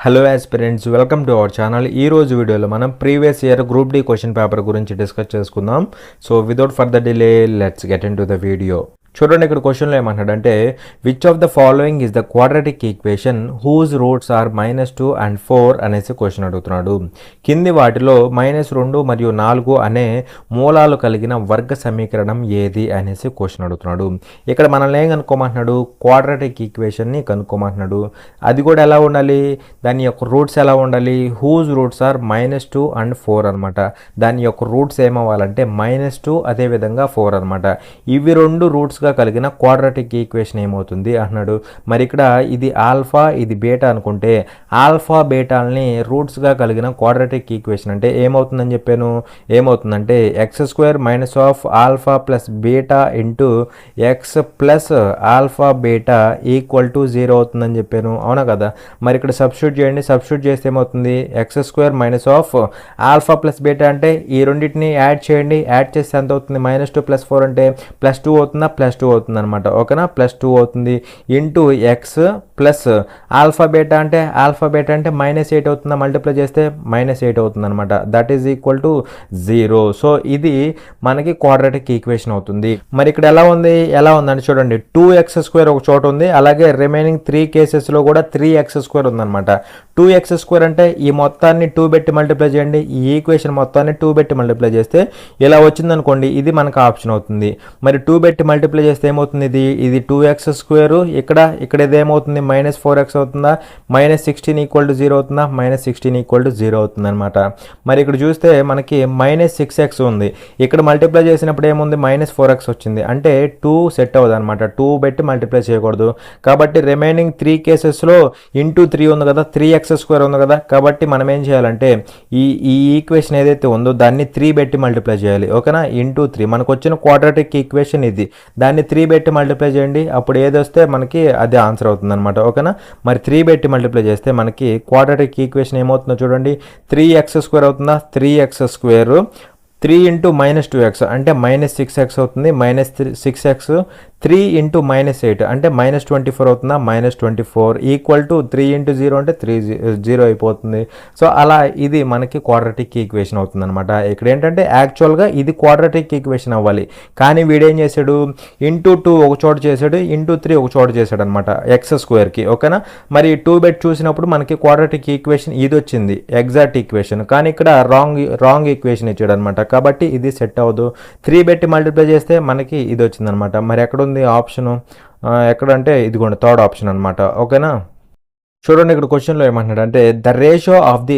Hello aspirants, welcome to our channel. ఈ రోజు వీడియోలో మనం previous year group D question paper గురించి డిస్కస్ చేసుకుందాం. So without further delay let's get into the video. చూడండి, ఇక్కడ క్వశ్చన్లో ఏమంటాడంటే which of the following is the quadratic equation whose roots are -2 and 4 అనేసి క్వశ్చన్ అడుగుతున్నాడు. కింది వాటిలో -2 మరియు 4 అనే మూలాలు కలిగిన వర్గ సమీకరణం ఏది అనేసి క్వశ్చన్ అడుగుతున్నాడు. ఇక్కడ మనల్ని ఏం కనుక్కోమంటున్నాడు? క్వాడ్రాటిక్ ఈక్వేషన్ని కనుక్కోమంటున్నాడు. అది కూడా ఎలా ఉండాలి? దాని యొక్క రూట్స్ ఎలా ఉండాలి? హూజ్ రూట్స్ ఆర్ -2 and 4 అనమాట. దాని యొక్క రూట్స్ ఏమవ్వాలంటే -2 అదేవిధంగా 4 అనమాట. ఇవి రెండు రూట్స్ కలిగిన క్వాడ్రాటిక్ ఈక్వేషన్ ఏమవుతుంది అన్నాడు. మరి ఇక్కడ ఇది ఆల్ఫా, ఇది బీటా అనుకుంటే ఆల్ఫా బీటాల్ని రూట్స్గా కలిగిన క్వాడ్రాటిక్ ఈక్వేషన్ అంటే ఏమవుతుందని చెప్పాను? ఏమవుతుందంటే x² of alpha plus beta into X plus alpha beta equal to 0 అవుతుందని చెప్పాను, అవునా కదా? మరి ఇక్కడ సబ్స్టిట్యూట్ చేయండి. సబ్స్టిట్యూట్ చేస్తే ఏమవుతుంది? x² of alpha plus beta అంటే ఈ రెండింటిని యాడ్ చేయండి. యాడ్ చేస్తే ఎంత అవుతుంది? -2 + 4 అంటే +2 అవుతుందా? +2 అవుతుంది అనమాట. ఓకేనా? +2 అవుతుంది into X plus alpha beta అంటే -8 అవుతుందా? మల్టిప్లై చేస్తే -8 అవుతుంది అనమాట. That is equal to 0. So ఇది మనకి క్వాడ్రాటిక్ ఈక్వేషన్ అవుతుంది. మరి ఇక్కడ ఎలా ఉందంటే చూడండి, 2x² ఒక చోట ఉంది, అలాగే రిమైనింగ్ 3 కేసెస్లో కూడా 3x² ఉందన్నమాట. 2x² అంటే ఈ మొత్తాన్ని 2 పెట్టి మల్టిప్లై చేయండి. ఈ ఈక్వేషన్ మొత్తాన్ని 2 పెట్టి మల్టిప్లై చేస్తే ఇలా వచ్చిందనుకోండి, ఇది మనకు ఆప్షన్ అవుతుంది. మరి 2 పెట్టి మల్టిప్లై చేస్తే ఏమవుతుంది? ఇది 2x². ఇక్కడ ఇది ఏమవుతుంది? -4x అవుతుందా? -16 = 0 అవుతుందా? -16 = 0 అవుతుంది అనమాట. మరి ఇక్కడ చూస్తే మనకి -6x ఉంది. ఇక్కడ మల్టిప్లై చేసినప్పుడు ఏముంది? -4x వచ్చింది. అంటే 2 సెట్ అవ్వదు అనమాట. 2 పెట్టి మల్టిప్లై చేయకూడదు. కాబట్టి రిమైనింగ్ 3 కేసెస్లో ఇంటూ 3 ఉంది కదా, 3x² ఉంది కదా. కాబట్టి మనం ఏం చేయాలంటే ఈ ఈక్వేషన్ ఏదైతే ఉందో దాన్ని 3 పెట్టి మల్టిప్లై చేయాలి. ఓకేనా? ఇంటూ 3 మనకు వచ్చిన క్వాడ్రాటిక్ ఈక్వేషన్ ఇది. దాన్ని 3 పెట్టి మల్టిప్లై చేయండి. అప్పుడు ఏది వస్తే మనకి అదే ఆన్సర్ అవుతుంది అనమాట. ఓకేనా? మరి 3 పెట్టి మల్టిప్లై చేస్తే మనకి క్వాడ్రాటిక్ ఈక్వేషన్ ఏమవుతుందో చూడండి. 3x² అవుతుందా? 3x². 3 ఇంటూ -2x అంటే -6x అవుతుంది. -6x 3 ఇంటూ -8 అంటే -24 అవుతుందా? -24 ఈక్వల్ టు 3 ఇంటూ 0 అంటే 0 అయిపోతుంది. సో అలా ఇది మనకి క్వాడ్రాటిక్ ఈక్వేషన్ అవుతుంది అనమాట. ఇక్కడ ఏంటంటే యాక్చువల్గా ఇది క్వాడ్రాటిక్ ఈక్వేషన్ అవ్వాలి, కానీ వీడేం చేశాడు? ఇంటూ 2 ఒక చోట చేశాడు, ఇంటూ 3 ఒక చోట చేశాడు అనమాట x²కి. ఓకేనా? మరి 2 బెట్ చూసినప్పుడు మనకి క్వాడ్రాటిక్ ఈక్వేషన్ ఇది వచ్చింది, ఎగ్జాక్ట్ ఈక్వేషన్. కానీ ఇక్కడ రాంగ్ ఈక్వేషన్ ఇచ్చాడు అనమాట. కాబట్టి ఇది సెట్ అవ్వదు. 3 పెట్టి మల్టిప్లై చేస్తే మనకి ఇది వచ్చిందనమాట. మరి ఎక్కడ ఉంది ఆప్షను? ఎక్కడంటే ఇదిగోండి, థర్డ్ ఆప్షన్ అనమాట. ఓకేనా? చూడండి, ఇక్కడ క్వశ్చన్లో ఏమంటున్నాడు అంటే the ratio of the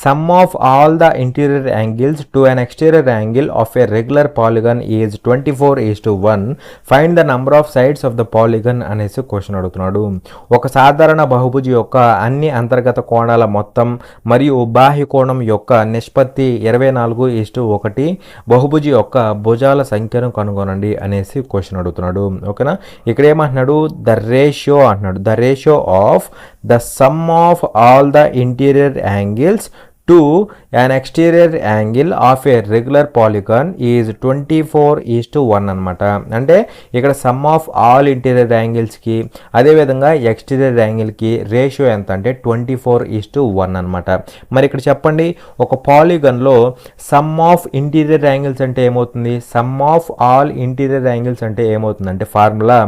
some of all the interior angles to an exterior angle of A regular polygon is 24:1. Find the number of sides of the polygon అనేసి క్వశ్చన్ అడుగుతున్నాడు. ఒక సాధారణ బహుభుజి యొక్క అన్ని అంతర్గత కోణాల మొత్తం మరియు బాహ్య కోణం యొక్క నిష్పత్తి 24:1. బహుభుజి యొక్క భుజాల సంఖ్యను కనుగొనండి అనేసి క్వశ్చన్ అడుగుతున్నాడు. ఓకేనా? ఇక్కడ ఏమంటున్నాడు? ద రేషియో అంటున్నాడు. The ratio of the sum of all the interior angles to an exterior angle of a regular polygon is 24:1 అనమాట. అంటే ఇక్కడ సమ్ ఆఫ్ ఆల్ ఇంటీరియర్ యాంగిల్స్కి అదేవిధంగా ఎక్స్టీరియర్ యాంగిల్కి రేషియో ఎంత అంటే 24:1 అనమాట. మరి ఇక్కడ చెప్పండి, ఒక పాలిగన్లో సమ్ ఆఫ్ ఇంటీరియర్ యాంగిల్స్ అంటే ఏమవుతుంది? Some of all interior angles అంటే ఏమవుతుంది అంటే ఫార్ములా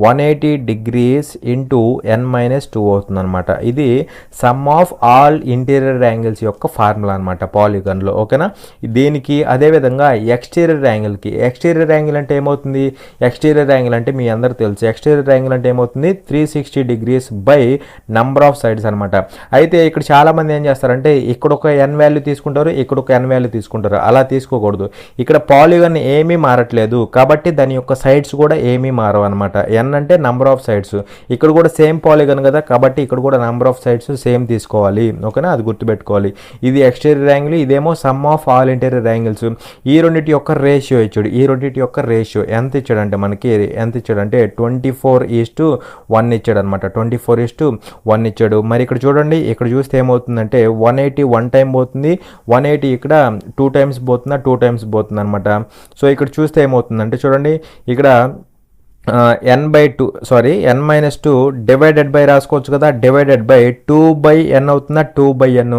180 degrees ఇంటూ n-2 అవుతుంది అనమాట. ఇది some of all interior angles యొక్క ఫార్ములా అనమాట పాలిగన్లో. ఓకేనా? దీనికి అదేవిధంగా ఎక్స్టీరియర్ యాంగిల్కి, ఎక్స్టీరియర్ యాంగిల్ అంటే ఏమవుతుంది? ఎక్స్టీరియర్ యాంగిల్ అంటే మీ అందరూ తెలుసు. ఎక్స్టీరియర్ యాంగిల్ అంటే ఏమవుతుంది? 360 degrees by number of sides అనమాట. అయితే ఇక్కడ చాలామంది ఏం చేస్తారంటే ఇక్కడ ఒక n వాల్యూ తీసుకుంటారు, ఇక్కడ ఒక n వాల్యూ తీసుకుంటారు. అలా తీసుకోకూడదు. ఇక్కడ పాలిగన్ ఏమీ మారట్లేదు కాబట్టి దాని యొక్క సైడ్స్ కూడా ఏమీ మారవు అనమాట. n అంటే నంబర్ ఆఫ్ సైడ్స్. ఇక్కడ కూడా సేమ్ పాలిగన్ కదా, కాబట్టి ఇక్కడ కూడా నంబర్ ఆఫ్ సైడ్స్ సేమ్ తీసుకోవాలి. ఓకేనా? అది గుర్తుపెట్టుకోవాలి. ఇది ఎక్స్టీరియర్ యాంగిల్, ఇదేమో some of all interior angles. ఈ రెండింటి యొక్క రేషియో ఇచ్చాడు. ఈ రెండింటి యొక్క రేషియో ఎంత ఇచ్చాడంటే మనకి 24:1 ఇచ్చాడు అనమాట. 24:1 ఇచ్చాడు. మరి ఇక్కడ చూడండి, ఇక్కడ చూస్తే ఏమవుతుందంటే 180 1 టైం పోతుంది, 180 ఇక్కడ 2 టైమ్స్ పోతుందా, 2 టైమ్స్ పోతుంది అనమాట. సో ఇక్కడ చూస్తే ఏమవుతుందంటే చూడండి, ఇక్కడ n-2 డివైడెడ్ బై రాసుకోవచ్చు కదా, డివైడెడ్ బై 2/n అవుతుందా, 2/n.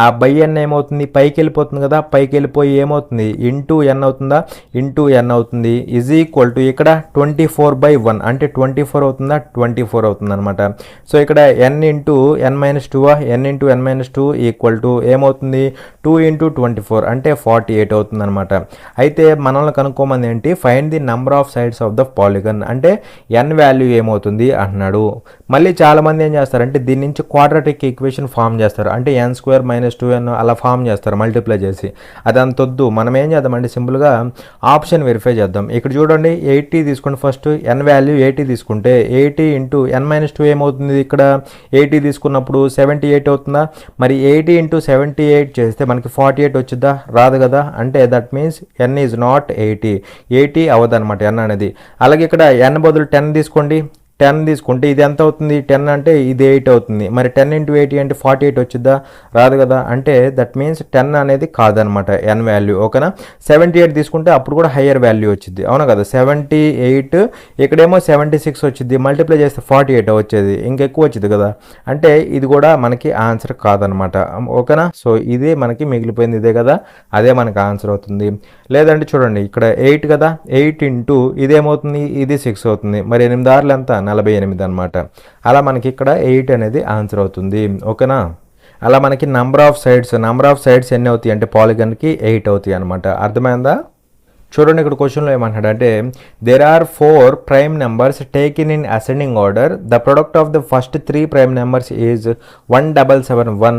ఆ బై n ఏమవుతుంది, పైకి వెళ్ళిపోతుంది కదా, పైకి వెళ్ళిపోయి ఏమవుతుంది, ఇంటూ n అవుతుందా, ఇంటూ n అవుతుంది, ఈజ్ ఈక్వల్ టు ఇక్కడ 24/1 అంటే 24 అవుతుందా, 24 అవుతుంది అనమాట. సో ఇక్కడ n into n-2 n/n-2 equal to ఏమవుతుంది, 2 × 24 అంటే 48 అవుతుంది అనమాట. అయితే మనల్ని కనుక్కోమంది ఏంటి, find the number of sides of the polygon, అంటే n వాల్యూ ఏమవుతుంది అంటున్నాడు. మళ్ళీ చాలామంది ఏం చేస్తారంటే దీని నుంచి క్వాడ్రాటిక్ ఈక్వేషన్ ఫామ్ చేస్తారు, అంటే n² - 2n అలా ఫామ్ చేస్తారు మల్టిప్లై చేసి. అదంతొద్దు, మనం ఏం చేద్దామంటే సింపుల్గా ఆప్షన్ వెరిఫై చేద్దాం. ఇక్కడ చూడండి 80 తీసుకోండి, ఫస్ట్ n వాల్యూ 80 తీసుకుంటే 80 × n-2 ఏమవుతుంది, ఇక్కడ 80 తీసుకున్నప్పుడు 78 అవుతుందా, మరి 80 × 78 చేస్తే మనకి 48 వచ్చిద్దా, రాదు కదా, అంటే that means n is not 80 అవ్వదన్నమాట n అనేది. అలాగే ఇక్కడ n బదులు 10 తీసుకోండి, 10 తీసుకుంటే ఇది ఎంత అవుతుంది, 10 అంటే ఇది 8 అవుతుంది, మరి 10 × 80 అంటే 48 వచ్చిద్దా, రాదు కదా, అంటే దట్ మీన్స్ 10 అనేది కాదనమాట n వాల్యూ. ఓకేనా, 78 తీసుకుంటే అప్పుడు కూడా హయ్యర్ వాల్యూ వచ్చింది, అవునా కదా, 78 ఇక్కడేమో 76 వచ్చింది, మల్టిప్లై చేస్తే 48 వచ్చేది, ఇంకెక్కువ వచ్చింది కదా, అంటే ఇది కూడా మనకి ఆన్సర్ కాదనమాట. ఓకేనా, సో ఇదే మనకి మిగిలిపోయింది, ఇదే కదా, అదే మనకి ఆన్సర్ అవుతుంది. లేదంటే చూడండి ఇక్కడ 8 కదా, 8 ఇంటూ ఇదేమవుతుంది, ఇది 6 అవుతుంది, మరి 8 ఆర్లు ఎంత, 48 అనమాట. అలా మనకి ఇక్కడ 8 అనేది ఆన్సర్ అవుతుంది. ఓకేనా, అలా మనకి నెంబర్ ఆఫ్ సైడ్స్ ఎన్ని అవుతాయి అంటే పాలిగన్కి 8 అవుతాయి అనమాట. అర్థమైందా? చూడండి ఇక్కడ క్వశ్చన్లో ఏమంటాడంటే there are 4 prime numbers taken in ascending order, the product of the first 3 prime numbers is 1771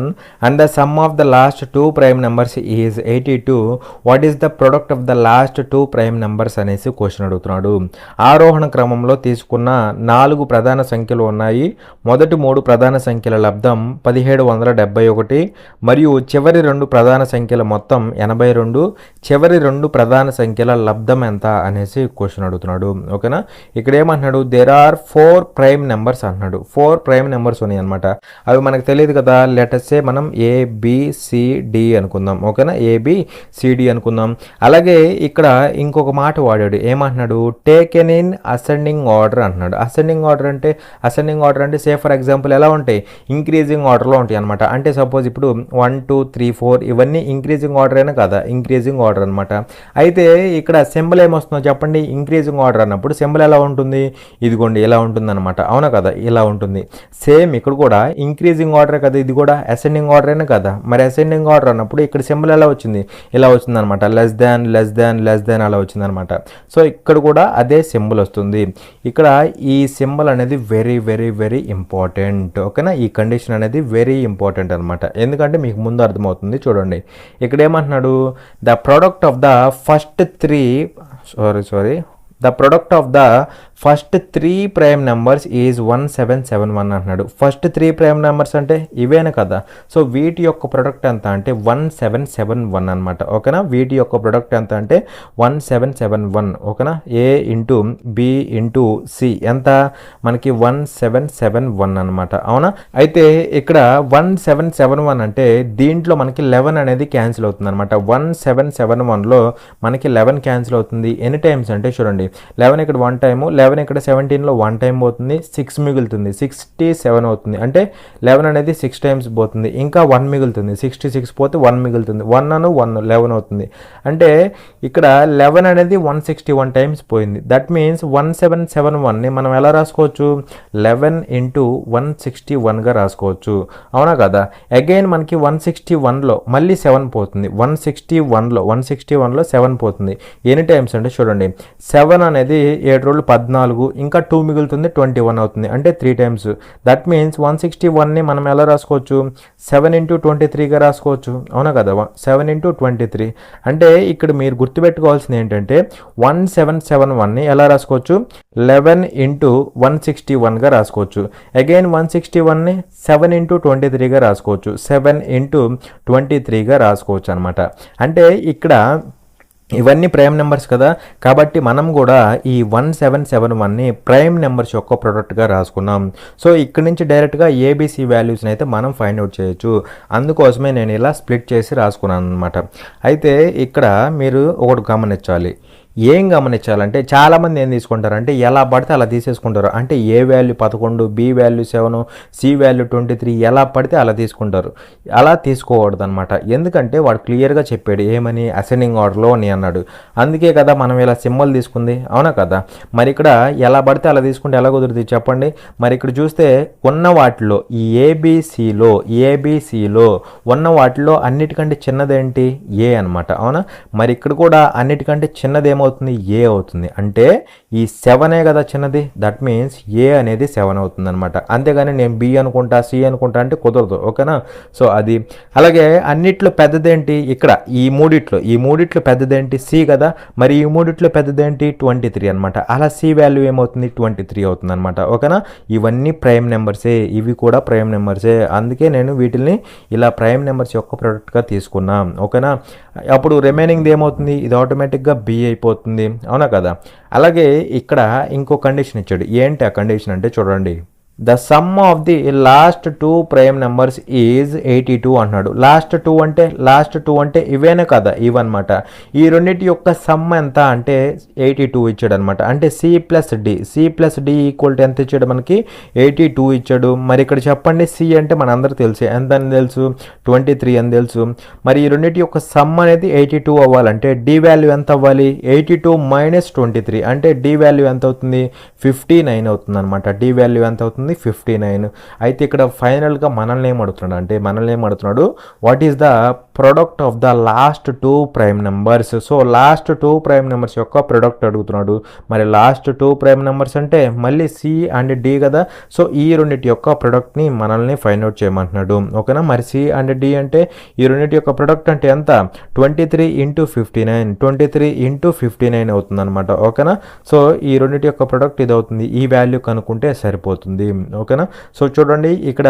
and the sum of the last 2 prime numbers is 82. What is the product of the last 2 prime numbers అనేసి question అడుగుతున్నాడు. ఆరోహణ క్రమంలో తీసుకున్న 4 ప్రధాన సంఖ్యలు ఉన్నాయి. మొదటి 3 ప్రధాన సంఖ్యల లబ్ధం 1771 మరియు చివరి 2 ప్రధాన సంఖ్యల మొత్తం 82. చివరి 2 ప్రధాన సంఖ్యల లబ్ధం ఎంత అనేసి క్వశ్చన్ అడుగుతున్నాడు. ఓకేనా, ఇక్కడ ఏమంటున్నాడు, దేర్ ఆర్ 4 ప్రైమ్ నెంబర్స్ అంటున్నాడు. 4 ప్రైమ్ నెంబర్స్ ఉన్నాయి అనమాట. అవి మనకు తెలియదు కదా, లెటర్స్ ఏ మనం ABCD అనుకుందాం. ఓకేనా, ABCD అనుకుందాం. అలాగే ఇక్కడ ఇంకొక మాట వాడాడు, ఏమంటున్నాడు, టేకెన్ ఇన్ అసెండింగ్ ఆర్డర్ అంటున్నాడు. అసెండింగ్ ఆర్డర్ అంటే సే ఫర్ ఎగ్జాంపుల్ ఎలా ఉంటాయి, ఇంక్రీజింగ్ ఆర్డర్లో ఉంటాయి అనమాట. అంటే సపోజ్ ఇప్పుడు 1 2 3 4 ఇవన్నీ ఇంక్రీజింగ్ ఆర్డర్ అయినా కదా, ఇంక్రీజింగ్ ఆర్డర్ అనమాట. అయితే ఇక్కడ సింబల్ ఏమొస్తుందో చెప్పండి, ఇంక్రీజింగ్ ఆర్డర్ అన్నప్పుడు సింబల్ ఎలా ఉంటుంది, ఇదిగోండి ఇలా ఉంటుంది అనమాట, అవునా కదా, ఇలా ఉంటుంది. సేమ్ ఇక్కడ కూడా ఇంక్రీజింగ్ ఆర్డర్ కదా, ఇది కూడా అసెండింగ్ ఆర్డర్ అయినా కదా, మరి అసెండింగ్ ఆర్డర్ అన్నప్పుడు ఇక్కడ సింబల్ ఎలా వచ్చింది, ఇలా వచ్చింది అనమాట, లెస్ దాన్ అలా వచ్చింది అనమాట. సో ఇక్కడ కూడా అదే సింబల్ వస్తుంది. ఇక్కడ ఈ సింబల్ అనేది వెరీ వెరీ వెరీ ఇంపార్టెంట్. ఓకేనా, ఈ కండిషన్ అనేది వెరీ ఇంపార్టెంట్ అనమాట, ఎందుకంటే మీకు ముందు అర్థమవుతుంది. చూడండి ఇక్కడ ఏమంటున్నాడు, the product of the first 3 the product of the first 3 prime numbers is 1771 అంటున్నాడు. ఫస్ట్ 3 ప్రైమ్ నెంబర్స్ అంటే ఇవేనే కదా, సో వీటి యొక్క ప్రొడక్ట్ ఎంత అంటే 1771 అనమాట. ఓకేనా, వీటి యొక్క ప్రొడక్ట్ ఎంత అంటే 1771. ఓకేనా, A into B into C ఎంత మనకి 1771 అనమాట, అవునా. అయితే ఇక్కడ 1771 అంటే దీంట్లో మనకి 11 అనేది క్యాన్సిల్ అవుతుంది అనమాట. 1771లో మనకి 11 క్యాన్సిల్ అవుతుంది. ఎన్ని టైమ్స్ అంటే చూడండి, 11 ఇక్కడ 1 టైము, 11 ఇక్కడ 17లో 1 టైం పోతుంది, 6 మిగులుతుంది, 67 అవుతుంది. అంటే 11 అనేది 6 టైమ్స్ పోతుంది, ఇంకా 1 మిగులుతుంది, 66 పోతే 1 మిగులుతుంది, 1 11 అవుతుంది. అంటే ఇక్కడ 11 అనేది 161 టైమ్స్ పోయింది. దట్ మీన్స్ 1771ని మనం ఎలా రాసుకోవచ్చు, 11 × 161గా రాసుకోవచ్చు, అవునా కదా. అగైన్ మనకి 161లో మళ్ళీ 7 పోతుంది, 161లో 7 పోతుంది. ఎన్ని టైమ్స్ అంటే చూడండి, 7 అనేది 7 రోజులు 14, ఇంకా 2 మిగులుతుంది, 21 అవుతుంది, అంటే 3 టైమ్స్. దట్ మీన్స్ 161ని మనం ఎలా రాసుకోవచ్చు, 7 × 23గా రాసుకోవచ్చు, అవునా కదా, 7 × 23. అంటే ఇక్కడ మీరు గుర్తుపెట్టుకోవాల్సింది ఏంటంటే 1771ని ఎలా రాసుకోవచ్చు, 11 × 161గా రాసుకోవచ్చు. అగైన్ 161ని 7 × 23గా రాసుకోవచ్చు, 7 × 23గా రాసుకోవచ్చు అనమాట. అంటే ఇక్కడ ఇవన్నీ ప్రైమ్ నెంబర్స్ కదా, కాబట్టి మనం కూడా ఈ 1771ని ప్రైమ్ నెంబర్స్ యొక్క ప్రొడక్ట్గా రాసుకున్నాం. సో ఇక్కడ నుంచి డైరెక్ట్గా ఏబిసి వాల్యూస్ని అయితే మనం ఫైండ్ అవుట్ చేయొచ్చు. అందుకోసమే నేను ఇలా స్ప్లిట్ చేసి రాసుకున్నాను అనమాట. అయితే ఇక్కడ మీరు ఒకటి గమనించాలి, ఏం గమనించాలంటే చాలామంది ఏం తీసుకుంటారంటే ఎలా పడితే అలా తీసేసుకుంటారు. అంటే A value 11, B value 7, C value 23 ఎలా పడితే అలా తీసుకుంటారు. అలా తీసుకోకూడదు అనమాట. ఎందుకంటే వాడు క్లియర్గా చెప్పాడు ఏమని, అసెండింగ్ ఆర్డర్లో అని అన్నాడు. అందుకే కదా మనం ఇలా సింబల్ తీసుకుంది, అవునా కదా. మరి ఇక్కడ ఎలా పడితే అలా తీసుకుంటే ఎలా కుదురుతుంది చెప్పండి. మరి ఇక్కడ చూస్తే ఉన్న వాటిలో ఈ ఏబిసిలో ఉన్న వాటిలో అన్నిటికంటే చిన్నదేంటి ఏ అనమాట, అవునా. మరి ఇక్కడ కూడా అన్నిటికంటే చిన్నది ఏమవుతుంది, ఏ అవుతుంది. అంటే ఈ 7 కదా చిన్నది, దట్ మీన్స్ ఏ అనేది 7 అవుతుంది అనమాట. అంతేగాని నేను బి అనుకుంటా, సి అనుకుంటా అంటే కుదరదు, ఓకేనా. సో అది అలాగే అన్నిట్లో పెద్దదేంటి, ఇక్కడ ఈ మూడిట్లో పెద్దదేంటి సి కదా. మరి ఈ మూడిట్లో పెద్దదేంటి 23 అనమాట. అలా సి వాల్యూ ఏమవుతుంది 23 అవుతుంది అనమాట, ఓకేనా. ఇవన్నీ ప్రైమ్ నెంబర్సే, ఇవి కూడా ప్రైమ్ నెంబర్సే. అందుకే నేను వీటిని ఇలా ప్రైమ్ నెంబర్స్ యొక్క ప్రోడక్ట్గా తీసుకున్నాం, ఓకేనా. అప్పుడు రిమైనింగ్ ఏమవుతుంది, ఇది ఆటోమేటిక్గా బి అయిపోతుంది, అవునా కదా. అలాగే ఇక్కడ ఇంకో కండిషన్ ఇచ్చాడు. ఏంటి ఆ కండిషన్ అంటే చూడండి, the sum of the last 2 prime numbers is 82 అన్నాడు. లాస్ట్ టూ అంటే ఇవేనే కదా, ఇవన్నమాట. ఈ రెండింటి యొక్క సమ్ ఎంత అంటే 82 ఇచ్చాడు అనమాట. అంటే C plus D equal to ఎంత ఇచ్చాడు మనకి, 82 ఇచ్చాడు. మరి ఇక్కడ చెప్పండి, సి అంటే మనందరూ తెలుసు, ఎంత అని తెలుసు 23 అని తెలుసు. మరి ఈ రెండింటి యొక్క సమ్ అనేది 82 అవ్వాలంటే డి వాల్యూ ఎంత అవ్వాలి, 82 మైనస్ 23 అంటే డి వాల్యూ ఎంత అవుతుంది 59 అవుతుంది అనమాట. డి వాల్యూ ఎంత అవుతుంది 59. అయితే ఇక్కడ ఫైనల్గా మనల్ని ఏమడుగుతున్నాడు, what is the product of the last 2 prime numbers. So last 2 prime numbers యొక్క ప్రొడక్ట్ అడుగుతున్నాడు. మరి లాస్ట్ 2 ప్రైమ్ నెంబర్స్ అంటే మళ్ళీ సి అండ్ డి కదా. సో ఈ రెండింటి యొక్క ప్రొడక్ట్ని మనల్ని ఫైండ్ అవుట్ చేయమంటున్నాడు, ఓకేనా. మరి సి అండ్ డి అంటే ఈ రెండింటి యొక్క ప్రొడక్ట్ అంటే ఎంత, 23 ఇంటూ 59 అవుతుంది అనమాట, ఓకేనా. సో ఈ రెండింటి యొక్క ప్రొడక్ట్ ఇది అవుతుంది. ఈ వాల్యూ కనుక్కుంటే సరిపోతుంది, ఓకేనా. సో చూడండి ఇక్కడ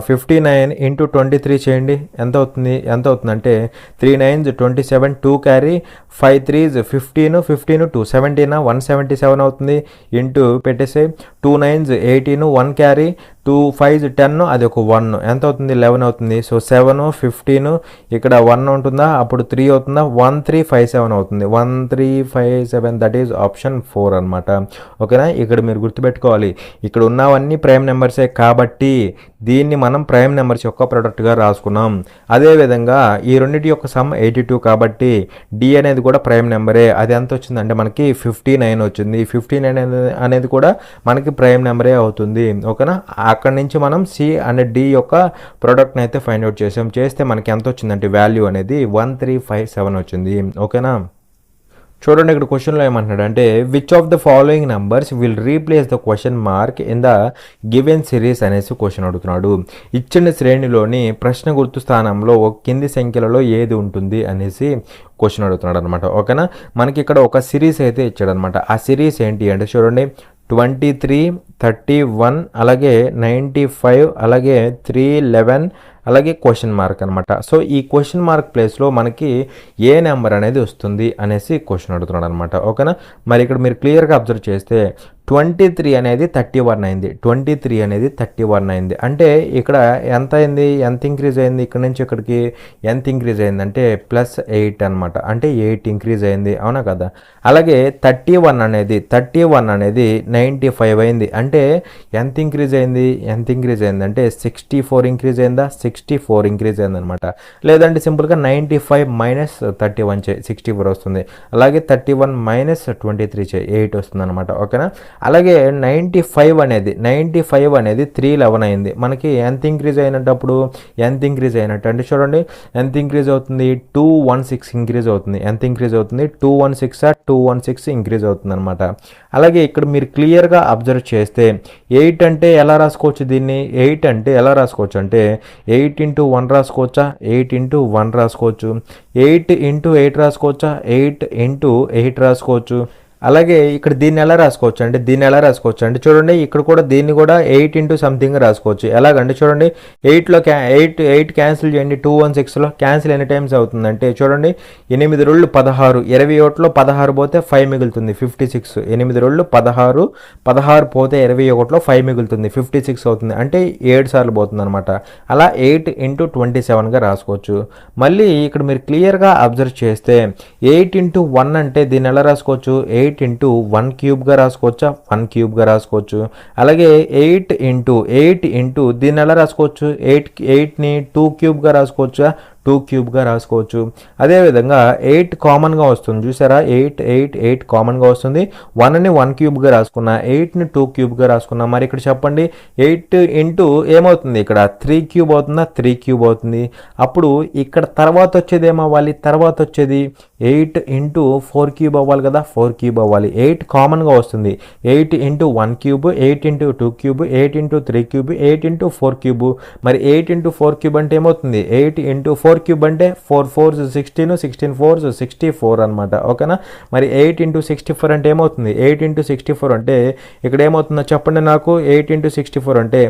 59 ఇంటూ 23 చేయండి, ఎంత అవుతుంది అంటే 3 9s 27, 2 క్యారీ 5 3s 15, 2 17 177 అవుతుంది. ఇంటూ పెట్టేసే 2 9s 18, 1 క్యారీ 2 5s 10, అది ఒక 1 ఎంత అవుతుంది 11 అవుతుంది. సో 7 15 ఇక్కడ 1 ఉంటుందా, అప్పుడు 3 అవుతుందా, 1357 అవుతుంది. 1357 దట్ ఈజ్ ఆప్షన్ 4 అనమాట, ఓకేనా. ఇక్కడ మీరు గుర్తుపెట్టుకోవాలి, ఇక్కడ ఉన్నవన్నీ ప్రైమ్ నెంబర్సే కాబట్టి దీన్ని మనం ప్రైమ్ నెంబర్స్ యొక్క ప్రొడక్ట్గా రాసుకున్నాం. అదేవిధంగా ఈ రెండింటి యొక్క సమ్ 82 కాబట్టి డి అనేది కూడా ప్రైమ్ నెంబరే. అది ఎంత వచ్చిందంటే మనకి 59 వచ్చింది. 59 అనేది కూడా మనకి ప్రైమ్ నెంబరే అవుతుంది, ఓకేనా. అక్కడి నుంచి మనం సి అండ్ డి యొక్క ప్రోడక్ట్ని అయితే ఫైండ్ అవుట్ చేస్తే మనకి ఎంత వచ్చిందంటే వాల్యూ అనేది 1357 వచ్చింది, ఓకేనా. చూడండి ఇక్కడ క్వశ్చన్లో ఏమంటున్నాడు అంటే which of the following numbers will replace the question mark in the given series అనేసి క్వశ్చన్ అడుగుతున్నాడు. ఇచ్చిన శ్రేణిలోని ప్రశ్న గుర్తు స్థానంలో ఒక కింది సంఖ్యలలో ఏది ఉంటుంది అనేసి క్వశ్చన్ అడుగుతున్నాడు అనమాట, ఓకేనా. మనకి ఇక్కడ ఒక సిరీస్ అయితే ఇచ్చాడు అనమాట. ఆ సిరీస్ ఏంటి అంటే చూడండి 23, 31, అలాగే 95, అలాగే 311, అలాగే క్వశ్చన్ మార్క్ అనమాట. సో ఈ క్వశ్చన్ మార్క్ ప్లేస్లో మనకి ఏ నెంబర్ అనేది వస్తుంది అనేసి క్వశ్చన్ అడుగుతున్నాడు అనమాట, ఓకేనా. మరి ఇక్కడ మీరు క్లియర్గా అబ్జర్వ్ చేస్తే 23 అనేది 31 అయింది. 23 అనేది 31 అయింది. అంటే ఇక్కడ ఎంత అయింది, ఎంత ఇంక్రీజ్ అయింది, ఇక్కడ నుంచి ఇక్కడికి ఎంత ఇంక్రీజ్ అయిందంటే +8 అనమాట. అంటే 8 ఇంక్రీజ్ అయింది, అవునా కదా. అలాగే 31 అనేది 95 అయింది. అంటే ఎంత ఇంక్రీజ్ అయింది అంటే 64 ఇంక్రీజ్ అయిందా, 64 ఇంక్రీజ్ అయింది అనమాట. లేదంటే సింపుల్గా 95 మైనస్ 31 చేయి 64 వస్తుంది. అలాగే 31 మైనస్ 23 చేయి 8 వస్తుంది అనమాట, ఓకేనా. అలాగే 95 అనేది 311 అయింది. మనకి ఎంత ఇంక్రీజ్ అయినప్పుడు అంటే చూడండి ఎంత ఇంక్రీజ్ అవుతుంది 216 ఇంక్రీజ్ అవుతుంది. ఎంత ఇంక్రీజ్ అవుతుంది 216 ఇంక్రీజ్ అవుతుంది అనమాట. అలాగే ఇక్కడ మీరు క్లియర్గా అబ్జర్వ్ చేస్తే 8 అంటే ఎలా రాసుకోవచ్చు, దీన్ని 8 అంటే ఎలా రాసుకోవచ్చు అంటే 8 ఇంటూ 1 రాసుకోవచ్చా, 8 ఇంటూ 1 రాసుకోవచ్చు, 8 ఇంటూ 8 రాసుకోవచ్చా, 8 ఇంటూ 8 రాసుకోవచ్చు. అలాగే ఇక్కడ దీన్ని ఎలా రాసుకోవచ్చు అంటే చూడండి ఇక్కడ కూడా దీన్ని కూడా 8 ఇంటూ సంథింగ్ రాసుకోవచ్చు. ఎలాగంటే చూడండి 8లో 8 క్యాన్సిల్ చేయండి, 2 1 6లో క్యాన్సిల్ ఎన్ని టైమ్స్ అవుతుందంటే చూడండి 8 రోళ్ళు 16, 21లో 16 పోతే 5 మిగులుతుంది 56. 8 రోళ్ళు 16, 16 పోతే 21లో 5 మిగులుతుంది 56 అవుతుంది, అంటే 7 సార్లు పోతుంది అనమాట. అలా 8 ఇంటూ 27గా రాసుకోవచ్చు. మళ్ళీ ఇక్కడ మీరు క్లియర్గా అబ్జర్వ్ చేస్తే 8 ఇంటూ 1 అంటే దీన్ని ఎలా రాసుకోవచ్చు, 8 ఇంటూ 1 క్యూబ్గా రాసుకోవచ్చా, 1 క్యూబ్గా రాసుకోవచ్చు. అలాగే 8 ఇంటూ దీన్ని ఎలా రాసుకోవచ్చు, 8ని 2 క్యూబ్గా రాసుకోవచ్చా, 2 క్యూబ్గా రాసుకోవచ్చు. అదేవిధంగా 8 కామన్గా వస్తుంది చూసారా, 8 కామన్గా వస్తుంది. 1ని 1 క్యూబ్గా రాసుకున్నా, 8ని 2 క్యూబ్గా రాసుకున్నా. మరి ఇక్కడ చెప్పండి 8 ఇంటూ ఏమవుతుంది, ఇక్కడ 3 క్యూబ్ అవుతుందా, 3 క్యూబ్ అవుతుంది. అప్పుడు ఇక్కడ తర్వాత వచ్చేది ఏమవ్వాలి, తర్వాత వచ్చేది 8 ఇంటూ 4 క్యూబ్ అవ్వాలి కదా, 4 క్యూబ్ అవ్వాలి. 8 కామన్గా వస్తుంది, 8 into 1 cube, 8 into 2 cube, 8 into 3 cube, 8 into 4 cube. మరి 8 ఇంటూ 4 క్యూబ్ అంటే ఏమవుతుంది, 8 ఇంటూ 4 క్యూబ్ అంటే 4 4s 16, 16 4s 64 అనమాట. ఓకేనా. మరి 8 ఇంటూ 64 అంటే ఏమవుతుంది, 8 ఇంటూ 64 అంటే ఇక్కడ ఏమవుతుందో చెప్పండి నాకు. 8 ఇంటూ 64 అంటే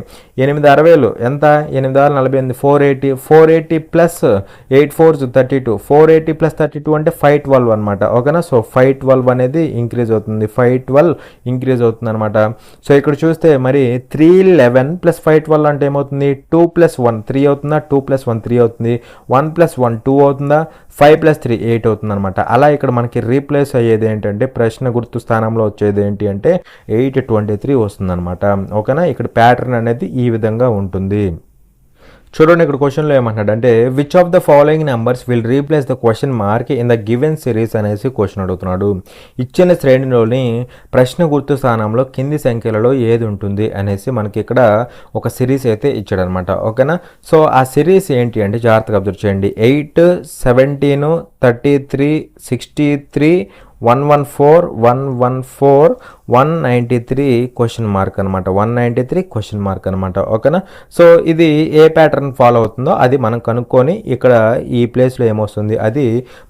8 60 ఎంత, 8 6 48, 480 ప్లస్ 8 4s 32, 480 ప్లస్ 32 అంటే 512 అనమాట. ఓకేనా. సో 512 అనేది ఇంక్రీజ్ అవుతుంది, 512 ఇంక్రీజ్ అవుతుంది అనమాట. సో ఇక్కడ చూస్తే మరి 311 ప్లస్ 512 అంటే ఏమవుతుంది, 2 ప్లస్ 1 3 అవుతుందా, 2 ప్లస్ 1 3 అవుతుంది, 1 ప్లస్ 1 2 అవుతుందా, 5 ప్లస్ 3 8 అవుతుంది అనమాట. అలా ఇక్కడ మనకి రీప్లేస్ అయ్యేది ఏంటంటే ప్రశ్న గుర్తు స్థానంలో వచ్చేది ఏంటి అంటే 823 వస్తుంది అనమాట. ఓకేనా. ఇక్కడ ప్యాటర్న్ అనేది ఈ విధంగా ఉంటుంది. చూడండి ఇక్కడ క్వశ్చన్లో ఏమంటాడంటే which of the following numbers will replace the question mark in the given series అనేసి క్వశ్చన్ అడుగుతున్నాడు. ఇచ్చిన శ్రేణిలోని ప్రశ్న గుర్తు స్థానంలో కింది సంఖ్యలలో ఏది ఉంటుంది అనేసి మనకి ఇక్కడ ఒక సిరీస్ అయితే ఇచ్చాడనమాట. ఓకేనా. సో ఆ సిరీస్ ఏంటి అంటే జాగ్రత్తగా అబ్జర్వ్ చేయండి. 8 17 33 63 114 114 193 క్వశ్చన్ మార్క్ అనమాట, 193 క్వశ్చన్ మార్క్ అనమాట. ఓకేనా. సో ఇది ఏ ప్యాటర్న్ ఫాలో అవుతుందో అది మనం కనుక్కొని ఇక్కడ ఈ ప్లేస్లో ఏమొస్తుంది అది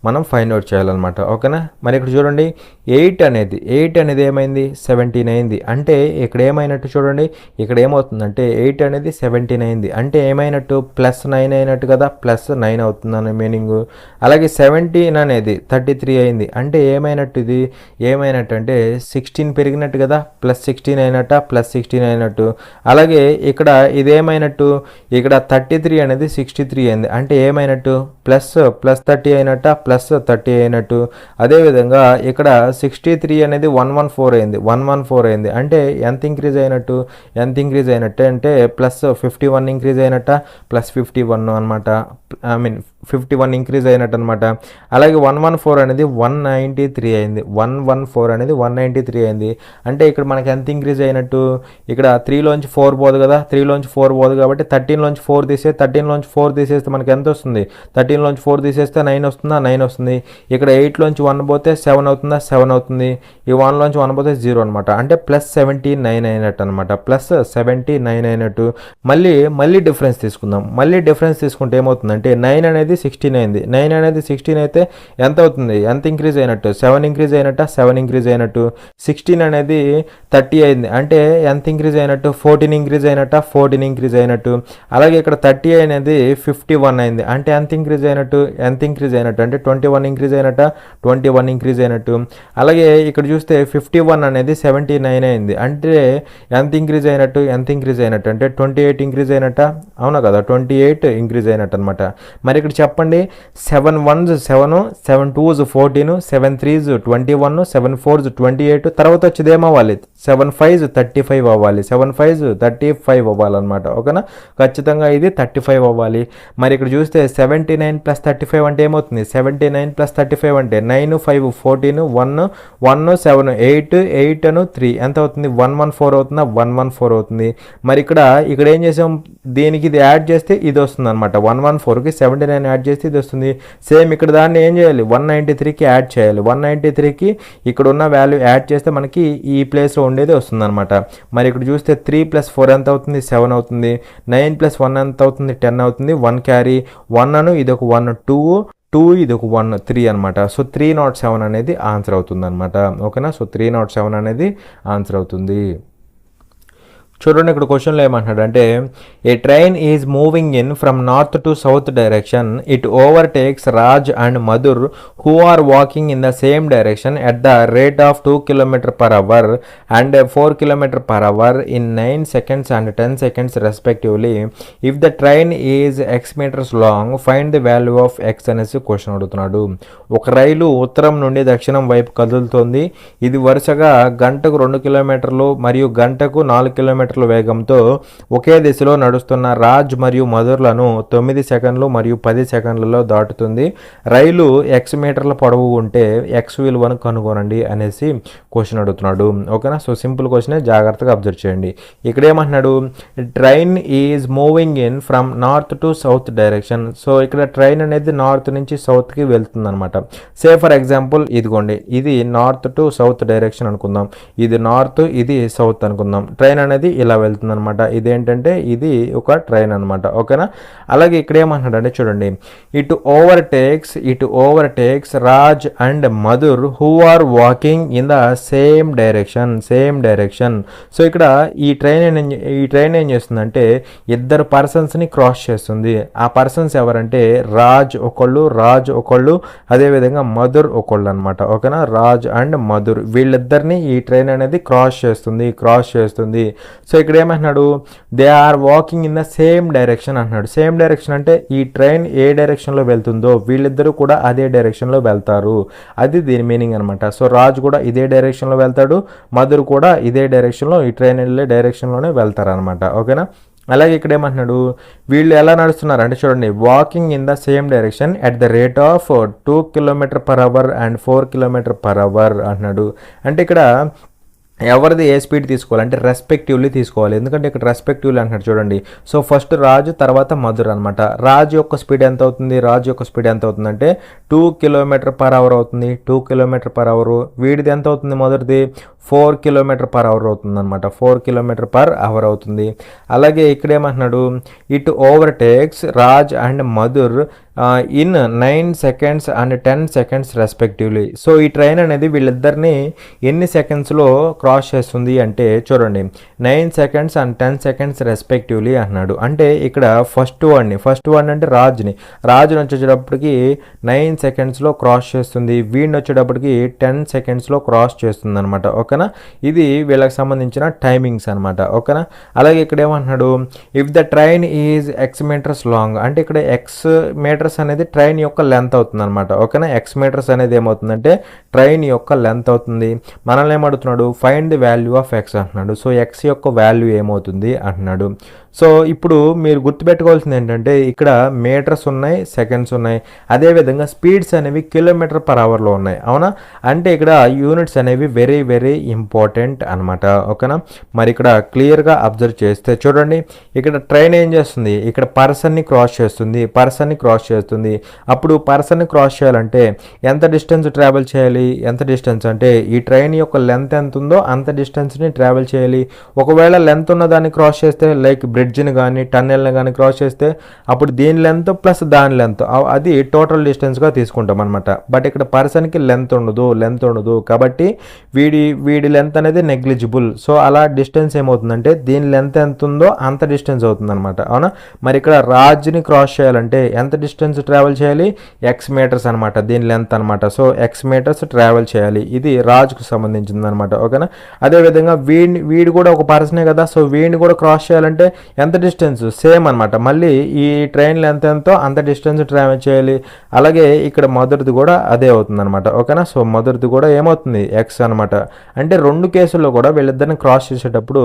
మనం ఫైండ్ అవుట్ చేయాలన్నమాట. ఓకేనా. మరి ఇక్కడ చూడండి 8 అనేది ఏమైంది, 17 అయింది. అంటే ఇక్కడ ఏమైనట్టు చూడండి, ఇక్కడ ఏమవుతుందంటే 8 అనేది 17 అయింది అంటే ఏమైనట్టు, ప్లస్ 9 అయినట్టు కదా, ప్లస్ 9 అవుతుంది అనే మీనింగ్. అలాగే 17 అనేది 33 అయింది అంటే ఏమైనట్టు, ఇది ఏమైనట్టు అంటే 16 పెరిగినట్టు కదా, ప్లస్ 16 అయినట్ట, ప్లస్ 16 అయినట్టు. అలాగే ఇక్కడ ఇదేమైనట్టు, ఇక్కడ 33 అనేది 63 అయింది అంటే ఏమైనట్టు, ప్లస్ 30 అయినట్ట, ప్లస్ 30 అయినట్టు. అదేవిధంగా ఇక్కడ 63 అనేది 114 అయింది, 114 అయింది అంటే ఎంత ఇంక్రీజ్ అయినట్టు, అంటే ప్లస్ 51 ఇంక్రీజ్ అయినట్ట, ప్లస్ 51 అనమాట, 51 ఇంక్రీజ్ అయినట్టు అనమాట. అలాగే 114 అనేది 193 అయింది, 114 అనేది 193 అయింది అంటే ఇక్కడ మనకి ఎంత ఇంక్రీజ్ అయినట్టు, ఇక్కడ 3లోంచి 4 పోదు కదా, 3లోంచి 4 పోదు కాబట్టి 13లోంచి 4 తీసేస్తే, 13లోంచి 4 తీసేస్తే మనకి ఎంత వస్తుంది, 13లోంచి 4 తీసేస్తే 9 వస్తుందా, 9 వస్తుంది. ఇక్కడ 8లోంచి 1 పోతే 7 అవుతుందా, 7 అవుతుంది. ఈ 1లోంచి 1 పోతే 0 అనమాట అంటే ప్లస్ 79 అయినట్టు అనమాట, ప్లస్ 79 అయినట్టు. మళ్ళీ డిఫరెన్స్ తీసుకుందాం. డిఫరెన్స్ తీసుకుంటే ఏమవుతుందంటే 9 అనేది 16 అయింది, 9 అనేది 16 అయితే ఎంత అవుతుంది, ఎంత ఇంక్రీజ్ అయినట్టు, 7 ఇంక్రీజ్ అయినట్ట, 7 ఇంక్రీజ్ అయినట్టు. 16 అనేది 30 అయింది అంటే ఎంత ఇంక్రీజ్ అయినట్టు, 14 ఇంక్రీజ్ అయినట్ట, 14 ఇంక్రీజ్ అయినట్టు. అలాగే ఇక్కడ 30 అనేది 51 అయింది అంటే ఎంత ఇంక్రీజ్ అయినట్టు, అంటే 21 ఇంక్రీజ్ అయినట్ట, 21 ఇంక్రీజ్ అయినట్టు. అలాగే ఇక్కడ చూస్తే 51 అనేది 79 అయింది అంటే ఎంత ఇంక్రీజ్ అయినట్టు, అంటే 28 ఇంక్రీజ్ అయినట్ట, అవునా కదా, 28 ఇంక్రీజ్ అయినట్టు అనమాట. మరి ఇక్కడ చెప్పండి 7 1s 7, 7 2s 14, 7 3s 21, 7 4s 28, తర్వాత వచ్చేది ఏమవ్వాలి, 7 5s 35 అవ్వాలి, 7 5s 35 అవ్వాలన్నమాట. ఓకేనా. ఖచ్చితంగా ఇది 35 అవ్వాలి. మరి ఇక్కడ చూస్తే 79 ప్లస్ 35 అంటే ఏమవుతుంది, 79 ప్లస్ 35 అంటే 9 5 14 1 1 7 8 8 అను 3 ఎంత అవుతుంది, 114 అవుతుందా, 114 అవుతుంది. మరి ఇక్కడ ఏం చేసాం, దీనికి ఇది యాడ్ చేస్తే ఇది వస్తుంది అనమాట, 114కి 79 యాడ్ చేస్తే ఇది వస్తుంది. సేమ్ ఇక్కడ దాన్ని ఏం చేయాలి, 193కి యాడ్ చేయాలి, 193కి ఇక్కడ ఉన్న వాల్యూ యాడ్ చేస్తే మనకి ఈ ప్లేస్లో ఉండేది వస్తుంది అనమాట. మరి ఇక్కడ చూస్తే 3 + 4 ఎంత అవుతుంది, 7 అవుతుంది. 9 + 1 ఎంత అవుతుంది, 10 అవుతుంది. 1 క్యారీ 1 అను ఇది ఒక 1 2 2, ఇది ఒక 1, 3 అనమాట. సో 307 అనేది ఆన్సర్ అవుతుంది అనమాట. ఓకేనా. సో 307 అనేది ఆన్సర్ అవుతుంది. చూడండి ఇక్కడ క్వశ్చన్లో ఏమంటున్నాడంటే a train is moving in from north to south direction, it overtakes Raj and Madhur who are walking in the same direction at the rate of 2 km/h and 4 km/h in 9 seconds and 10 seconds respectively. If the train is x metres long find the value of x అనేసి question అడుగుతున్నాడు. ఒక రైలు ఉత్తరం నుండి దక్షిణం వైపు కదులుతోంది. ఇది వరుసగా గంటకు 2 కిలోమీటర్లు మరియు గంటకు 4 కిలోమీటర్ల వేగంతో ఒకే దిశలో నడుస్తున్న రాజ్ మరియు మధుర్లను 9 సెకండ్లు మరియు 10 సెకండ్లలో దాటుతుంది. రైలు x మీటర్ల పొడవు ఉంటే x విలువను కనుగొనండి అనేసి క్వశ్చన్ అడుగుతున్నాడు. ఓకేనా. సో సింపుల్ క్వశ్చనే, జాగ్రత్తగా అబ్జర్వ్ చేయండి. ఇక్కడ ఏమంటున్నాడు, train is moving in from north to south direction. So ఇక్కడ ట్రైన్ అనేది నార్త్ నుంచి సౌత్కి వెళ్తుంది అనమాట. సే ఫర్ ఎగ్జాంపుల్ ఇదిగోండి, ఇది నార్త్ టు సౌత్ డైరెక్షన్ అనుకుందాం, ఇది నార్త్ ఇది సౌత్ అనుకుందాం. ట్రైన్ అనేది ఇలా వెళ్తుంది అనమాట. ఇదేంటంటే ఇది ఒక ట్రైన్ అనమాట. ఓకేనా. అలాగే ఇక్కడ ఏమంటున్నాడంటే చూడండి, it overtakes Raj and Madhur who are walking in the same direction. So ఇక్కడ ఈ ట్రైన్ ఏం చేస్తుందంటే ఇద్దరు పర్సన్స్ని క్రాస్ చేస్తుంది. ఆ పర్సన్స్ ఎవరంటే రాజ్ ఒకళ్ళు అదేవిధంగా మధుర్ ఒకళ్ళు అనమాట. ఓకేనా. రాజ్ అండ్ మధుర్ వీళ్ళిద్దరిని ఈ ట్రైన్ అనేది క్రాస్ చేస్తుంది. సో ఇక్కడ ఏమంటున్నాడు, they are walking in the same direction అంటున్నాడు. సేమ్ డైరెక్షన్ అంటే ఈ ట్రైన్ ఏ డైరెక్షన్లో వెళ్తుందో వీళ్ళిద్దరూ కూడా అదే డైరెక్షన్లో వెళ్తారు, అది దీని మీనింగ్ అనమాట. సో రాజు కూడా ఇదే డైరెక్షన్లో వెళ్తాడు, మధుర్ కూడా ఇదే డైరెక్షన్లో, ఈ ట్రైన్ వెళ్ళే డైరెక్షన్లోనే వెళ్తారు అనమాట. ఓకేనా. అలాగే ఇక్కడ ఏమంటున్నాడు, వీళ్ళు ఎలా నడుస్తున్నారు అంటే చూడండి, walking in the same direction at the rate of 2 km/h and 4 km/h అంటున్నాడు. అంటే ఇక్కడ ఎవరిది ఏ స్పీడ్ తీసుకోవాలి అంటే రెస్పెక్టివ్లీ తీసుకోవాలి. ఎందుకంటే ఇక్కడ రెస్పెక్టివ్లీ అంటున్నాడు చూడండి. సో ఫస్ట్ రాజు తర్వాత మధుర్ అనమాట. రాజు యొక్క స్పీడ్ ఎంత అవుతుంది అంటే 2 km/h అవుతుంది. 2 km/h. వీడిది ఎంత అవుతుంది మధుర్ది 4 km/h అవుతుంది అనమాట. 4 km/h అవుతుంది. అలాగే ఇక్కడ ఏమంటున్నాడు, it overtakes Raj and Madhur in 9 seconds and 10 seconds respectively. So ఈ ట్రైన్ అనేది వీళ్ళిద్దరిని ఎన్ని సెకండ్స్లో క్రాస్ చేస్తుంది అంటే చూడండి, 9 seconds అండ్ 10 seconds రెస్పెక్టివ్లీ అన్నాడు. అంటే ఇక్కడ ఫస్ట్ వన్ అంటే రాజుని వచ్చేటప్పటికి 9 secondsలో క్రాస్ చేస్తుంది, వీడిని వచ్చేటప్పటికి 10 secondsలో క్రాస్ చేస్తుంది అనమాట. ఓకేనా. ఇది వీళ్ళకి సంబంధించిన టైమింగ్స్ అనమాట. ఓకేనా. అలాగే ఇక్కడ ఏమంటున్నాడు, if the train is x metres long అంటే ఇక్కడ x మీటర్స్ అనేది ట్రైన్ యొక్క లెంత్ అవుతుంది అనమాట. ఓకేనా. x మీటర్స్ అనేది ఏమవుతుందంటే ట్రైన్ యొక్క లెంత్ అవుతుంది. మనల్ని ఏమడుగుతున్నాడు, find the value of x అంటున్నాడు. సో x యొక్క వాల్యూ ఏమవుతుంది అంటున్నాడు. సో ఇప్పుడు మీరు గుర్తుపెట్టుకోవాల్సింది ఏంటంటే ఇక్కడ మీటర్స్ ఉన్నాయి, సెకండ్స్ ఉన్నాయి, అదేవిధంగా స్పీడ్స్ అనేవి km/hలో ఉన్నాయి. అవునా. అంటే ఇక్కడ యూనిట్స్ అనేవి వెరీ వెరీ ఇంపార్టెంట్ అనమాట. ఓకేనా. మరి ఇక్కడ క్లియర్గా అబ్జర్వ్ చేస్తే చూడండి, ఇక్కడ ట్రైన్ ఏం చేస్తుంది, ఇక్కడ పర్సన్ని క్రాస్ చేస్తుంది. అప్పుడు పర్సన్ని క్రాస్ చేయాలంటే ఎంత డిస్టెన్స్ ట్రావెల్ చేయాలి, ఎంత డిస్టెన్స్ అంటే ఈ ట్రైన్ యొక్క లెంత్ ఎంత ఉందో అంత డిస్టెన్స్ని ట్రావెల్ చేయాలి. ఒకవేళ లెంత్ ఉన్న దాన్ని క్రాస్ చేస్తే లైక్ బ్రిడ్జ్ని కానీ టన్నెల్ని కానీ క్రాస్ చేస్తే అప్పుడు దీని లెంత్ ప్లస్ దాని లెంత్ అది టోటల్ డిస్టెన్స్గా తీసుకుంటాం అనమాట. బట్ ఇక్కడ పర్సన్కి లెంత్ ఉండదు కాబట్టి వీడి లెంత్ అనేది నెగ్లిజిబుల్. సో అలా డిస్టెన్స్ ఏమవుతుందంటే దీని లెంత్ ఎంత ఉందో అంత డిస్టెన్స్ అవుతుంది అనమాట. అవునా. మరి ఇక్కడ రాజ్ని క్రాస్ చేయాలంటే ఎంత డిస్టెన్స్ ట్రావెల్ చేయాలి, x మీటర్స్ అనమాట, దీని లెంత్ అనమాట. సో x మీటర్స్ ట్రావెల్ చేయాలి. ఇది రాజుకు సంబంధించింది అనమాట. ఓకేనా. అదేవిధంగా వీడి కూడా ఒక పర్సనే కదా, సో వీడిని కూడా క్రాస్ చేయాలంటే ఎంత డిస్టెన్స్ సేమ్ అనమాట. మళ్ళీ ఈ ట్రైన్ లెంత్ ఎంతో అంత డిస్టెన్స్ ట్రావెల్ చేయాలి. అలాగే ఇక్కడ మధుర్ది కూడా అదే అవుతుంది అనమాట. ఓకేనా. సో మధుర్ది కూడా ఏమవుతుంది x అనమాట. అంటే రెండు కేసుల్లో కూడా వీళ్ళిద్దరిని క్రాస్ చేసేటప్పుడు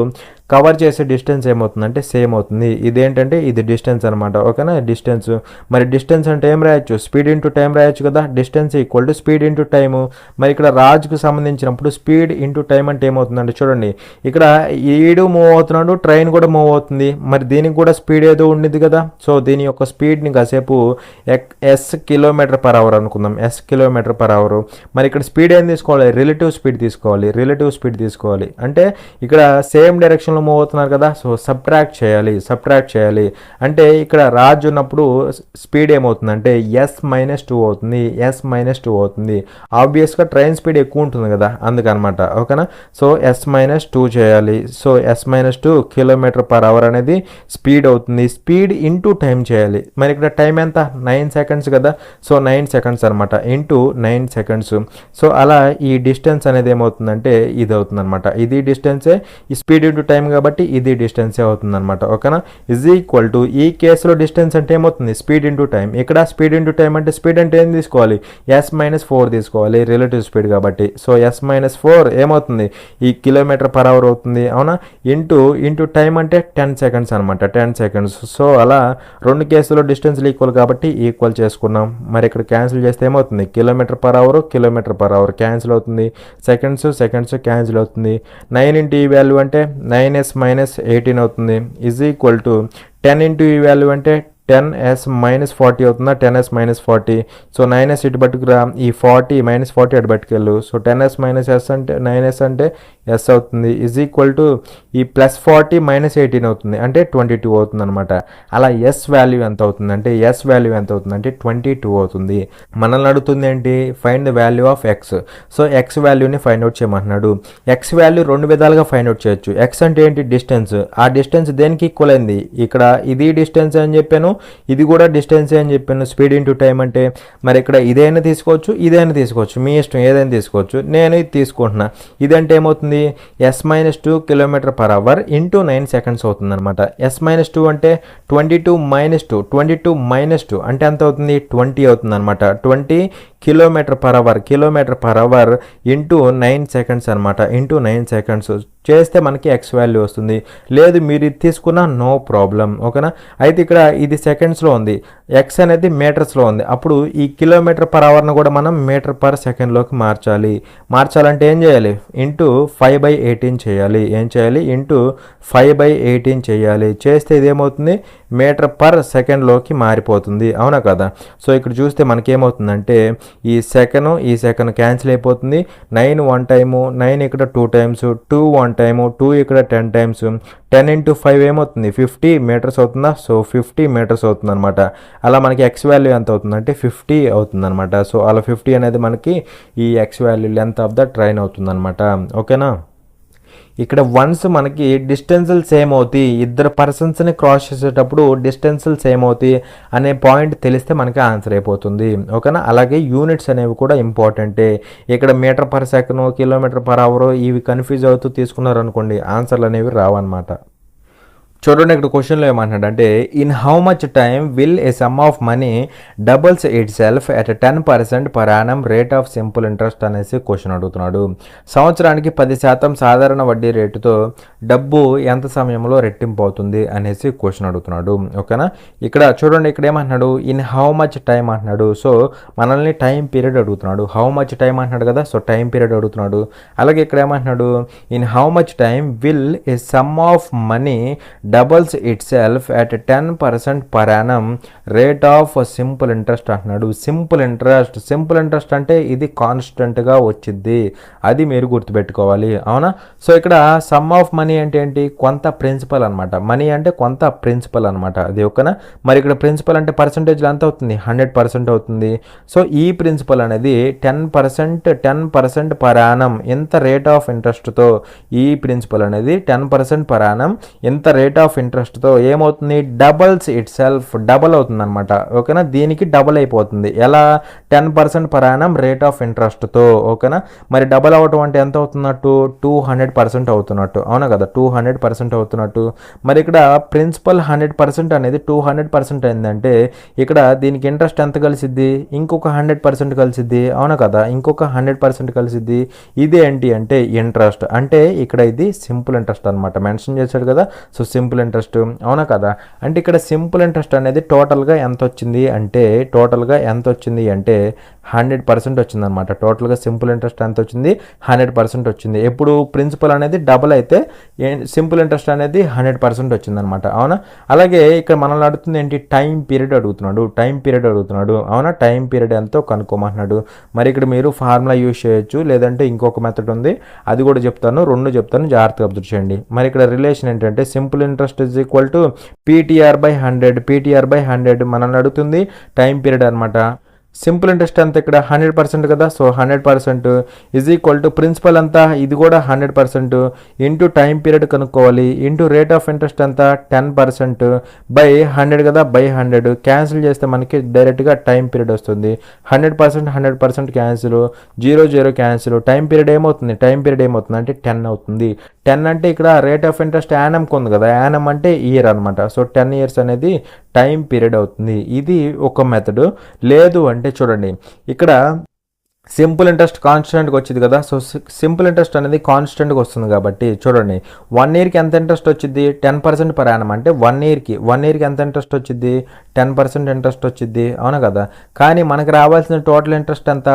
కవర్ చేసే డిస్టెన్స్ ఏమవుతుందంటే సేమ్ అవుతుంది. ఇదేంటంటే ఇది డిస్టెన్స్ అనమాట. ఓకేనా. డిస్టెన్స్ మరి డిస్టెన్స్ అంటే ఏం రాయొచ్చు, స్పీడ్ ఇంటూ టైం రాయొచ్చు కదా. Distance equal to speed into time. మరి ఇక్కడ రాజుకు సంబంధించినప్పుడు స్పీడ్ ఇంటూ టైం అంటే ఏమవుతుందంటే చూడండి, ఇక్కడ ఈడు మూవ్ అవుతున్నాడు, ట్రైన్ కూడా మూవ్ అవుతుంది. మరి దీనికి కూడా స్పీడ్ ఏదో ఉండిద్ది కదా. సో దీని యొక్క స్పీడ్ని కాసేపు ఎస్ కిలోమీటర్ పర్ అవర్ అనుకుందాం, ఎస్ కిలోమీటర్ పర్ అవర్. మరి ఇక్కడ స్పీడ్ ఏం తీసుకోవాలి, రిలేటివ్ స్పీడ్ తీసుకోవాలి. అంటే ఇక్కడ సేమ్ డైరెక్షన్లో మూవ్ అవుతున్నారు కదా, సో సబ్ట్రాక్ట్ చేయాలి. అంటే ఇక్కడ రాజ్ ఉన్నప్పుడు స్పీడ్ ఏమవుతుందంటే S-2 అవుతుంది. ఆబ్వియస్గా ట్రైన్ స్పీడ్ ఎక్కువ ఉంటుంది కదా, అందుకనమాట. ఓకేనా. సో S-2 చేయాలి. So S-2 kilometre per hour అనేది స్పీడ్ అవుతుంది. స్పీడ్ ఇంటూ టైం చేయాలి. మరి ఇక్కడ టైం ఎంత, 9 సెకండ్స్ కదా. సో 9 సెకండ్స్ అనమాట, ఇంటూ 9 సెకండ్స్. సో అలా ఈ డిస్టెన్స్ అనేది ఏమవుతుందంటే ఇది అవుతుంది అనమాట. ఇది డిస్టెన్సే, ఈ స్పీడ్ ఇంటూ టైం కాబట్టి ఇది డిస్టెన్సే అవుతుంది అనమాట. ఓకేనా. ఈజ్ ఈక్వల్ టు ఈ కేసులో డిస్టెన్స్ అంటే ఏమవుతుంది, స్పీడ్ ఇంటూ టైం. ఇక్కడ స్పీడ్ ఇంటూ టైం అంటే స్పీడ్ అంటే ఏం తీసుకోవాలి, S-4 తీసుకోవాలి, రిలేటివ్ స్పీడ్ కాబట్టి. సో S-4 ఏమవుతుంది, ఈ కిలోమీటర్ పర్ అవర్ అవుతుంది. అవునా. ఇంటూ టైం అంటే 10 సెకండ్స్ అనమాట, 10 సెకండ్స్. సో అలా రెండు కేసులో డిస్టెన్స్లు ఈక్వల్ కాబట్టి ఈక్వల్ చేసుకున్నాం. మరి ఇక్కడ క్యాన్సిల్ చేస్తే ఏమవుతుంది, కిలోమీటర్ పర్ అవర్ క్యాన్సిల్ అవుతుంది, సెకండ్స్ క్యాన్సిల్ అవుతుంది. 9 ఇంటూ ఈ వాల్యూ అంటే 9s-18 అవుతుంది. ఈజ్ ఈక్వల్ టు 10 ఇంటూ ఈ వాల్యూ అంటే 10s-40 అవుతుందా, 10s-40. సో 9s ఇటు పట్టుకురా, ఈ 40 అటు పట్టుకెళ్ళు. సో 10s-s అంటే 9s అంటే s అవుతుంది. ఈజ్ ఈక్వల్ టు ఈ +40 -18 అవుతుంది, అంటే 22 అవుతుంది అనమాట. అలా s వాల్యూ ఎంత అవుతుంది అంటే 22 అవుతుంది. మనల్ని అడుగుతుంది ఏంటి, find the value of x. So x వాల్యూని ఫైండ్ అవుట్ చేయమంటున్నాడు. x వాల్యూ రెండు విధాలుగా ఫైండ్ అవుట్ చేయొచ్చు. x అంటే ఏంటి, డిస్టెన్స్. ఆ డిస్టెన్స్ దేనికి ఈక్వల్ అయింది, ఇక్కడ ఇది డిస్టెన్స్ అని చెప్పాను, ఇది కూడా డిస్టెన్స్ అని చెప్పాను, స్పీడ్ ఇంటూ టైం అంటే. మరి ఇక్కడ ఇదైనా తీసుకోవచ్చు, మీ ఇష్టం, ఏదైనా తీసుకోవచ్చు. నేను ఇది తీసుకుంటున్నా. ఇదంటే ఏమవుతుంది, S-2 kilometre per hour into 9 seconds అవుతుంది అనమాట. S-2 అంటే 22 - 2 అంటే ఎంత అవుతుంది, 20 అవుతుంది అనమాట. 20 kilometre per hour into 9 seconds అనమాట, ఇంటూ 9 సెకండ్స్ చేస్తే మనకి ఎక్స్ వాల్యూ వస్తుంది. లేదు మీరు ఇది తీసుకున్నా నో ప్రాబ్లం. ఓకేనా. అయితే ఇక్కడ ఇది సెకండ్స్లో ఉంది, ఎక్స్ అనేది మీటర్స్లో ఉంది. అప్పుడు ఈ కిలోమీటర్ పర్ అవర్ను కూడా మనం మీటర్ పర్ సెకండ్లోకి మార్చాలంటే ఏం చేయాలి, ఇంటూ 5/18 చేయాలి. ఇంటూ 5/18 చేయాలి. చేస్తే ఇదేమవుతుంది, మీటర్ పర్ సెకండ్లోకి మారిపోతుంది. అవునా కదా. సో ఇక్కడ చూస్తే మనకేమవుతుందంటే ఈ సెకండ్ క్యాన్సిల్ అయిపోతుంది. 9 1 టైము, 9 ఇక్కడ 2 టైమ్స్, 2 1 టైము, 2 ఇక్కడ 10 టైమ్స్. 10 × 5 ఏమవుతుంది, 50 మీటర్స్ అవుతుందా. సో 50 మీటర్స్ అవుతుంది అనమాట. అలా మనకి ఎక్స్ వాల్యూ ఎంత అవుతుందంటే 50 అవుతుంది అనమాట. సో అలా 50 అనేది మనకి ఈ X value length of the train అవుతుంది అనమాట. ఓకేనా. ఇక్కడ వన్స్ మనకి డిస్టెన్సులు సేమ్ అవుతాయి, ఇద్దరు పర్సన్స్ని క్రాస్ చేసేటప్పుడు డిస్టెన్సులు సేమ్ అవుతాయి అనే పాయింట్ తెలిస్తే మనకి ఆన్సర్ అయిపోతుంది. ఓకేనా. అలాగే యూనిట్స్ అనేవి కూడా ఇంపార్టెంటే. ఇక్కడ metre per second, kilometre per hour ఇవి కన్ఫ్యూజ్ అవుతూ తీసుకున్నారు అనుకోండి, ఆన్సర్లు అనేవి రావన్నమాట. చూడండి ఇక్కడ క్వశ్చన్లో ఏమంటున్నాడంటే, in how much time will a some of money doubles it self at 10% per annum rate of simple interest అనేసి క్వశ్చన్ అడుగుతున్నాడు. సంవత్సరానికి 10% సాధారణ వడ్డీ రేటుతో డబ్బు ఎంత సమయంలో రెట్టింపు అవుతుంది అనేసి క్వశ్చన్ అడుగుతున్నాడు. ఓకేనా. ఇక్కడ చూడండి ఇక్కడ ఏమంటున్నాడు, ఇన్ హౌ మచ్ టైం అంటున్నాడు. సో మనల్ని టైం పీరియడ్ అడుగుతున్నాడు. హౌ మచ్ టైం అంటున్నాడు కదా, సో టైం పీరియడ్ అడుగుతున్నాడు. అలాగే ఇక్కడ ఏమంటున్నాడు, in how much time will a some of money doubles it self at 10% per annum rate of simple interest అంటున్నాడు. సింపుల్ ఇంట్రెస్ట్ అంటే ఇది కాన్స్టెంట్గా వచ్చింది, అది మీరు గుర్తుపెట్టుకోవాలి. అవునా. సో ఇక్కడ సమ్ ఆఫ్ మనీ అంటే ఏంటి, కొంత ప్రిన్సిపల్ అనమాట. మనీ అంటే కొంత ప్రిన్సిపల్ అనమాట, అది. ఓకేనా. మరి ఇక్కడ ప్రిన్సిపల్ అంటే పర్సంటేజ్లో ఎంత అవుతుంది, 100% అవుతుంది. సో ఈ ప్రిన్సిపల్ అనేది 10% పర్ యానం ఇంత రేట్ ఆఫ్ ఇంట్రెస్ట్తో, ఈ ప్రిన్సిపల్ అనేది 10% పర్ యానం ఇంత రేట్ ఆఫ్ ఇంట్రెస్ట్తో ఏమవుతుంది, డబల్స్ ఇట్ సెల్ఫ్, డబల్ అవుతుంది అనమాట. ఓకేనా. దీనికి డబల్ అయిపోతుంది. ఎలా, 10% పర్ యానం రేట్ ఆఫ్ ఇంట్రెస్ట్తో. ఓకేనా. మరి డబల్ అవ్వటం అంటే ఎంత అవుతున్నట్టు, 200% అవుతున్నట్టు. అవునా కదా, 200% అవుతున్నట్టు. మరి ఇక్కడ ప్రిన్సిపల్ 100% అనేది 200% అయిందంటే ఇక్కడ దీనికి ఇంట్రెస్ట్ ఎంత కలిసిద్ది, ఇంకొక 100% కలిసిద్ది. అవునా కదా, ఇంకొక 100% కలిసిద్ది. ఇది ఏంటి అంటే ఇంట్రెస్ట్. అంటే ఇక్కడ ఇది సింపుల్ ఇంట్రెస్ట్ అనమాట, మెన్షన్ చేశాడు కదా. సో సింపుల్ సింపుల్ ఇంట్రెస్ట్, అవునా కదా? అంటే ఇక్కడ సింపుల్ ఇంట్రెస్ట్ అనేది టోటల్గా ఎంత వచ్చింది అంటే 100% వచ్చిందనమాట. టోటల్గా సింపుల్ ఇంట్రెస్ట్ ఎంత వచ్చింది? 100% వచ్చింది. ఎప్పుడు ప్రిన్సిపల్ అనేది డబుల్ అయితే సింపుల్ ఇంట్రెస్ట్ అనేది 100% వచ్చిందనమాట, అవునా? అలాగే ఇక్కడ మనల్ని అడుగుతుంది ఏంటి? టైం పీరియడ్ అడుగుతున్నాడు. అవునా? టైం పీరియడ్ ఎంతో కనుక్కోమంటున్నాడు. మరి ఇక్కడ మీరు ఫార్ములా యూజ్ చేయొచ్చు, లేదంటే ఇంకొక మెథడ్ ఉంది, అది కూడా చెప్తాను, రెండు చెప్తాను, జాగ్రత్తగా అబ్జర్వ్ చేయండి. మరి ఇక్కడ రిలేషన్ ఏంటంటే simple interest is equal to PTR/100 మనల్ని అడుగుతుంది టైం పీరియడ్ అనమాట. సింపుల్ ఇంట్రెస్ట్ అంతా ఇక్కడ 100% కదా, so 100% is equal to principal అంతా ఇది కూడా 100% ఇంటూ టైం పీరియడ్ కనుక్కోవాలి, ఇంటూ రేట్ ఆఫ్ ఇంట్రెస్ట్ అంతా 10% బై 100 కదా, బై 100 క్యాన్సిల్ చేస్తే మనకి డైరెక్ట్గా టైం పీరియడ్ వస్తుంది. 100% క్యాన్సిల్, 0 క్యాన్సిల్, టైం పీరియడ్ ఏమవుతుంది అంటే 10 అవుతుంది. 10 అంటే ఇక్కడ రేట్ ఆఫ్ ఇంట్రెస్ట్ యానమ్కి ఉంది కదా, యానమ్ అంటే ఇయర్ అనమాట. సో 10 ఇయర్స్ అనేది టైం పీరియడ్ అవుతుంది. ఇది ఒక మెథడ్. లేదు అంటే చూడండి, ఇక్కడ సింపుల్ ఇంట్రెస్ట్ కాన్స్టెంట్గా వచ్చింది కదా, సో సింపుల్ ఇంట్రెస్ట్ అనేది కాన్స్టెంట్గా వస్తుంది కాబట్టి చూడండి, 1 ఇయర్కి ఎంత ఇంట్రెస్ట్ వచ్చింది? 10% పర్ యానం. అంటే 1 ఇయర్కి ఎంత ఇంట్రెస్ట్ వచ్చింది? 10% ఇంట్రెస్ట్ వచ్చింది, అవునా కదా? కానీ మనకు రావాల్సిన టోటల్ ఇంట్రెస్ట్ ఎంత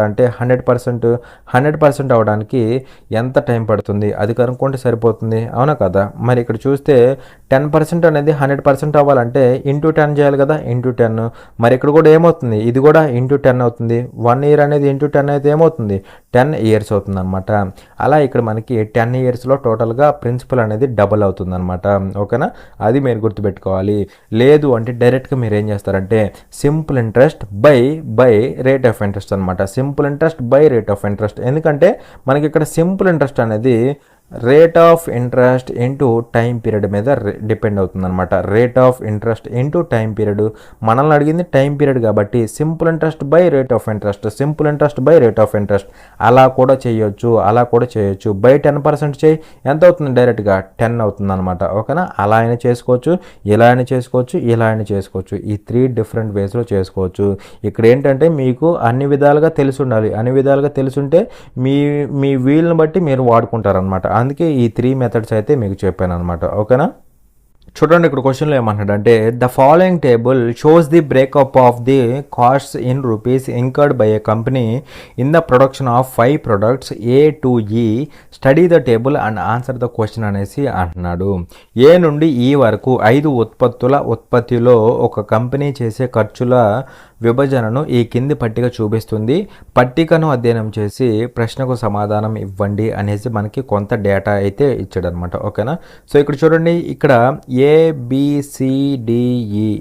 అంటే 100% అవడానికి ఎంత టైం పడుతుంది? అది కనుక్కుంటే సరిపోతుంది, అవునా కదా? మరి ఇక్కడ చూస్తే 10% అనేది 100% అవ్వాలంటే ఇంటూ 10 చేయాలి కదా, ఇంటూ 10. మరి ఇక్కడ కూడా ఏమవుతుంది? ఇది కూడా ఇంటూ 10 అవుతుంది. 1 ఇయర్ అనేది ఇంటూ 10 అయితే ఏమవుతుంది? 10 ఇయర్స్ అవుతుంది అనమాట. అలా ఇక్కడ మనకి 10 ఇయర్స్లో టోటల్గా ప్రిన్సిపల్ అనేది డబుల్ అవుతుంది అనమాట, ఓకేనా? అది మీరు గుర్తుపెట్టుకోవాలి. లేదు అంటే డైరెక్ట్గా మీరు ఏం చేస్తారంటే simple interest by rate of interest అనమాట. Simple interest by rate of interest. ఎందుకంటే మనకి ఇక్కడ సింపుల్ ఇంట్రెస్ట్ అనేది rate of interest into time period మీద డిపెండ్ అవుతుంది అనమాట. Rate of interest into time period. మనల్ని అడిగింది టైం పీరియడ్ కాబట్టి simple interest by rate of interest, అలా కూడా చేయొచ్చు. బై 10% చేయి, ఎంత అవుతుంది? డైరెక్ట్గా 10 అవుతుంది అనమాట, ఓకేనా? అలా అయినా చేసుకోవచ్చు, ఇలా అయినా చేసుకోవచ్చు. ఈ 3 డిఫరెంట్ వేస్లో చేసుకోవచ్చు. ఇక్కడ ఏంటంటే మీకు అన్ని విధాలుగా తెలిసి ఉండాలి. తెలుసుంటే మీ వీలుని బట్టి మీరు వాడుకుంటారనమాట. అందుకే ఈ 3 మెథడ్స్ అయితే మీకు చెప్పాను అనమాట, ఓకేనా? చూడండి, ఇక్కడ క్వశ్చన్లో ఏమంటాడంటే the following table shows the breakup of the costs in rupees incurred by A company in the production of 5 products A to E. Study the table and answer the question అనేసి అంటున్నాడు. ఏ నుండి ఈ వరకు 5 ఉత్పత్తుల ఉత్పత్తిలో ఒక కంపెనీ చేసే ఖర్చుల విభజనను ఈ కింది పట్టిక చూపిస్తుంది. పట్టికను అధ్యయనం చేసి ప్రశ్నకు సమాధానం ఇవ్వండి అనేసి మనకి కొంత డేటా అయితే ఇచ్చాడనమాట, ఓకేనా? సో ఇక్కడ చూడండి, ఇక్కడ ABCDE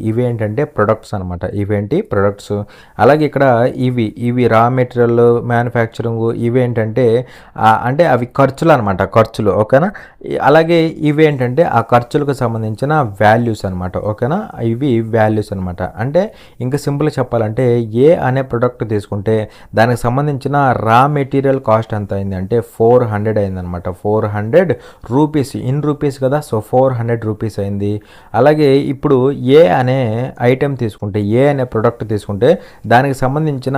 ఇవి ఏంటంటే ప్రొడక్ట్స్ అనమాట. ఇవేంటి? ప్రొడక్ట్స్. అలాగే ఇక్కడ ఇవి రా మెటీరియల్, మ్యానుఫ్యాక్చరింగ్, ఇవేంటంటే అంటే అవి ఖర్చులు అనమాట, ఖర్చులు, ఓకేనా? అలాగే ఇవేంటంటే ఆ ఖర్చులకు సంబంధించిన వాల్యూస్ అనమాట, ఓకేనా? ఇవి వాల్యూస్ అనమాట. అంటే ఇంకా సింపుల్గా చెప్పాలంటే ఏ అనే ప్రొడక్ట్ తీసుకుంటే దానికి సంబంధించిన రా మెటీరియల్ కాస్ట్ ఎంత అయింది అంటే 400 అయిందనమాట. 400 రూపీస్, ఇన్ రూపీస్ కదా, సో 400 రూపీస్ అయింది. అలాగే ఇప్పుడు ఏ అనే ఐటెం తీసుకుంటే, ఏ అనే ప్రొడక్ట్ తీసుకుంటే దానికి సంబంధించిన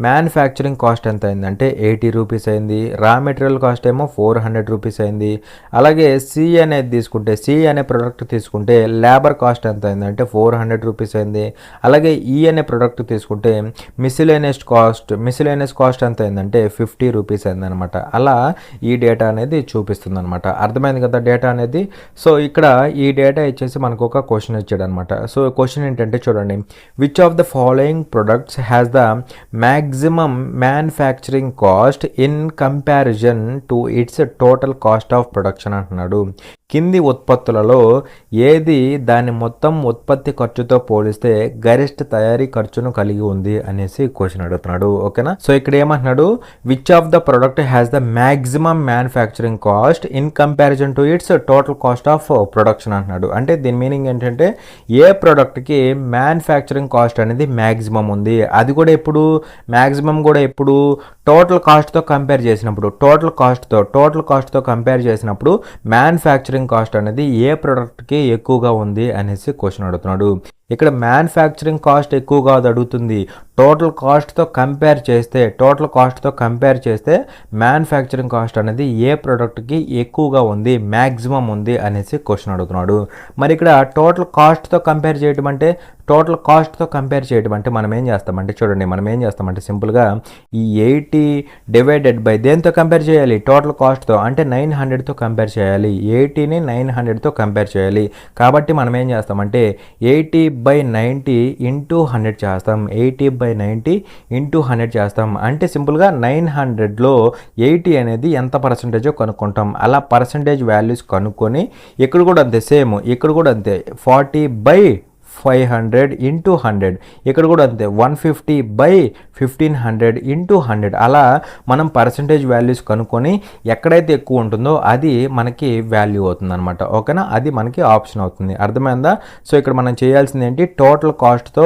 మ్యానుఫ్యాక్చరింగ్ కాస్ట్ ఎంత అయిందంటే 80 రూపీస్ అయింది. రా మెటీరియల్ కాస్ట్ ఏమో 400 రూపీస్ అయింది. అలాగే సి అనేది తీసుకుంటే, సి అనే ప్రొడక్ట్ తీసుకుంటే లేబర్ కాస్ట్ ఎంత అయిందంటే 400 రూపీస్ అయింది. అలాగే ఈ అనే ప్రొడక్ట్ తీసుకుంటే మిసిలేనియస్ కాస్ట్ ఎంత అయిందంటే 50 రూపీస్ అయిందనమాట. అలా ఈ డేటా అనేది చూపిస్తుంది అనమాట. అర్థమైంది కదా డేటా అనేది? సో ఇక్కడ ఈ డేటా ఇచ్చేసి మనకు ఒక క్వశ్చన్ ఇచ్చాడు అనమాట. సో క్వశ్చన్ ఏంటంటే చూడండి, which of the following products has the maximum manufacturing cost in comparison to it's total cost of production అంటున్నాడు. కింది ఉత్పత్తులలో ఏది దాని మొత్తం ఉత్పత్తి ఖర్చుతో పోలిస్తే గరిష్ట తయారీ ఖర్చును కలిగి ఉంది అనేసి క్వశ్చన్ అడుగుతున్నాడు, ఓకేనా? సో ఇక్కడ ఏమంటున్నాడు, which of the product has the maximum manufacturing cost in comparison to it's total cost of production అంటున్నాడు. అంటే దీని మీనింగ్ ఏంటంటే ఏ ప్రోడక్ట్కి మ్యానుఫ్యాక్చరింగ్ కాస్ట్ అనేది మ్యాక్సిమం ఉంది, అది కూడా ఎప్పుడు మ్యాక్సిమం కూడా ఎప్పుడు టోటల్ కాస్ట్తో కంపేర్ చేసినప్పుడు, టోటల్ కాస్ట్తో కంపేర్ చేసినప్పుడు మ్యానుఫ్యాక్చరింగ్ కాస్ట్ అనేది ఏ ప్రోడక్ట్కి ఎక్కువగా ఉంది అనేసి క్వశ్చన్ అడుగుతున్నాడు. ఇక్కడ మ్యానుఫ్యాక్చరింగ్ కాస్ట్ ఎక్కువగా అడుగుతుంది, టోటల్ కాస్ట్తో కంపేర్ చేస్తే మ్యానుఫ్యాక్చరింగ్ కాస్ట్ అనేది ఏ ప్రోడక్ట్కి ఎక్కువగా ఉంది, మ్యాక్సిమం ఉంది అనేసి క్వశ్చన్ అడుగుతున్నాడు. మరి ఇక్కడ టోటల్ కాస్ట్తో కంపేర్ చేయడం అంటే మనం ఏం చేస్తామంటే చూడండి, మనం ఏం చేస్తామంటే సింపుల్గా ఈ 80 డివైడెడ్ బై దేంతో కంపేర్ చేయాలి, టోటల్ కాస్ట్తో అంటే 900తో కంపేర్ చేయాలి. 80ని 900తో కంపేర్ చేయాలి. కాబట్టి మనం ఏం చేస్తామంటే 80/90 ఇంటూ 100 చేస్తాం. 80/90 ఇంటూ 100 చేస్తాం. అంటే సింపుల్గా 900లో 80 అనేది ఎంత పర్సంటేజో కనుక్కుంటాం. అలా పర్సంటేజ్ వాల్యూస్ కనుక్కొని ఇక్కడ కూడా అంతే, సేమ్ ఇక్కడ కూడా అంతే 40/500 ఇంటూ 100, ఇక్కడ కూడా అంతే 150/1500 ఇంటూ 100. అలా మనం పర్సంటేజ్ వాల్యూస్ కనుక్కొని ఎక్కడైతే ఎక్కువ ఉంటుందో అది మనకి వాల్యూ అవుతుంది అనమాట. ఓకేనా, అది మనకి ఆప్షన్ అవుతుంది. అర్థమైందా? సో ఇక్కడ మనం చేయాల్సింది ఏంటి, టోటల్ కాస్ట్తో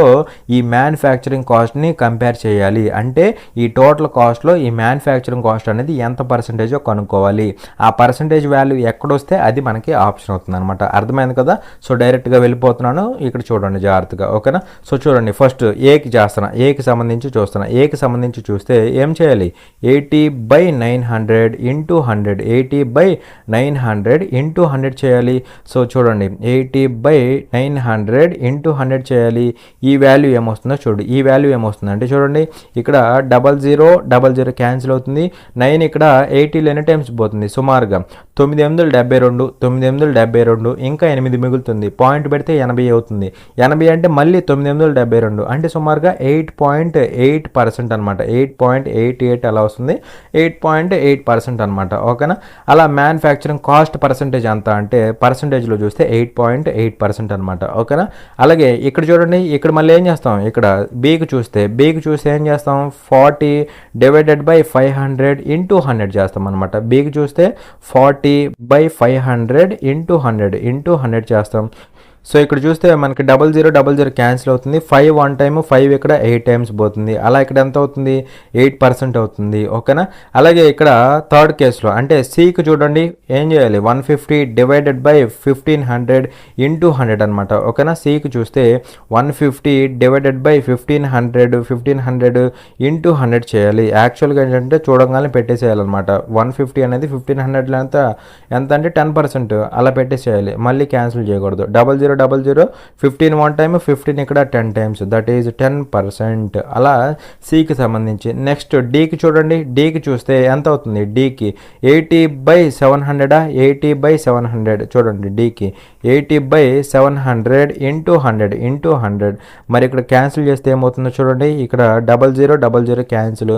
ఈ మ్యానుఫ్యాక్చరింగ్ కాస్ట్ని కంపేర్ చేయాలి. అంటే ఈ టోటల్ కాస్ట్లో ఈ మ్యానుఫ్యాక్చరింగ్ కాస్ట్ అనేది ఎంత పర్సంటేజో కనుక్కోవాలి. ఆ పర్సంటేజ్ వాల్యూ ఎక్కడొస్తే అది మనకి ఆప్షన్ అవుతుంది అనమాట. అర్థమైంది కదా? సో డైరెక్ట్గా వెళ్ళిపోతున్నాను. ఇక్కడ చూడండి జాగ్రత్తగా. ఓకేనా, సో చూడండి ఫస్ట్ ఏకి చేస్తున్నా, ఏకి సంబంధించి చూస్తున్నా. ఏకి సంబంధించి చూస్తే ఏం చేయాలి, 80/900 ఇంటూ 100, 80/900 ఇంటూ 100 చేయాలి. సో చూడండి 80/900 ఇంటూ 100 చేయాలి. ఈ వాల్యూ ఏమొస్తుందో చూడు. ఈ వాల్యూ ఏమొస్తుంది అంటే చూడండి, ఇక్కడ 00 క్యాన్సిల్ అవుతుంది. 9 ఇక్కడ 80లో ఎన్ని టైమ్స్ పోతుంది, సుమారుగా 9/872 ఇంకా 8 మిగులుతుంది. పాయింట్ పెడితే 80 అవుతుంది. 80 అంటే మళ్ళీ 9/872 అంటే సుమారుగా 8.8% అనమాట. 8.88 అలా వస్తుంది. 8.8% అనమాట. ఓకేనా, అలా మ్యానుఫ్యాక్చరింగ్ కాస్ట్ పర్సంటేజ్ అంత అంటే పర్సంటేజ్లో చూస్తే 8.8% అనమాట. ఓకేనా, అలాగే ఇక్కడ చూడండి, ఇక్కడ మళ్ళీ ఏం చేస్తాం, ఇక్కడ బీకి చూస్తే ఏం చేస్తాం, 40/500 ఇంటూ 100 చేస్తాం అనమాట. బీకి చూస్తే 40/500 ఇంటూ 100 చేస్తాం. సో ఇక్కడ చూస్తే మనకి 00 క్యాన్సిల్ అవుతుంది. 5 1 టైమ్, 5 ఇక్కడ 8 టైమ్స్ పోతుంది. అలా ఇక్కడ ఎంత అవుతుంది, 8% అవుతుంది. ఓకేనా, అలాగే ఇక్కడ థర్డ్ కేసులో అంటే సికి చూడండి ఏం చేయాలి, 150/1500 ఇంటూ 100 అనమాట. ఓకేనా, సికి చూస్తే 150/1500 ఇంటూ 100 చేయాలి. యాక్చువల్గా ఏంటంటే చూడగానే పెట్టేసేయాలన్నమాట. 150 అనేది 1500లో ఎంత అంటే 10%, అలా పెట్టేసేయాలి. మళ్ళీ క్యాన్సిల్ చేయకూడదు. 00 15 1 టైమ్, 15 ఇక్కడ 10 టైమ్స్, దట్ ఈజ్ 10%. అలా సికి సంబంధించి. నెక్స్ట్ డీకి చూడండి, డీకి చూస్తే ఎంత అవుతుంది, డీకి 80/700, 80/700 చూడండి. డీకి 80/700 ఇంటూ 100. మరి ఇక్కడ క్యాన్సిల్ చేస్తే ఏమవుతుందో చూడండి, ఇక్కడ 00 క్యాన్సిల్.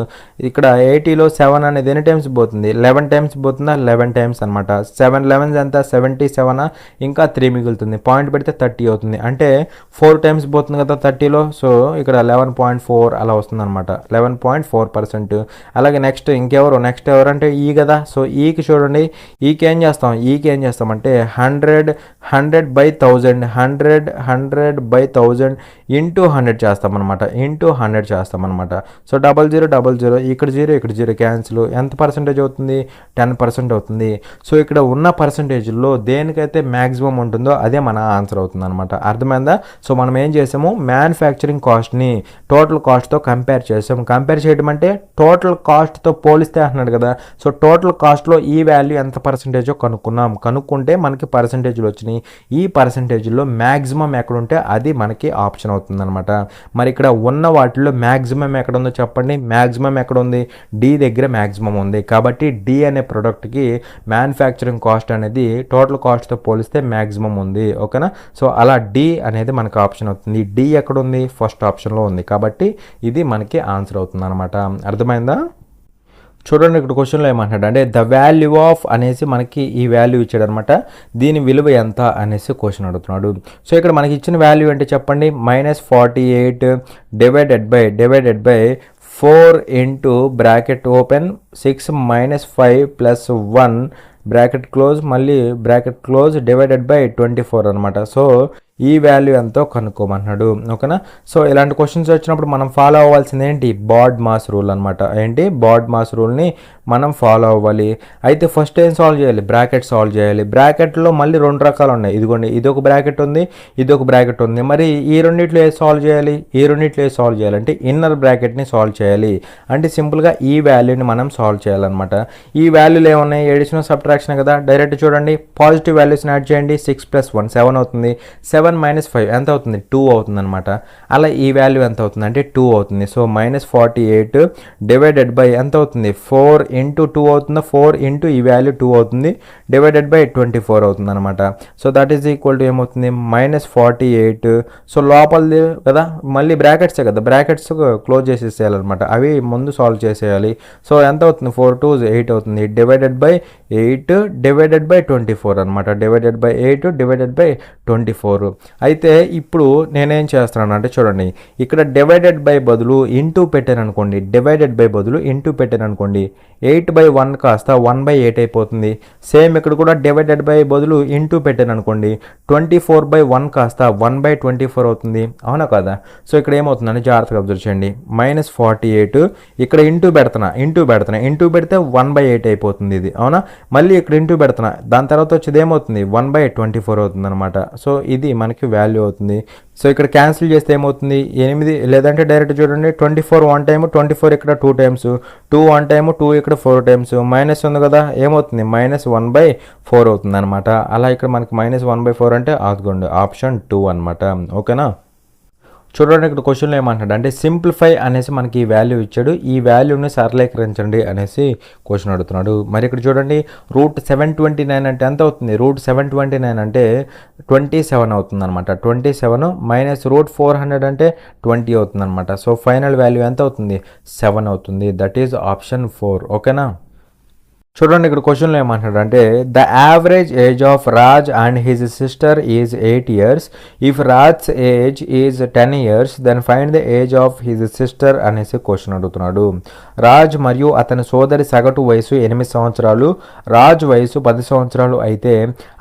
ఇక్కడ 80లో 7 అనేది ఎన్ని టైమ్స్ పోతుంది, 11 టైమ్స్ పోతుందా, 11 టైమ్స్ అనమాట. 7 11 ఎంత 77, ఇంకా 3 మిగులుతుంది. పాయింట్ పెడితే 30 అవుతుంది. అంటే 4 టైమ్స్ పోతుంది కదా 30లో. సో ఇక్కడ 11.4 అలా వస్తుంది అనమాట. 11.4%. అలాగే నెక్స్ట్ ఎవరంటే ఈ కదా. సో ఈకి చూడండి, ఈకి ఏం చేస్తామంటే 100/1000 ఇంటూ 100 చేస్తామన్నమాట. సో 00 ఇక్కడ 0 క్యాన్సిల్. ఎంత పర్సెంటేజ్ అవుతుంది, 10% అవుతుంది. సో ఇక్కడ ఉన్న పర్సెంటేజ్లో దేనికైతే మ్యాక్సిమం ఉంటుందో అదే మన ఆన్సర్ అవుతుంది అనమాట. అర్థమైందా? సో మనం ఏం చేసాము, మ్యానుఫ్యాక్చరింగ్ కాస్ట్ని టోటల్ కాస్ట్తో కంపేర్ చేసాము. కంపేర్ చేయడం అంటే టోటల్ కాస్ట్తో పోలిస్తే అంటున్నాడు కదా. సో టోటల్ కాస్ట్లో ఈ వాల్యూ ఎంత పర్సెంటేజో కనుక్కుంటే మనకి పర్సెంటేజ్లు వచ్చినాయి. ఈ పర్సెంటేజ్లో మ్యాక్సిమం ఎక్కడుంటే అది మనకి ఆప్షన్ అవుతుంది అనమాట. మరి ఇక్కడ ఉన్న వాటిలో మ్యాక్సిమం ఎక్కడ ఉందో చెప్పండి. మ్యాక్సిమం ఎక్కడ ఉంది, డి దగ్గర మ్యాక్సిమం ఉంది. కాబట్టి డి అనే ప్రోడక్ట్కి మ్యానుఫ్యాక్చరింగ్ కాస్ట్ అనేది టోటల్ కాస్ట్తో పోలిస్తే మ్యాక్సిమం ఉంది. ఓకేనా, సో అలా డి అనేది మనకు ఆప్షన్ అవుతుంది. డి ఎక్కడ ఉంది, ఫస్ట్ ఆప్షన్లో ఉంది. కాబట్టి ఇది మనకి ఆన్సర్ అవుతుంది అనమాట. అర్థమైందా? చూడండి ఇక్కడ క్వశ్చన్లో ఏమంటాడు అంటే ద వాల్యూ ఆఫ్ అనేసి మనకి ఈ వాల్యూ ఇచ్చాడు అనమాట. దీని విలువ ఎంత అనేసి క్వశ్చన్ అడుగుతున్నాడు. సో ఇక్కడ మనకి ఇచ్చిన వాల్యూ అంటే చెప్పండి, -48 divided by 4 into bracket open 6 - 5 + 1 bracket close, మళ్ళీ బ్రాకెట్ క్లోజ్, డివైడెడ్ బై 24 అనమాట. సో ఈ వాల్యూ ఎంతో కనుక్కోమన్నాడు. ఓకేనా. సో ఇలాంటి క్వశ్చన్స్ వచ్చినప్పుడు మనం ఫాలో అవ్వాల్సింది ఏంటి, బాడ్ మాస్ రూల్ అనమాట. ఏంటి, బాడ్ మాస్ రూల్ని మనం ఫాలో అవ్వాలి. అయితే ఫస్ట్ ఏం సాల్వ్ చేయాలి, బ్రాకెట్ సాల్వ్ చేయాలి. బ్రాకెట్లో మళ్ళీ 2 రకాలు ఉన్నాయి. ఇదిగోండి, ఇది ఒక బ్రాకెట్ ఉంది, ఇది ఒక బ్రాకెట్ ఉంది. మరి ఈ రెండిట్లో ఏది సాల్వ్ చేయాలి, ఈ రెండిట్లో ఏది సాల్వ్ చేయాలంటే ఇన్నర్ బ్రాకెట్ని సాల్వ్ చేయాలి. అంటే సింపుల్గా ఈ వాల్యూని మనం సాల్వ్ చేయాలన్నమాట. ఈ వాల్యూలు ఏమున్నాయి, ఎడిషన్ సబ్ట్రాక్షన్ కదా. డైరెక్ట్ చూడండి, పాజిటివ్ వాల్యూస్ని యాడ్ చేయండి. 6 + 1 7 అవుతుంది. 7 - 5 ఎంత అవుతుంది, 2 అవుతుంది అనమాట. అలా ఈ వాల్యూ ఎంత అవుతుంది అంటే 2 అవుతుంది. సో -48 డివైడెడ్ బై ఎంత అవుతుంది, 4 × 2 అవుతుందా, 4 × ఈ వాల్యూ 2 అవుతుంది, డివైడెడ్ బై 24 అవుతుంది అనమాట. So that is equal to ఏమవుతుంది, -48. సో లోపలిది కదా, మళ్ళీ బ్రాకెట్సే కదా, బ్రాకెట్స్ క్లోజ్ చేసేసేయాలన్నమాట. అవి ముందు సాల్వ్ చేసేయాలి. సో ఎంత అవుతుంది, 4 × 2 = 8 అవుతుంది, డివైడెడ్ బై 8 డివైడెడ్ బై 24 అనమాట. Divided by 8 divided by 24. అయితే ఇప్పుడు నేనేం చేస్తున్నాను అంటే చూడండి, ఇక్కడ డివైడెడ్ బై బదులు ఇంటూ పెట్టాను అనుకోండి, డివైడెడ్ బై బదులు ఇంటూ పెట్టాను అనుకోండి, 8/1 కాస్త 1/8 అయిపోతుంది. సేమ్ ఇక్కడ కూడా డివైడెడ్ బై బదులు ఇంటూ పెట్టాను అనుకోండి, 24/1 కాస్త 1/24 అవుతుంది. అవునా కదా. సో ఇక్కడ ఏమవుతుందంటే జాగ్రత్తగా అబ్జర్వ్ చేయండి, -48 ఇక్కడ ఇంటూ పెడుతున్నా, ఇంటూ పెడితే 1/8 అయిపోతుంది ఇది. అవునా. మళ్ళీ ఇక్కడ ఇంటూ పెడుతున్నా, దాని తర్వాత వచ్చేది ఏమవుతుంది, 1/24 అవుతుంది అనమాట. సో ఇది మనకి వాల్యూ అవుతుంది. సో ఇక్కడ క్యాన్సిల్ చేస్తే ఏమవుతుంది, 8, లేదంటే డైరెక్ట్ చూడండి, 24 1 టైము, 24 ఇక్కడ 2 టైమ్స్, 2 1 టైము, 2 ఇక్కడ 4 టైమ్స్, మైనస్ ఉంది కదా, ఏమవుతుంది, -1/4 అవుతుంది అనమాట. అలా ఇక్కడ మనకి -1/4 అంటే అదిగోండి ఆప్షన్ 2 అనమాట. ఓకేనా. చూడండి, ఇక్కడ క్వశ్చన్లో ఏమంటాడు అంటే సింప్లిఫై అనేసి మనకి ఈ వాల్యూ ఇచ్చాడు, ఈ వాల్యూని సరళీకరించండి అనేసి క్వశ్చన్ అడుగుతున్నాడు. మరి ఇక్కడ చూడండి, √729 అంటే ఎంత అవుతుంది, √729 అంటే 27 అవుతుంది అనమాట. 27 - √400 అంటే 20 అవుతుంది అనమాట. సో ఫైనల్ వాల్యూ ఎంత అవుతుంది, 7 అవుతుంది. That is option 4. ఓకేనా. చూడండి, ఇక్కడ క్వశ్చన్లో ఏమంటాడు అంటే the average age of Raj and his sister is 8 years. If Raj age is 10 years, then find the age of his sister అనేసి క్వశ్చన్ అడుగుతున్నాడు. రాజ్ మరియు అతని సోదరి సగటు వయసు 8 సంవత్సరాలు, రాజ్ వయసు 10 సంవత్సరాలు అయితే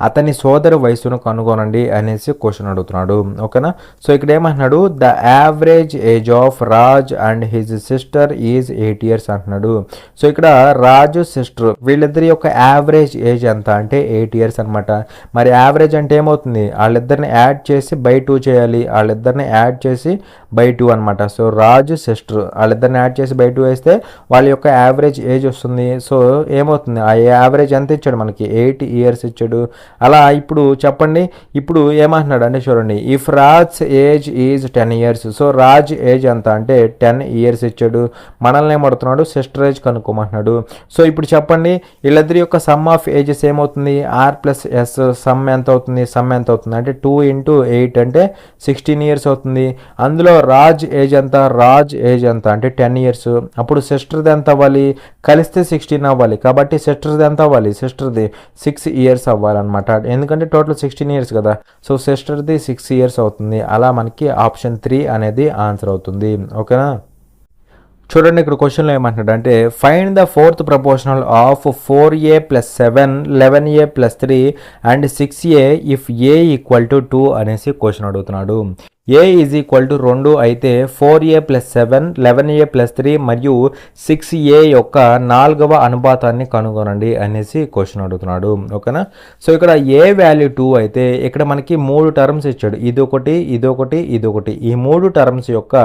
అతని సోదరి వయసును కనుగొనండి అనేసి క్వశ్చన్ అడుగుతున్నాడు. ఓకేనా. సో ఇక్కడ ఏమంటున్నాడు, the average age of Raj and his sister is 8 years అంటున్నాడు. సో ఇక్కడ రాజు సిస్టర్ వీళ్ళిద్దరి యొక్క యావరేజ్ ఏజ్ ఎంత అంటే 8 years అనమాట. మరి యావరేజ్ అంటే ఏమవుతుంది, వాళ్ళిద్దరిని యాడ్ చేసి బై 2 చేయాలి, వాళ్ళిద్దరిని యాడ్ చేసి బై 2 అనమాట. సో రాజు సిస్టర్ వాళ్ళిద్దరిని యాడ్ చేసి బై 2 వేస్తే వాళ్ళ యొక్క యావరేజ్ ఏజ్ వస్తుంది. సో ఏమవుతుంది, ఆ యావరేజ్ ఎంత ఇచ్చాడు మనకి, 8 years ఇచ్చాడు. అలా ఇప్పుడు చెప్పండి, ఇప్పుడు ఏమంటున్నాడు అంటే చూడండి, if Raj age is 10 years, so Raj age ఎంత అంటే 10 years ఇచ్చాడు. మనల్ని ఏమడుతున్నాడు, సిస్టర్ ఏజ్ కనుక్కోమంటున్నాడు. సో ఇప్పుడు చెప్పండి, వీళ్ళిద్దరి యొక్క సమ్ ఆఫ్ ఏజెస్ ఏమవుతుంది, R+S సమ్ ఎంత అవుతుంది, అంటే 2 × 8 అంటే 16 years అవుతుంది. అందులో రాజ్ ఏజ్ ఎంత, అంటే 10 years. అప్పుడు సిస్టర్ది ఎంత అవ్వాలి, కలిస్తే 16 అవ్వాలి. కాబట్టి సిస్టర్ది ఎంత అవ్వాలి, 6 years అవ్వాలన్నమాట. ఎందుకంటే టోటల్ 16 years కదా. సో సిస్టర్ది 6 years అవుతుంది. అలా మనకి ఆప్షన్ 3 అనేది ఆన్సర్ అవుతుంది. ఓకేనా. చూడండి, ఇక్కడ క్వశ్చన్లో ఏమంటున్నాడు అంటే find the 4th proportional of 4a + 7 11a + 3 and 6a if a = 2 అనేసి క్వశ్చన్ అడుగుతున్నాడు. a = 2 అయితే 4a + 7 11a + 3 మరియు 6a యొక్క 4వ అనుపాతాన్ని కనుగొనండి అనేసి క్వశ్చన్ అడుగుతున్నాడు. ఓకేనా. సో ఇక్కడ a వాల్యూ 2 అయితే ఇక్కడ మనకి 3 టర్మ్స్ ఇచ్చాడు, ఇదొకటి ఇదొకటి ఇదొకటి. ఈ 3 టర్మ్స్ యొక్క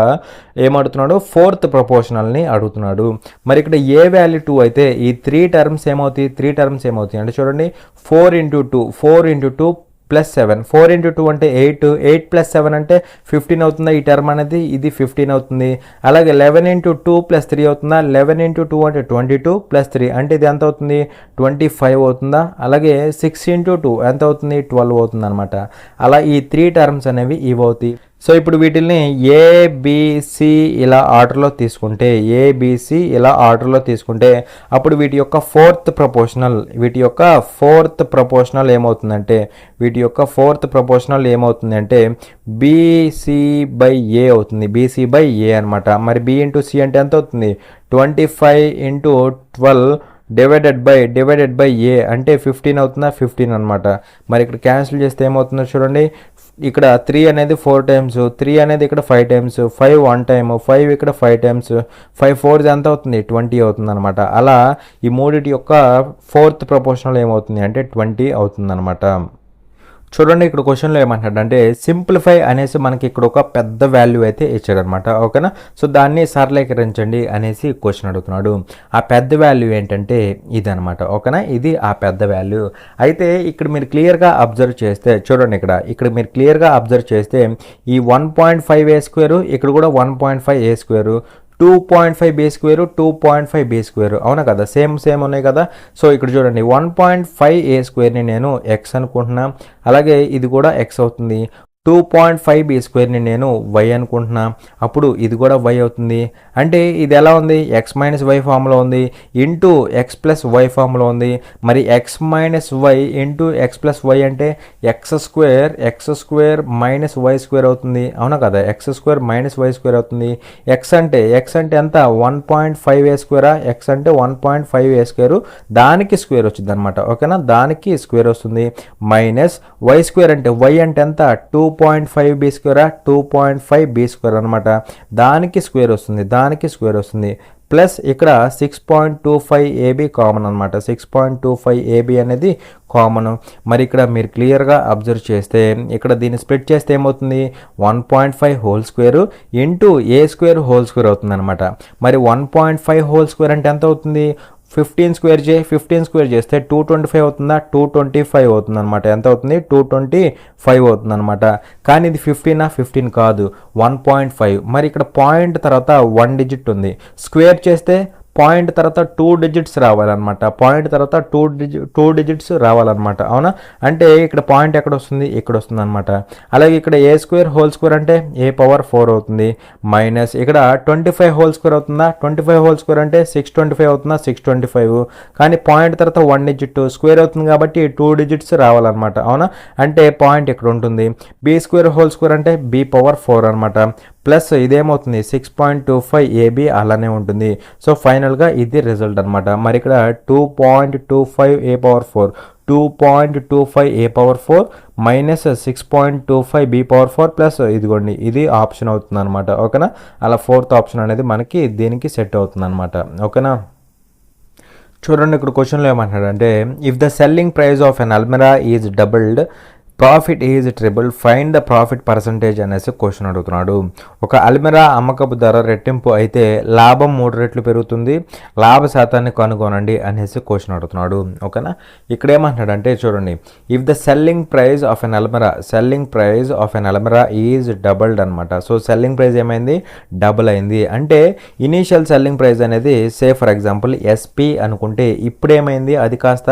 ఏమడుగుతున్నాడు, 4th ప్రపోర్షనల్ని అడుగుతున్నాడు. మరి ఇక్కడ a వాల్యూ 2 అయితే ఈ 3 టర్మ్స్ ఏమవుతాయి అంటే చూడండి, 4 × 2 + 7, 4 × 2 అంటే 8, 8 + 7 అంటే 15 అవుతుందా, ఈ టర్మ్ అనేది ఇది 15 అవుతుంది. అలాగే 11 × 2 + 3 అవుతుందా, 11 × 2 అంటే 22 + 3 అంటే ఇది ఎంత అవుతుంది, 25 అవుతుందా. అలాగే 6 × 2 ఎంత అవుతుంది, 12 అవుతుంది అనమాట. అలా ఈ 3 టర్మ్స్ అనేవి ఇవి అవుతాయి. సో ఇప్పుడు వీటిల్ని ఏబిసి ఇలా ఆర్డర్లో తీసుకుంటే అప్పుడు వీటి యొక్క 4th ప్రపోర్షనల్ ఏమవుతుందంటే BC/A అవుతుంది, BC/A అనమాట. మరి B × C అంటే ఎంత అవుతుంది, 25 × 12 డివైడెడ్ బై A అంటే 15 అవుతుందా, 15 అనమాట. మరి ఇక్కడ క్యాన్సిల్ చేస్తే ఏమవుతుందో చూడండి, ఇక్కడ 3 అనేది 4 టైమ్స్, 3 అనేది ఇక్కడ 5 టైమ్స్, 5 1 టైమ్, 5 ఇక్కడ 5 టైమ్స్, 5 4 ఎంత అవుతుంది 20 అవుతుంది అనమాట. అలా ఈ మూడిటి యొక్క ఫోర్త్ ప్రపోర్షనల్ ఏమవుతుంది అంటే 20 అవుతుంది అనమాట. చూడండి ఇక్కడ క్వశ్చన్లో ఏమంటాడు అంటే సింప్లిఫై అనేసి మనకి ఇక్కడ ఒక పెద్ద వాల్యూ అయితే ఇచ్చాడనమాట. ఓకేనా, సో దాన్ని సరళీకరించండి అనేసి క్వశ్చన్ అడుగుతున్నాడు. ఆ పెద్ద వాల్యూ ఏంటంటే ఇది అనమాట. ఓకేనా, ఇది ఆ పెద్ద వాల్యూ. అయితే ఇక్కడ మీరు క్లియర్గా అబ్జర్వ్ చేస్తే చూడండి, ఇక్కడ మీరు క్లియర్గా అబ్జర్వ్ చేస్తే ఈ 1.5 ఏ స్క్వేరు, ఇక్కడ కూడా 1.5 A square, 2.5 B square, 2.5 B square, అవునా కదా, సేమ్ ఉన్నాయి కదా. సో ఇక్కడ చూడండి 1.5 ఏ స్క్వేర్ని నేను ఎక్స్ అనుకుంటున్నా, అలాగే ఇది కూడా ఎక్స్ అవుతుంది. 2.5 బీ స్క్వేర్ని నేను వై అనుకుంటున్నా, అప్పుడు ఇది కూడా వై అవుతుంది. అంటే ఇది ఎలా ఉంది, ఎక్స్ మైనస్ వై ఫామ్లో ఉంది, ఇంటూ ఎక్స్ ప్లస్ వై ఫామ్లో ఉంది. మరి X minus Y into X plus Y అంటే X square minus Y square అవుతుంది, అవునా కదా, X square minus Y square అవుతుంది. ఎక్స్ అంటే ఎంత 1.5 ఏ స్క్వేరా, ఎక్స్ అంటే 1.5 ఏ స్క్వేరు, దానికి స్క్వేర్ వచ్చింది అనమాట. ఓకేనా, దానికి స్క్వేర్ వస్తుంది. మైనస్ వై స్క్వేర్ అంటే వై అంటే ఎంత 2.5 బీ స్క్వేరా, 2.5 బీ స్క్వేర్ అనమాట, దానికి స్క్వేర్ వస్తుంది. ప్లస్ ఇక్కడ 6.25 ఏబీ కామన్ అనమాట, 6.25 ఏబీ అనేది కామన్. మరి ఇక్కడ మీరు క్లియర్గా అబ్జర్వ్ చేస్తే ఇక్కడ దీన్ని స్ప్లిట్ చేస్తే ఏమవుతుంది 1.5 హోల్ స్క్వేర్ ఇంటూ ఏ స్క్వేర్ హోల్ స్క్వేర్ అవుతుంది అనమాట. మరి 1.5 హోల్ స్క్వేర్ అంటే ఎంత అవుతుంది, 15 స్క్వేర్ చేస్తే 225 అవుతుందా, 225 అవుతుంది అనమాట. ఎంత అవుతుంది 225 అవుతుంది అనమాట. కానీ ఇది 15 కాదు 1.5. మరి ఇక్కడ పాయింట్ తర్వాత 1 డిజిట్ ఉంది, స్క్వేర్ చేస్తే పాయింట్ తర్వాత 2 డిజిట్స్ రావాలన్నమాట, టూ డిజిట్స్ రావాలన్నమాట, అవునా. అంటే ఇక్కడ పాయింట్ ఎక్కడ వస్తుంది, ఇక్కడ వస్తుంది అనమాట. అలాగే ఇక్కడ ఏ స్క్వేర్ హోల్ స్క్వేర్ అంటే ఏ పవర్ 4 అవుతుంది, మైనస్ ఇక్కడ 25 హోల్ స్క్వేర్ అవుతుందా, 25 హోల్ స్క్వేర్ అంటే 625 అవుతుందా, 625. కానీ పాయింట్ తర్వాత 1 డిజిట్ స్క్వేర్ అవుతుంది కాబట్టి 2 డిజిట్స్ రావాలన్నమాట, అవునా. అంటే పాయింట్ ఇక్కడ ఉంటుంది. బీ స్క్వేర్ హోల్ స్క్వేర్ అంటే బీ పవర్ 4 అనమాట. ప్లస్ ఇదేమవుతుంది 6.25 ఏబీ అలానే ఉంటుంది. సో ఫైనల్గా ఇది రిజల్ట్ అనమాట. మరి ఇక్కడ 2.25 A power 4, 2.25 A power 4 minus 6.25 B power 4 plus ఇదిగోండి ఇది ఆప్షన్ అవుతుంది అనమాట. ఓకేనా, అలా ఫోర్త్ ఆప్షన్ అనేది మనకి దీనికి సెట్ అవుతుంది అనమాట. ఓకేనా, చూడండి ఇక్కడ క్వశ్చన్లో ఏమంటాడంటే if the selling price of an almirah is doubled, profit is triple, find the profit percentage అనేసి క్వశ్చన్ అడుగుతున్నాడు. ఒక అల్మిరా అమ్మకపు ధర రెట్టింపు అయితే లాభం 3 రెట్లు పెరుగుతుంది, లాభ శాతాన్ని కనుగొనండి అనేసి క్వశ్చన్ అడుగుతున్నాడు. ఓకేనా, ఇక్కడ ఏమంటున్నాడంటే చూడండి, if the selling price of an almirah is doubled అనమాట. సో సెల్లింగ్ ప్రైస్ ఏమైంది, డబుల్ అయింది. అంటే ఇనీషియల్ సెల్లింగ్ ప్రైస్ అనేది సే ఫర్ ఎగ్జాంపుల్ ఎస్పీ అనుకుంటే ఇప్పుడు ఏమైంది, అది కాస్త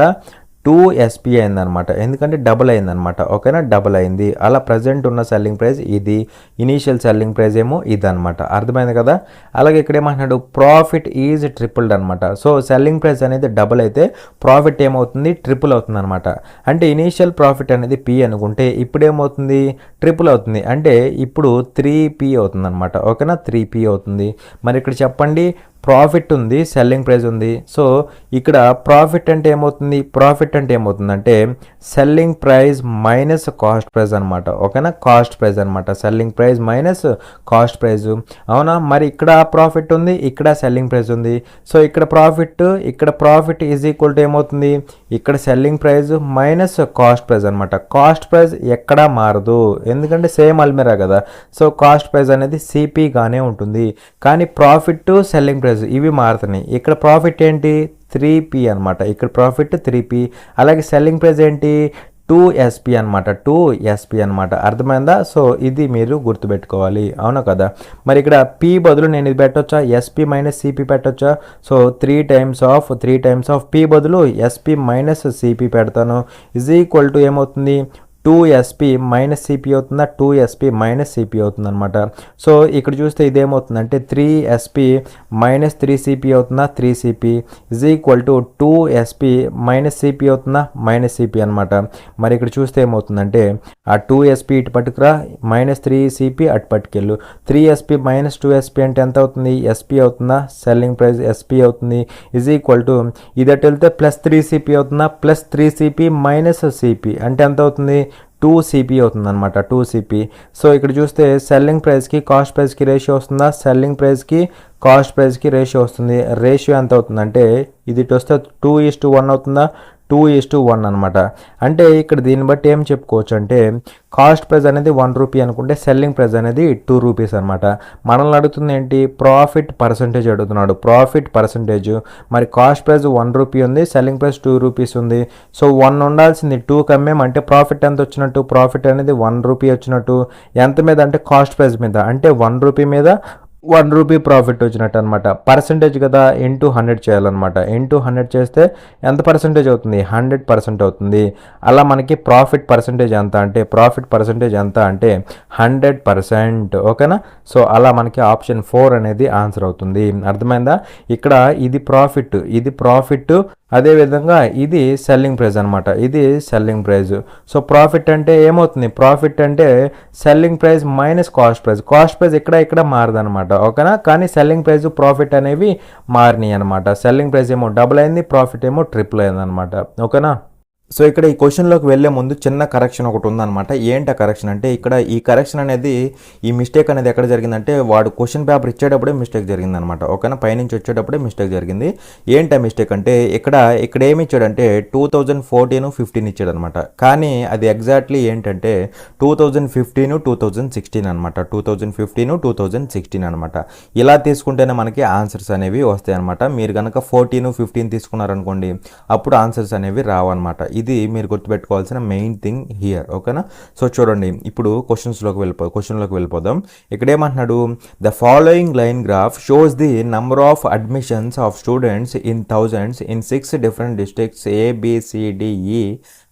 2SP అయిందనమాట, ఎందుకంటే డబుల్ అయిందనమాట. ఓకేనా, డబుల్ అయింది. అలా ప్రజెంట్ ఉన్న సెల్లింగ్ ప్రైస్ ఇది, ఇనీషియల్ సెల్లింగ్ ప్రైస్ ఏమో ఇది అనమాట. అర్థమైంది కదా. అలాగే ఇక్కడ ఏమంటున్నాడు ప్రాఫిట్ ఈజ్ ట్రిపుల్డ్ అనమాట. సో సెల్లింగ్ ప్రైస్ అనేది డబుల్ అయితే ప్రాఫిట్ ఏమవుతుంది, ట్రిపుల్ అవుతుంది అనమాట. అంటే ఇనీషియల్ ప్రాఫిట్ అనేది P అనుకుంటే ఇప్పుడు ఏమవుతుంది, ట్రిపుల్ అవుతుంది. అంటే ఇప్పుడు 3P అవుతుంది అనమాట. ఓకేనా, 3P అవుతుంది. మరి ఇక్కడ చెప్పండి, ప్రాఫిట్ ఉంది, సెల్లింగ్ ప్రైస్ ఉంది. సో ఇక్కడ ప్రాఫిట్ అంటే ఏమవుతుందంటే selling price minus cost price అనమాట. ఓకేనా, కాస్ట్ ప్రైస్ అనమాట, selling price minus cost price, అవునా. మరి ఇక్కడ ప్రాఫిట్ ఉంది, ఇక్కడ సెల్లింగ్ ప్రైస్ ఉంది. సో ఇక్కడ ప్రాఫిట్ ఈజ్ ఈక్వల్ టు ఏమవుతుంది, ఇక్కడ selling price minus cost price అనమాట. కాస్ట్ ప్రైస్ ఎక్కడా మారదు, ఎందుకంటే సేమ్ అల్మిరా కదా. సో కాస్ట్ ప్రైస్ అనేది CP గానే ఉంటుంది. కానీ ప్రాఫిట్, సెల్లింగ్ ప్రైస్ ఇవి మారుతున్నాయి. ఇక్కడ ప్రాఫిట్ ఏంటి 3P అనమాట, ఇక్కడ ప్రాఫిట్ 3P. అలాగే సెల్లింగ్ ప్రైస్ ఏంటి 2SP అనమాట. అర్థమైందా. సో ఇది మీరు గుర్తుపెట్టుకోవాలి, అవునా కదా. మరి ఇక్కడ P బదులు నేను ఇది పెట్టొచ్చా, SP మైనస్ CP పెట్టొచ్చా. సో 3 టైమ్స్ ఆఫ్ P బదులు SP మైనస్ CP పెడతాను. ఇజ్ ఈక్వల్ టు ఏమవుతుంది 2SP మైనస్ CP అవుతుందా, 2SP మైనస్ CP అవుతుంది అనమాట. సో ఇక్కడ చూస్తే ఇదేమవుతుందంటే 3SP మైనస్ 3CP అవుతుందా, 3CP is equal to 2SP minus CP అవుతుందా, మైనస్ CP అనమాట. మరి ఇక్కడ చూస్తే ఏమవుతుందంటే ఆ 2SP ఇటు పట్టుకురా, మైనస్ 3CP అటు పట్టుకెళ్ళు. 3SP మైనస్ 2SP అంటే ఎంత అవుతుంది, SP అవుతుందా, సెల్లింగ్ ప్రైస్ SP అవుతుంది. ఇజ్ ఈక్వల్ టు ఇది అటు వెళ్తే ప్లస్ 3CP అవుతుందా, ప్లస్ 3CP మైనస్ CP అంటే ఎంత అవుతుంది 2CP అవుతుంది అనమాట, 2CP. సో ఇక్కడ చూస్తే సెల్లింగ్ ప్రైస్కి కాస్ట్ ప్రైస్కి రేషియో వస్తుందా, సెల్లింగ్ ప్రైస్కి కాస్ట్ ప్రైస్కి రేషియో వస్తుంది. రేషియో ఎంత అవుతుందంటే ఇది ఇటు వస్తే 2:1 అవుతుందా, 2:1 అనమాట. అంటే ఇక్కడ దీన్ని బట్టి ఏం చెప్పుకోవచ్చు అంటే కాస్ట్ ప్రైస్ అనేది 1 రూపీ అనుకుంటే సెల్లింగ్ ప్రైస్ అనేది 2 రూపీస్ అనమాట. మనల్ని అడుగుతుంది ఏంటి, ప్రాఫిట్ పర్సంటేజ్ అడుగుతున్నాడు, ప్రాఫిట్ పర్సంటేజ్. మరి కాస్ట్ ప్రైస్ 1 రూపీ ఉంది, సెల్లింగ్ ప్రైస్ 2 రూపీస్ ఉంది. సో 1 ఉండాల్సింది 2 కమ్మేమంటే ప్రాఫిట్ ఎంత వచ్చినట్టు, ప్రాఫిట్ అనేది 1 రూపీ వచ్చినట్టు. ఎంత మీద అంటే కాస్ట్ ప్రైస్ మీద, అంటే 1 రూపీ మీద 1 రూపీ ప్రాఫిట్ వచ్చినట్టు అనమాట. పర్సంటేజ్ కదా, ఇంటూ 100 చేయాలన్నమాట. ఇంటూ 100 చేస్తే ఎంత పర్సంటేజ్ అవుతుంది, 100% అవుతుంది. అలా మనకి ప్రాఫిట్ పర్సంటేజ్ ఎంత అంటే 100%. ఓకేనా. సో అలా మనకి ఆప్షన్ 4 అనేది ఆన్సర్ అవుతుంది. అర్థమైందా. ఇక్కడ ఇది ప్రాఫిట్, అదేవిధంగా ఇది సెల్లింగ్ ప్రైస్ అనమాట, ఇది సెల్లింగ్ ప్రైస్. సో ప్రాఫిట్ అంటే ఏమవుతుంది, ప్రాఫిట్ అంటే selling price minus cost price ఇక్కడ మారదనమాట. ఓకేనా. కానీ సెల్లింగ్ ప్రైస్ ప్రాఫిట్ అనేవి మారినాయి అనమాట. సెల్లింగ్ ప్రైస్ ఏమో డబుల్ అయింది, ప్రాఫిట్ ఏమో ట్రిపుల్ అయింది అనమాట. ఓకేనా. సో ఇక్కడ ఈ క్వశ్చన్లోకి వెళ్ళే ముందు చిన్న కరెక్షన్ ఒకటి ఉందన్నమాట. ఏంటి ఆ కరెక్షన్ అంటే, ఇక్కడ ఈ కరెక్షన్ అనేది, ఈ మిస్టేక్ అనేది ఎక్కడ జరిగిందంటే వాడు క్వశ్చన్ పేపర్ ఇచ్చేటప్పుడే మిస్టేక్ జరిగిందనమాట. ఓకేనా. పైనుంచి వచ్చేటప్పుడే మిస్టేక్ జరిగింది. ఏంటి ఆ మిస్టేక్ అంటే, ఇక్కడ ఏమి ఇచ్చాడంటే 2014-15 ఇచ్చాడనమాట. కానీ అది ఎగ్జాక్ట్లీ ఏంటంటే 2015-2016 అనమాట, 2015-2016 అనమాట. ఇలా తీసుకుంటేనే మనకి ఆన్సర్స్ అనేవి వస్తాయి అనమాట. మీరు కనుక 14-15 తీసుకున్నారనుకోండి, అప్పుడు ఆన్సర్స్ అనేవి రావన్నమాట. ఇది మీరు గుర్తుపెట్టుకోవాల్సిన మెయిన్ థింగ్ హియర్. ఓకేనా. సో చూడండి, ఇప్పుడు క్వశ్చన్లోకి వెళ్ళిపోదాం. ఇక్కడ ఏమంటున్నాడు, the following line graph shows the number of admissions of students in thousands in 6 different districts ABCDE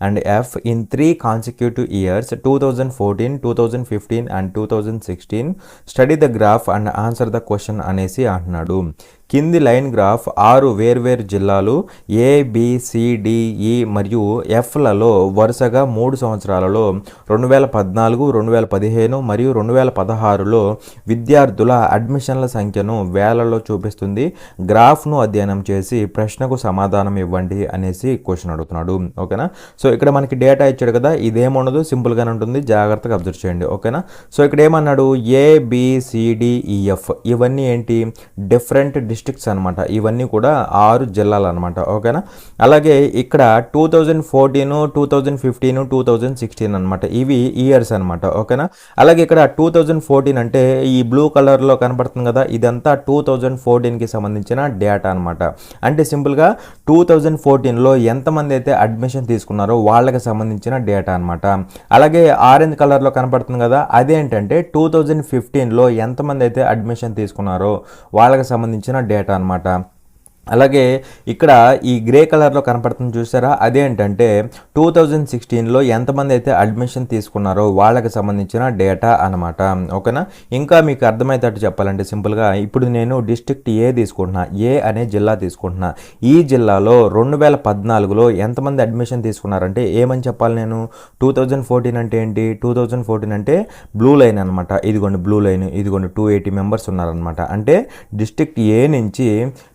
and F in 3 consecutive years 2014, 2015 and 2016. Study the graph and answer the question అనేసి అంటున్నాడు. కింది line graph 6 వేర్వేరు జిల్లాలు ABCDE మరియు Fలలో వరుసగా 3 సంవత్సరాలలో 2014, 2015 మరియు 2016లో విద్యార్థుల అడ్మిషన్ల సంఖ్యను వేలలో చూపిస్తుంది. గ్రాఫ్ను అధ్యయనం చేసి ప్రశ్నకు సమాధానం ఇవ్వండి అనేసి క్వశ్చన్ అడుగుతున్నాడు. ఓకేనా. సో ఇక్కడ మనకి డేటా ఇచ్చాడు కదా, ఇదేముండదు, సింపుల్గానే ఉంటుంది, జాగ్రత్తగా అబ్జర్వ్ చేయండి. ఓకేనా. సో ఇక్కడ ఏమన్నాడు, ABCDEF ఇవన్నీ ఏంటి, డిఫరెంట్ డిస్ట్రిక్ట్స్ అనమాట. ఇవన్నీ కూడా 6 జిల్లాలు అనమాట. ఓకేనా. అలాగే ఇక్కడ 2014, 2015, 2016 అనమాట, ఇవి ఇయర్స్ అనమాట. ఓకేనా. అలాగే ఇక్కడ 2014 అంటే ఈ బ్లూ కలర్లో కనపడుతుంది కదా, ఇదంతా 2014కి సంబంధించిన డేటా అనమాట. అంటే సింపుల్గా 2014లో ఎంతమంది అయితే అడ్మిషన్ తీసుకున్నారో వాళ్ళకి సంబంధించిన డేటా అనమాట. అలాగే ఆరెంజ్ కలర్లో కనపడుతుంది కదా, అదేంటంటే 2015లో ఎంతమంది అయితే అడ్మిషన్ తీసుకున్నారో వాళ్ళకి సంబంధించిన డేటా అనమాట. అలాగే ఇక్కడ ఈ గ్రే కలర్లో కనపడుతుంది చూసారా, అదేంటంటే 2016లో ఎంతమంది అయితే అడ్మిషన్ తీసుకున్నారో వాళ్ళకి సంబంధించిన డేటా అనమాట. ఓకేనా. ఇంకా మీకు అర్థమయ్యేటట్టు చెప్పాలంటే సింపుల్గా ఇప్పుడు నేను డిస్ట్రిక్ట్ A తీసుకుంటున్నా, A అనే జిల్లా తీసుకుంటున్నా. ఈ జిల్లాలో 2014లో ఎంతమంది అడ్మిషన్ తీసుకున్నారంటే ఏమని చెప్పాలి నేను, 2014 అంటే ఏంటి, 2014 అంటే బ్లూ లైన్ అనమాట. ఇదిగోండి బ్లూ లైన్, ఇదిగోండి 280 మెంబర్స్ ఉన్నారనమాట. అంటే డిస్ట్రిక్ట్ A నుంచి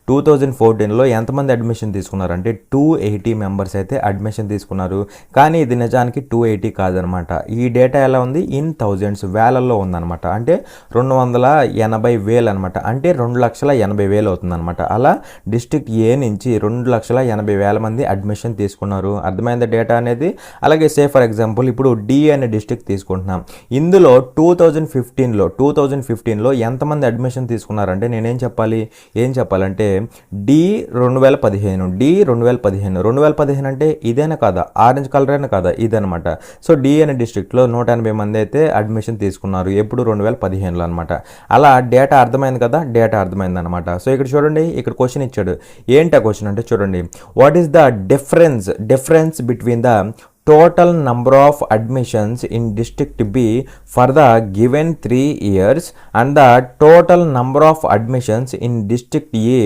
2014లో ఎంతమంది అడ్మిషన్ తీసుకున్నారంటే 280 మెంబర్స్ అయితే అడ్మిషన్ తీసుకున్నారు. కానీ ఇది నిజానికి 280 కాదనమాట. ఈ డేటా ఎలా ఉంది, ఇన్ థౌజండ్స్, వేలల్లో ఉందన్నమాట. అంటే 280,000 అనమాట. అంటే 2,80,000 అవుతుందన్నమాట. అలా డిస్ట్రిక్ట్ A నుంచి 2,80,000 మంది అడ్మిషన్ తీసుకున్నారు. అర్థమైంది డేటా అనేది. అలాగే సే ఫర్ ఎగ్జాంపుల్ ఇప్పుడు D అనే డిస్ట్రిక్ట్ తీసుకుంటున్నాం. ఇందులో 2015లో ఎంతమంది అడ్మిషన్ తీసుకున్నారంటే నేనేం చెప్పాలి, చెప్పాలంటే D 2015 అంటే ఇదేనా కాదా, ఆరెంజ్ కలర్ అయినా కాదా, ఇదనమాట. సో D అనే డిస్ట్రిక్ట్లో 180 మంది అయితే అడ్మిషన్ తీసుకున్నారు. ఎప్పుడు 2015లో అనమాట. అలా డేటా అర్థమైంది కదా, డేటా అర్థమైంది అనమాట. సో ఇక్కడ చూడండి, ఇక్కడ క్వశ్చన్ ఇచ్చాడు. ఏంటి ఆ క్వశ్చన్ అంటే చూడండి, what is the difference between the total number of admissions in district B for the given 3 years and the total number of admissions in district A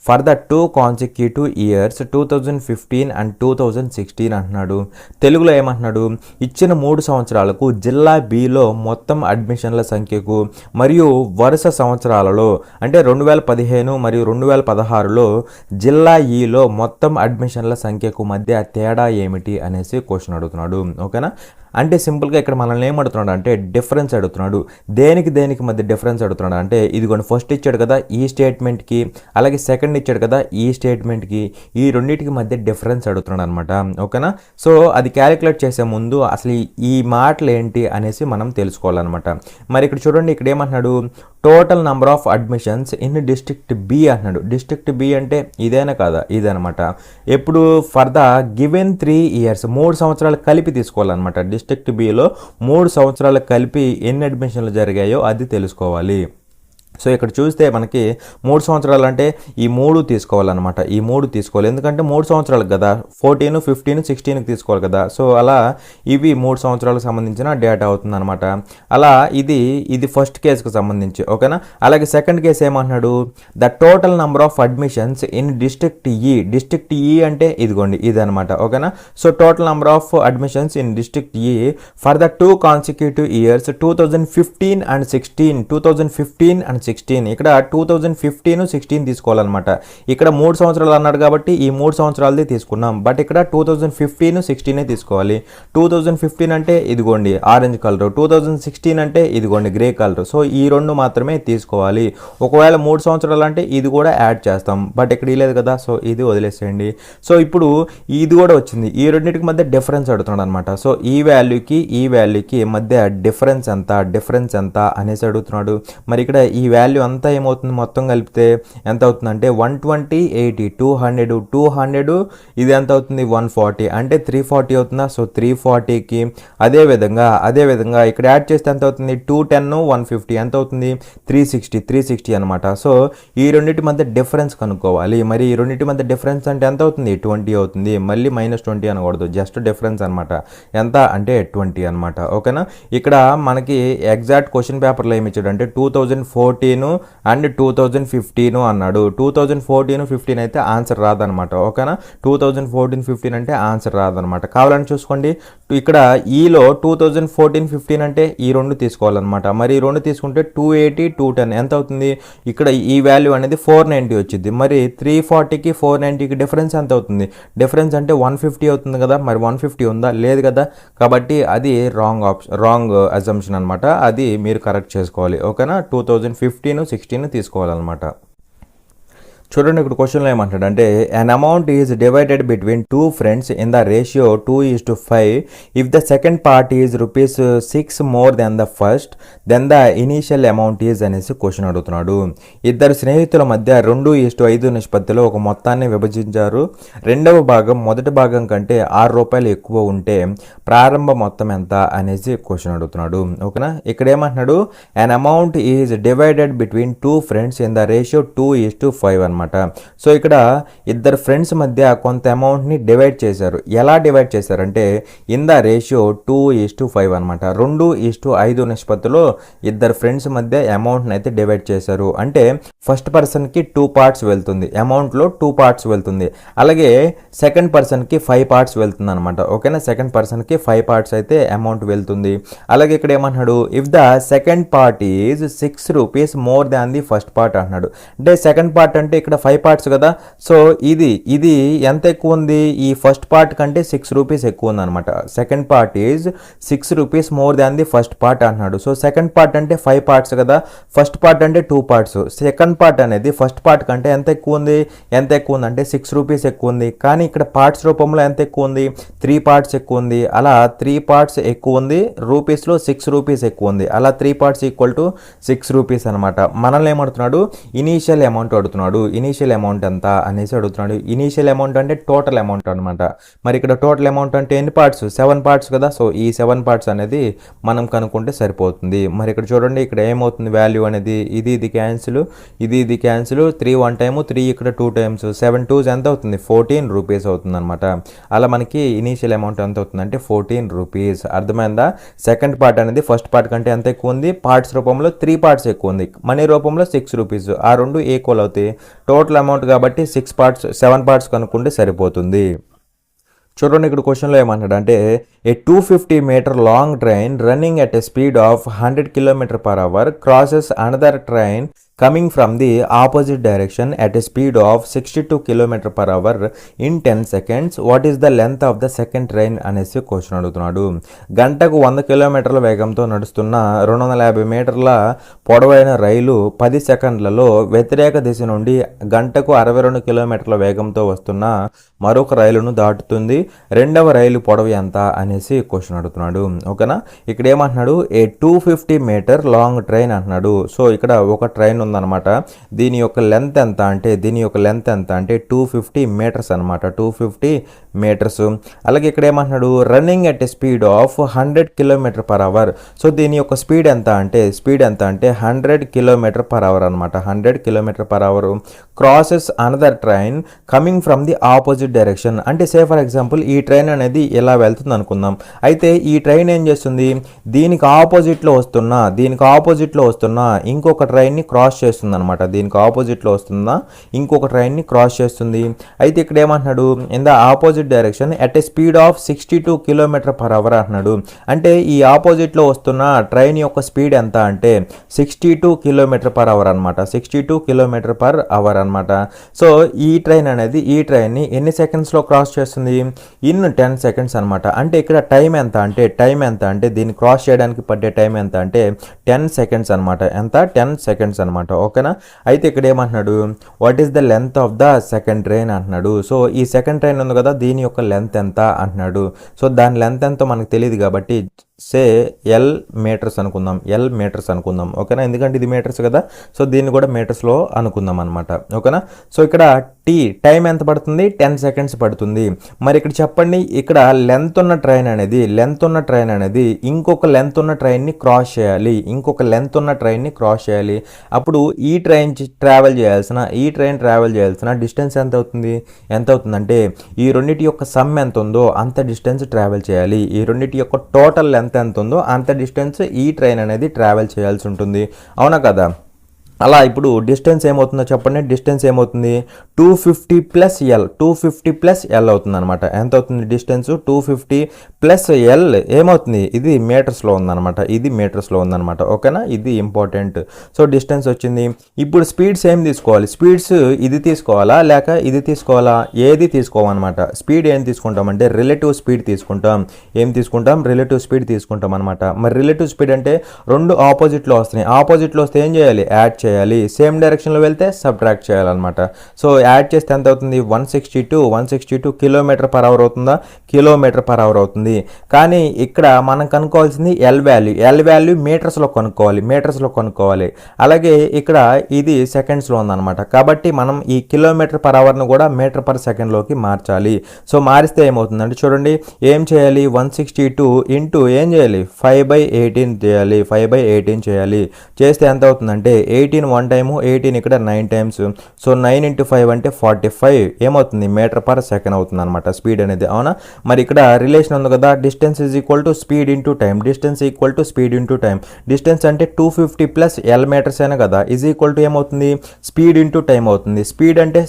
for the 2 consecutive years 2015 and 2016 అంటున్నాడు. తెలుగులో ఏమంటున్నాడు, ఇచ్చిన 3 సంవత్సరాలకు జిల్లా Bలో మొత్తం అడ్మిషన్ల సంఖ్యకు మరియు వరుస సంవత్సరాలలో అంటే 2015 మరియు 2016లో జిల్లా Eలో మొత్తం అడ్మిషన్ల సంఖ్యకు మధ్య తేడా ఏమిటి అనేసి క్వశ్చన్ అడుగుతున్నాడు. ఓకేనా. అంటే సింపుల్గా ఇక్కడ మనల్ని ఏమడుతున్నాడు అంటే డిఫరెన్స్ అడుగుతున్నాడు. దేనికి మధ్య డిఫరెన్స్ అడుగుతున్నాడు అంటే ఇదిగోండి ఫస్ట్ ఇచ్చాడు కదా ఈ స్టేట్మెంట్కి, అలాగే సెకండ్ ఇచ్చాడు కదా ఈ స్టేట్మెంట్కి, ఈ రెండింటికి మధ్య డిఫరెన్స్ అడుగుతున్నాడు అనమాట. ఓకేనా. సో అది క్యాలిక్యులేట్ చేసే ముందు అసలు ఈ మాటలు ఏంటి అనేసి మనం తెలుసుకోవాలన్నమాట. మరి ఇక్కడ చూడండి, ఇక్కడ ఏమంటున్నాడు, total number of admissions in district B అంటున్నాడు. డిస్ట్రిక్ట్ బి అంటే ఇదేనా కాదా, ఇదనమాట. ఎప్పుడు ఫర్ ద గివెన్ 3 ఇయర్స్ 3 సంవత్సరాలు కలిపి తీసుకోవాలన్నమాట. డిస్ట్రిక్ట్ బిలో 3 సంవత్సరాలు కలిపి ఎన్ని అడ్మిషన్లు జరిగాయో అది తెలుసుకోవాలి. సో ఇక్కడ చూస్తే మనకి 3 సంవత్సరాలు అంటే ఈ 3 తీసుకోవాలన్నమాట. ఈ 3 తీసుకోవాలి, ఎందుకంటే 3 సంవత్సరాలకు కదా, 14, 15, 16కి తీసుకోవాలి కదా. సో అలా ఇవి 3 సంవత్సరాలకు సంబంధించిన డేటా అవుతుంది అనమాట. అలా ఇది ఫస్ట్ కేసుకు సంబంధించి. ఓకేనా. అలాగే సెకండ్ కేసు ఏమంటున్నాడు, the total number of admissions in district E. District E అంటే ఇదిగోండి ఇది అనమాట. ఓకేనా. So total number of admissions in district E for the 2 consecutive years 2015 and 16. 2015 and 16. ఇక్కడ 2015, 16 తీసుకోవాలన్నమాట. ఇక్కడ 3 సంవత్సరాలు అన్నాడు కాబట్టి ఈ 3 సంవత్సరాలది తీసుకున్నాం. బట్ ఇక్కడ 2015, 16 తీసుకోవాలి. 2015 అంటే ఇదిగోండి ఆరెంజ్ కలర్, 2016 అంటే ఇదిగోండి గ్రే కలర్. సో ఈ రెండు మాత్రమే తీసుకోవాలి. ఒకవేళ 3 సంవత్సరాలు అంటే ఇది కూడా యాడ్ చేస్తాం, బట్ ఇక్కడ లేదు కదా, సో ఇది వదిలేసేయండి. సో ఇప్పుడు ఇది కూడా వచ్చింది, ఈ రెండింటికి మధ్య డిఫరెన్స్ అడుగుతున్నాడు అనమాట. సో ఈ వాల్యూకి మధ్య డిఫరెన్స్ ఎంత అనేసి అడుగుతున్నాడు. మరి ఇక్కడ ఈ వాల్యూ అంతా ఏమవుతుంది, మొత్తం కలిపితే ఎంత అవుతుందంటే 120, 80, 200 ఇది ఎంత అవుతుంది 140 అంటే 340 అవుతుందా. సో 340కి అదేవిధంగా ఇక్కడ యాడ్ చేస్తే ఎంత అవుతుంది 210, 150 ఎంత అవుతుంది 360 అనమాట. సో ఈ రెండింటి మధ్య డిఫరెన్స్ కనుక్కోవాలి. మరి ఈ రెండింటి మధ్య డిఫరెన్స్ అంటే ఎంత అవుతుంది 20 అవుతుంది. మళ్ళీ -20 అనకూడదు, జస్ట్ డిఫరెన్స్ అనమాట. ఎంత అంటే 20 అనమాట. ఓకేనా. ఇక్కడ మనకి ఎగ్జాక్ట్ క్వశ్చన్ పేపర్లో ఏమి ఇచ్చాడు అంటే 2014 అండ్ 2015 అన్నాడు. 2014, 15 అయితే ఆన్సర్ రాదనమాట. ఓకేనా. 2014, 15 అంటే ఆన్సర్ రాదనమాట. కావాలని చూసుకోండి, ఇక్కడ ఈలో 2014, 15 అంటే ఈ రెండు తీసుకోవాలన్నమాట. మరి ఈ రెండు తీసుకుంటే 280, 210 ఎంత అవుతుంది, ఇక్కడ ఈ వాల్యూ అనేది 490 వచ్చింది. మరి 340కి 490కి డిఫరెన్స్ ఎంత అవుతుంది, డిఫరెన్స్ అంటే 150 అవుతుంది కదా. మరి 150 ఉందా, లేదు కదా. కాబట్టి అది రాంగ్ అజంప్షన్ అనమాట. అది మీరు కరెక్ట్ చేసుకోవాలి. ఓకేనా. 2015, 16 తీసుకోవాలన్నమాట. చూడండి, ఇక్కడ క్వశ్చన్లో ఏమంటాడు అంటే an amount is divided between 2 friends in the ratio 2:5 if the second part is ₹6 more than the first then the initial amount is అనేసి క్వశ్చన్ అడుగుతున్నాడు. ఇద్దరు స్నేహితుల మధ్య 2:5 నిష్పత్తిలో ఒక మొత్తాన్ని విభజించారు. రెండవ భాగం మొదటి భాగం కంటే ₹6 ఎక్కువ ఉంటే ప్రారంభ మొత్తం ఎంత అనేసి క్వశ్చన్ అడుగుతున్నాడు. ఓకేనా. ఇక్కడ ఏమంటున్నాడు, an amount is divided between 2 friends in the ratio 2:5 అనమాట. సో ఇక్కడ ఇద్దరు ఫ్రెండ్స్ మధ్య కొంత అమౌంట్ని డివైడ్ చేశారు. ఎలా డివైడ్ చేశారంటే ఇన్ ద రేషియో 2:5 అనమాట. 2:5 నిష్పత్తిలో ఇద్దరు ఫ్రెండ్స్ మధ్య అమౌంట్ని అయితే డివైడ్ చేశారు. అంటే ఫస్ట్ పర్సన్కి 2 పార్ట్స్ వెళ్తుంది, అమౌంట్లో 2 పార్ట్స్ వెళ్తుంది. అలాగే సెకండ్ పర్సన్కి 5 పార్ట్స్ వెళ్తుంది అనమాట. ఓకేనా. సెకండ్ పర్సన్కి 5 పార్ట్స్ అయితే అమౌంట్ వెళ్తుంది. అలాగే ఇక్కడ ఏమన్నాడు, if the second part is ₹6 more than the first part అంటున్నాడు. అంటే సెకండ్ పార్ట్ అంటే ఇక్కడ 5 పార్ట్స్ కదా. సో ఇది ఎంత ఎక్కువ ఉంది, ఈ ఫస్ట్ పార్ట్ కంటే ₹6 ఎక్కువ ఉంది అనమాట. Second part is ₹6 more than the first part అంటున్నాడు. సో సెకండ్ పార్ట్ అంటే 5 పార్ట్స్ కదా, ఫస్ట్ పార్ట్ అంటే 2 పార్ట్స్. సెకండ్ పార్ట్ అనేది ఫస్ట్ పార్ట్ కంటే ఎంత ఎక్కువ ఉంది అంటే ₹6 ఎక్కువ ఉంది. కానీ ఇక్కడ పార్ట్స్ రూపంలో ఎంత ఎక్కువ ఉంది, 3 పార్ట్స్ ఎక్కువ ఉంది. అలా 3 పార్ట్స్ ఎక్కువ ఉంది, రూపీస్లో ₹6 ఎక్కువ ఉంది. అలా 3 పార్ట్స్ ఈక్వల్ టు ₹6 అనమాట. మనల్ని ఏమడుతున్నాడు, ఇనీషియల్ అమౌంట్ అడుగుతున్నాడు. ఇనీషియల్ అమౌంట్ ఎంత అనేసి అడుగుతున్నాడు. ఇనీషియల్ అమౌంట్ అంటే టోటల్ అమౌంట్ అనమాట. మరి ఇక్కడ టోటల్ అమౌంట్ అంటే ఎన్ని పార్ట్స్, 7 పార్ట్స్ కదా. సో ఈ 7 పార్ట్స్ అనేది మనం కనుక్కుంటే సరిపోతుంది. మరి ఇక్కడ చూడండి, ఇక్కడ ఏమవుతుంది వాల్యూ అనేది ఇది క్యాన్సిల్, ఇది క్యాన్సిల్, 3 1 టైము, 3 ఇక్కడ 2 టైమ్స్, 7 2s ఎంత అవుతుంది ₹14 అవుతుంది అనమాట. అలా మనకి ఇనీషియల్ అమౌంట్ ఎంత అవుతుంది అంటే ₹14. అర్థమైందా. సెకండ్ పార్ట్ అనేది ఫస్ట్ పార్ట్ కంటే ఎంత ఎక్కువ ఉంది, పార్ట్స్ రూపంలో 3 పార్ట్స్ ఎక్కువ ఉంది, మనీ రూపంలో ₹6. ఆ రెండు ఈక్వల్ అవుతాయి. టోటల్ అమౌంట్ కాబట్టి 7 పార్ట్స్ కనుక్కుంటే సరిపోతుంది. చూడండి, ఇక్కడ క్వశ్చన్లో ఏమంటాడు అంటే a 250 metre long train running at a speed of 100 km/h crosses another train coming from the opposite direction at a speed of 62 km per hour in 10 seconds. What is the length of the second train అనేసి question అడుగుతున్నాడు. గంటకు 100 కిలోమీటర్ల వేగంతో నడుస్తున్న 250 మీటర్ల పొడవైన రైలు 10 సెకండ్లలో వ్యతిరేక దిశ నుండి గంటకు 62 కిలోమీటర్ల వేగంతో వస్తున్న మరొక రైలును దాటుతుంది. రెండవ రైలు పొడవు ఎంత అనేసి క్వశ్చన్ అడుగుతున్నాడు. ఓకేనా, ఇక్కడ ఏమంటున్నాడు, ఏ 250 మీటర్ లాంగ్ ట్రైన్ అంటున్నాడు. సో ఇక్కడ ఒక ట్రైన్ ఉందన్నమాట. దీని యొక్క లెంత్ ఎంత అంటే 250 మీటర్స్ అనమాట, 250 మీటర్స్. అలాగే ఇక్కడ ఏమంటున్నాడు, running at a speed of 100 kilometre per hour. So దీని యొక్క స్పీడ్ ఎంత అంటే 100 కిలోమీటర్ పర్ అవర్ అనమాట, 100 kilometre per hour. Crosses another train coming from the opposite direction. అంటే సే ఫర్ ఎగ్జాంపుల్ ఈ ట్రైన్ అనేది ఇలా వెళ్తుంది అనుకుందాం. అయితే ఈ ట్రైన్ ఏం చేస్తుంది, దీనికి ఆపోజిట్లో వస్తున్న ఇంకొక ట్రైన్ని క్రాస్ చేస్తుంది అనమాట. దీనికి ఆపోజిట్లో వస్తుందా ఇంకొక ట్రైన్ని క్రాస్ చేస్తుంది. అయితే ఇక్కడ ఏమంటున్నాడు, in the opposite direction at a speed of 62 kilometre per hour అంటున్నాడు. అంటే ఈ ఆపోజిట్లో వస్తున్న ట్రైన్ యొక్క స్పీడ్ ఎంత అంటే 62 కిలోమీటర్ పర్ అవర్ అనమాట, 62 కిలోమీటర్ పర్ అవర్ అనమాట. సో ఈ ట్రైన్ని ఎన్ని సెకండ్స్లో క్రాస్ చేస్తుంది, ఇన్ 10 సెకండ్స్ అనమాట. అంటే ఇక్కడ టైం ఎంత అంటే దీన్ని క్రాస్ చేయడానికి పట్టే టైం ఎంత అంటే 10 సెకండ్స్ అనమాట. ఎంత, 10 సెకండ్స్ అనమాట. ఓకేనా, అయితే ఇక్కడ ఏమంటున్నాడు, what is the length of the second train అంటున్నాడు. సో ఈ సెకండ్ ట్రైన్ ఉంది కదా, దీని యొక్క లెంత్ ఎంత అంటున్నాడు. సో దాని లెంత్ ఎంతో మనకు తెలియదు కాబట్టి సే ఎల్ మీటర్స్ అనుకుందాం. ఓకేనా, ఎందుకంటే ఇది మీటర్స్ కదా, సో దీన్ని కూడా మీటర్స్లో అనుకుందాం అనమాట. ఓకేనా, సో ఇక్కడ టైం ఎంత పడుతుంది, 10 సెకండ్స్ పడుతుంది. మరి ఇక్కడ చెప్పండి, ఇక్కడ లెంత్ ఉన్న ట్రైన్ అనేది ఇంకొక లెంత్ ఉన్న ట్రైన్ని క్రాస్ చేయాలి. అప్పుడు ఈ ట్రైన్ ట్రావెల్ చేయాల్సిన డిస్టెన్స్ ఎంత అవుతుందంటే ఈ రెండింటి యొక్క సమ్ ఎంత ఉందో అంత డిస్టెన్స్ ట్రావెల్ చేయాలి. ఈ రెండింటి యొక్క టోటల్ లెంత్ ఎంత ఉందో అంత డిస్టెన్స్ ఈ ట్రైన్ అనేది ట్రావెల్ చేయాల్సి ఉంటుంది. అవునా కదా? అలా ఇప్పుడు డిస్టెన్స్ ఏమవుతుందో చెప్పండి. డిస్టెన్స్ ఏమవుతుంది, 250 ప్లస్ ఎల్ అవుతుంది అనమాట. ఎంత అవుతుంది డిస్టెన్స్, 250 ప్లస్ ఎల్ ఏమవుతుంది, ఇది మీటర్స్లో ఉందన్నమాట. ఓకేనా, ఇది ఇంపార్టెంట్. సో డిస్టెన్స్ వచ్చింది. ఇప్పుడు స్పీడ్స్ ఏం తీసుకోవాలి, ఇది తీసుకోవాలా లేక ఇది తీసుకోవాలా, ఏది తీసుకోవాలన్నమాట. స్పీడ్ ఏం తీసుకుంటామంటే రిలేటివ్ స్పీడ్ తీసుకుంటాం. రిలేటివ్ స్పీడ్ తీసుకుంటాం అనమాట. మరి రిలేటివ్ స్పీడ్ అంటే రెండు ఆపోజిట్లో వస్తే ఏం చేయాలి, యాడ్ చేయాలి. సేమ్ డైరెక్షన్లో వెళ్తే సబ్ట్రాక్ట్ చేయాలన్నమాట. సో యాడ్ చేస్తే ఎంత అవుతుంది, 162 కిలోమీటర్ పర్ అవర్ అవుతుందా, కిలోమీటర్ పర్ అవర్ అవుతుంది. కానీ ఇక్కడ మనం కనుక్కోవాల్సింది ఎల్ వాల్యూ మీటర్స్లో కనుక్కోవాలి. అలాగే ఇక్కడ ఇది సెకండ్స్లో ఉందన్నమాట. కాబట్టి మనం ఈ కిలోమీటర్ పర్ అవర్ను కూడా మీటర్ పర్ సెకండ్లోకి మార్చాలి. సో మారిస్తే ఏమవుతుందంటే చూడండి, ఏం చేయాలి, 162 ఇంటూ ఏం చేయాలి, 5/18 చేయాలి. 5/18 చేయాలి. చేస్తే ఎంత అవుతుందంటే 18 1 టైము, 18 ఇక్కడ 9 టైమ్స్. సో 9 × 5 అంటే 45 ఏమవుతుంది, మీటర్ పర్ సెకండ్ అవుతుంది అనమాట స్పీడ్ అనేది. అవునా, మరి ఇక్కడ రిలేషన్ ఉంది కదా, distance is equal to speed into time. Distance అంటే 250 ప్లస్ ఎల్ మీటర్స్ అయినా కదా, ఈజ్ ఈక్వల్ టు ఏమవుతుంది, స్పీడ్ ఇంటూ టైం అవుతుంది. స్పీడ్ అంటే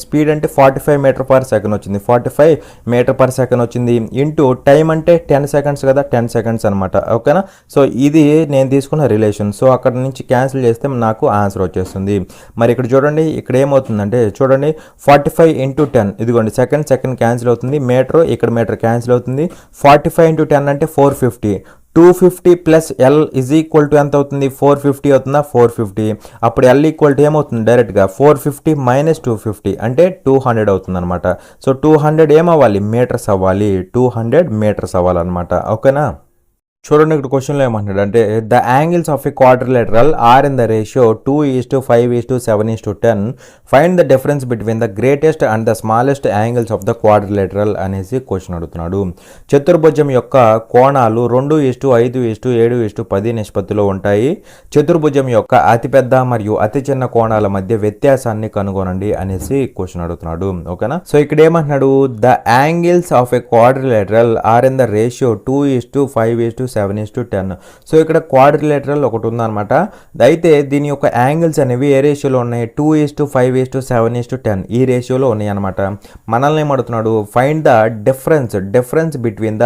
45 మీటర్ పర్ సెకండ్ వచ్చింది, 45 మీటర్ పర్ సెకండ్ వచ్చింది. ఇంటూ టైం అంటే 10 సెకండ్స్ కదా, 10 సెకండ్స్ అనమాట. ఓకేనా, సో ఇది నేను తీసుకున్న రిలేషన్. సో అక్కడ నుంచి క్యాన్సిల్ చేస్తే నాకు ఆన్సర్ వచ్చేస్తుంది. మరి ఇక్కడ చూడండి, ఇక్కడ ఏమవుతుందంటే చూడండి, 45 × 10 ఇదిగోండి, సెకండ్ క్యాన్సిల్ అవుతుంది, మీటర్ క్యాన్సిల్ అవుతుంది. 45 × 10 అంటే 450. 250 plus L is equal to ఎంత అవుతుంది, 450 అవుతుందా, 450. అప్పుడు ఎల్ ఈక్వల్ టు ఏమవుతుంది, డైరెక్ట్గా 450 మైనస్ 250 అంటే 200 అవుతుంది అనమాట. సో 200 ఏమవ్వాలి, మీటర్స్ అవ్వాలి, 200 మీటర్స్ అవ్వాలన్నమాట. ఓకేనా, చూడండి ఇక్కడ క్వశ్చన్లో ఏమంటున్నాడు అంటే the angles of a quadrilateral are in the ratio 2:5:7:10. Find the difference between the greatest and the smallest angles of the quadrilateral అనేసి క్వశ్చన్ అడుగుతున్నాడు. చతుర్భుజం యొక్క కోణాలు 2:5:7:10 నిష్పత్తిలో ఉంటాయి. చతుర్భుజం యొక్క అతిపెద్ద మరియు అతి చిన్న కోణాల మధ్య వ్యత్యాసాన్ని కనుగొనండి అనేసి క్వశ్చన్ అడుగుతున్నాడు. ఓకేనా, సో ఇక్కడ ఏమంటున్నాడు, the angles of a quadrilateral are in the ratio 2:5:7 7:10. So ఇక్కడ క్వాడ్రిలేటరల్ ఒకటి ఉందన్నమాట. అయితే దీని యొక్క యాంగిల్స్ అనేవి ఏ రేషియోలో ఉన్నాయి, 2:5:7:10 ఈ రేషియోలో ఉన్నాయి అనమాట. మనల్ని ఏమడుతున్నాడు, find the difference between the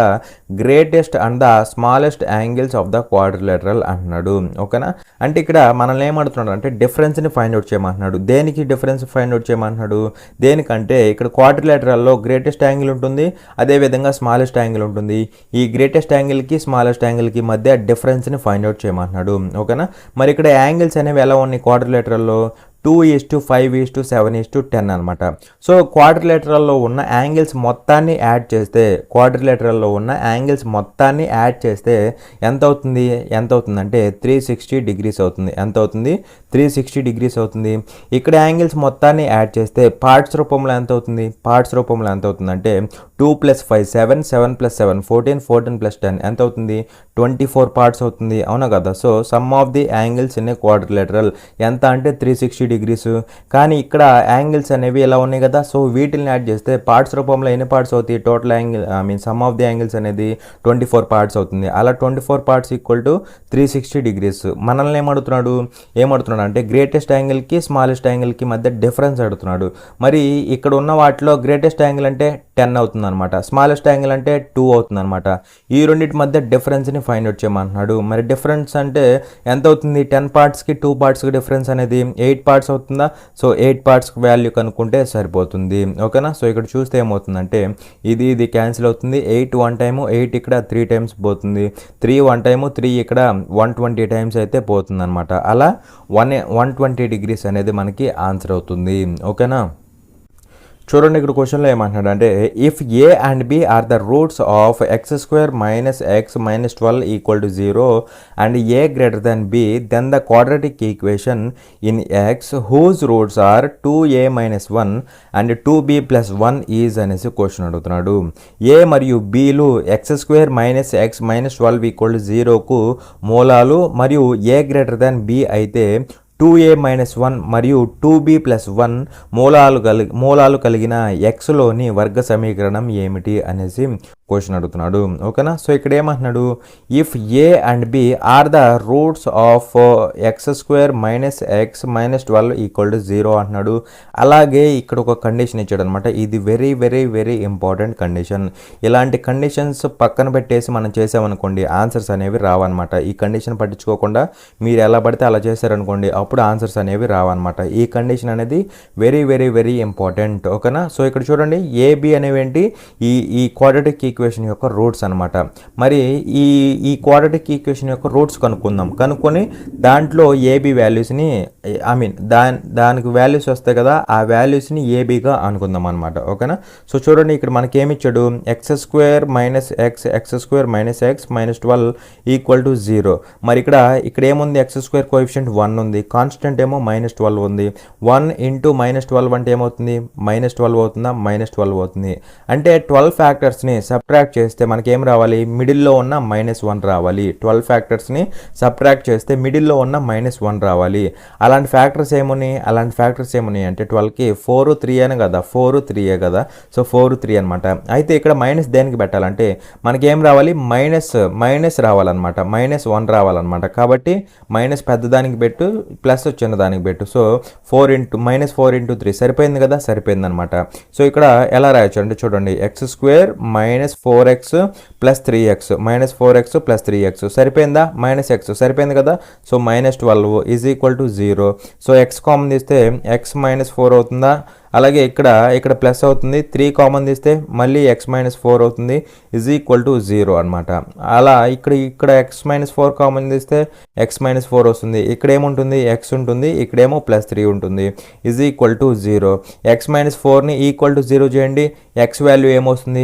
greatest and the smallest angles of the quadrilateral అంటున్నాడు. ఓకేనా, అంటే ఇక్కడ మనల్ని ఏమడుతున్నాడు అంటే డిఫరెన్స్ని ఫైండ్ అవుట్ చేయమంటున్నాడు. దేనికి డిఫరెన్స్ ఫైండ్ అవుట్ చేయమంటున్నాడు, దేనికంటే ఇక్కడ క్వాడ్రిలేటరల్లో గ్రేటెస్ట్ యాంగిల్ ఉంటుంది, అదేవిధంగా స్మాలెస్ట్ యాంగిల్ ఉంటుంది. ఈ గ్రేటెస్ట్ యాంగిల్కి స్మాలెస్ట్ యాంగిల్కి మధ్య డిఫరెన్స్ని ఫైండ్ అవుట్ చేయమంటున్నాడు. ఓకేనా, మరి ఇక్కడ యాంగిల్స్ అనేవి ఎలా ఉన్నాయి క్వాడ్రిలేటరల్లో, 2:5:7:10 అనమాట. సో క్వాడ్రిలేటరల్లో ఉన్న యాంగిల్స్ మొత్తాన్ని యాడ్ చేస్తే ఎంత అవుతుందంటే 360 డిగ్రీస్ అవుతుంది. ఎంత అవుతుంది, 360 డిగ్రీస్ అవుతుంది. ఇక్కడ యాంగిల్స్ మొత్తాన్ని యాడ్ చేస్తే పార్ట్స్ రూపంలో ఎంత అవుతుంది, అంటే 2 + 5 7, 7 + 7 14, 14 + 10 ఎంత అవుతుంది, 24 పార్ట్స్ అవుతుంది. అవునా కదా. So sum of the angles in a quadrilateral ఎంత అంటే 360 డిగ్రీస్. కానీ ఇక్కడ యాంగిల్స్ అనేవి ఎలా ఉన్నాయి కదా, సో వీటిని యాడ్ చేస్తే పార్ట్స్ రూపంలో ఎన్ని పార్ట్స్ అవుతాయి, total angle sum of the angles అనేది 24 పార్ట్స్ అవుతుంది. అలా 24 పార్ట్స్ ఈక్వల్ టు 360 డిగ్రీస్. మనల్ని ఏమడుతున్నాడు అంటే గ్రేటెస్ట్ యాంగిల్కి స్మాలెస్ట్ యాంగిల్కి మధ్య డిఫరెన్స్ అడుగుతున్నాడు. మరి ఇక్కడ ఉన్న వాటిలో గ్రేటెస్ట్ యాంగిల్ అంటే 10 అవుతుంది అనమాట, స్మాలెస్ట్ యాంగిల్ అంటే 2 అవుతుంది అనమాట. ఈ రెండింటి మధ్య డిఫరెన్స్ని ఫైండ్ అవుట్ చేయమంటున్నాడు. మరి డిఫరెన్స్ అంటే ఎంత అవుతుంది, 10 పార్ట్స్కి 2 పార్ట్స్కి డిఫరెన్స్ అనేది 8 పార్ట్స్ అవుతుందా. సో 8 పార్ట్స్కి వాల్యూ కనుక్కుంటే సరిపోతుంది. ఓకేనా, సో ఇక్కడ చూస్తే ఏమవుతుందంటే ఇది క్యాన్సిల్ అవుతుంది. 8 1 టైము, 8 ఇక్కడ 3 టైమ్స్ పోతుంది, 3 1 టైము, 3 ఇక్కడ 120 టైమ్స్ అయితే పోతుంది అనమాట. అలా 120 డిగ్రీస్ అనేది మనకి ఆన్సర్ అవుతుంది. ఓకేనా, చూడండి ఇక్కడ క్వశ్చన్లో ఏమంటున్నాడు అంటే if A and B are the roots of x² - x - 12 = 0 and A greater than B, then the quadratic equation in x whose roots are 2a - 1 and 2b + 1 is అనేసి క్వశ్చన్ అడుగుతున్నాడు. ఏ మరియు బిలు x² - x - 12 = 0కు మూలాలు మరియు ఏ greater than B అయితే 2a - 1 మరియు 2b + 1 మూలాలు కలిగిన xలోని వర్గ సమీకరణం ఏమిటి అనేసి క్వశ్చన్ అడుగుతున్నాడు. ఓకేనా, సో ఇక్కడ ఏమంటున్నాడు, if A and B are the roots of x² - x - 12 = 0 అంటున్నాడు. అలాగే ఇక్కడ ఒక కండిషన్ ఇచ్చాడు అనమాట. ఇది very very very important condition. ఇలాంటి కండిషన్స్ పక్కన పెట్టేసి మనం చేసామనుకోండి ఆన్సర్స్ అనేవి రావన్నమాట. ఈ కండిషన్ పట్టించుకోకుండా మీరు ఎలా పడితే అలా చేశారనుకోండి అప్పుడు ఆన్సర్స్ అనేవి రావన్నమాట. ఈ కండిషన్ అనేది వెరీ వెరీ వెరీ ఇంపార్టెంట్. ఓకేనా, సో ఇక్కడ చూడండి ఏబి అనేవి ఏంటి, ఈ క్వాడ్రాటిక్ ఈక్వేషన్ యొక్క రూట్స్ అనమాట. మరి ఈ క్వాడ్రాటిక్ ఈక్వేషన్ యొక్క రూట్స్ కనుక్కొని దాంట్లో ఏబి వాల్యూస్ని దానికి వాల్యూస్ వస్తాయి కదా, ఆ వాల్యూస్ని ఏబిగా అనుకుందాం అనమాట. ఓకేనా, సో చూడండి ఇక్కడ మనకి ఏమి ఇచ్చాడు, x² - x - 12 = 0. మరి ఇక్కడ ఏముంది, x² కోఎఫిషియంట్ 1 ఉంది, కాన్స్టెంట్ ఏమో -12 ఉంది. 1 × -12 అంటే ఏమవుతుంది, -12 అవుతుందా, -12 అవుతుంది. అంటే 12 ఫ్యాక్టర్స్ని సబ్ట్రాక్ట్ చేస్తే మనకి ఏం రావాలి, మిడిల్లో ఉన్న -1 రావాలి. 12 ఫ్యాక్టర్స్ని సబ్ట్రాక్ట్ చేస్తే మిడిల్లో ఉన్న -1 రావాలి. అలాంటి ఫ్యాక్టర్స్ ఏమున్నాయి అంటే 12కి 4 3 అని కదా, 4 3 కదా, సో 4 3 అనమాట. అయితే ఇక్కడ మైనస్ దేనికి పెట్టాలంటే మనకి ఏం రావాలి, మైనస్ రావాలన్నమాట, -1 రావాలన్నమాట. కాబట్టి మైనస్ పెద్దదానికి పెట్టు, ప్లస్ చిన్నదానికి పెట్టు. సో -4 × 3 సరిపోయింది కదా, సరిపోయింది అనమాట. సో ఇక్కడ ఎలా రాయొచ్చు అంటే చూడండి, x² - 4x + 3x -4x + 3x సరిపోయిందా, -x సరిపోయింది కదా. సో -12 = 0. సో x కామన్ తీస్తే x - 4 అవుతుందా, అలాగే ఇక్కడ ప్లస్ అవుతుంది, 3 కామన్ తీస్తే మళ్ళీ x - 4 అవుతుంది, = 0 అనమాట. అలా ఇక్కడ x - 4 కామన్ తీస్తే x - 4 వస్తుంది, ఇక్కడ ఏముంటుంది, x ఉంటుంది, ఇక్కడేమో +3 ఉంటుంది, = 0. x - 4ని = 0 చేయండి, x వాల్యూ ఏమొస్తుంది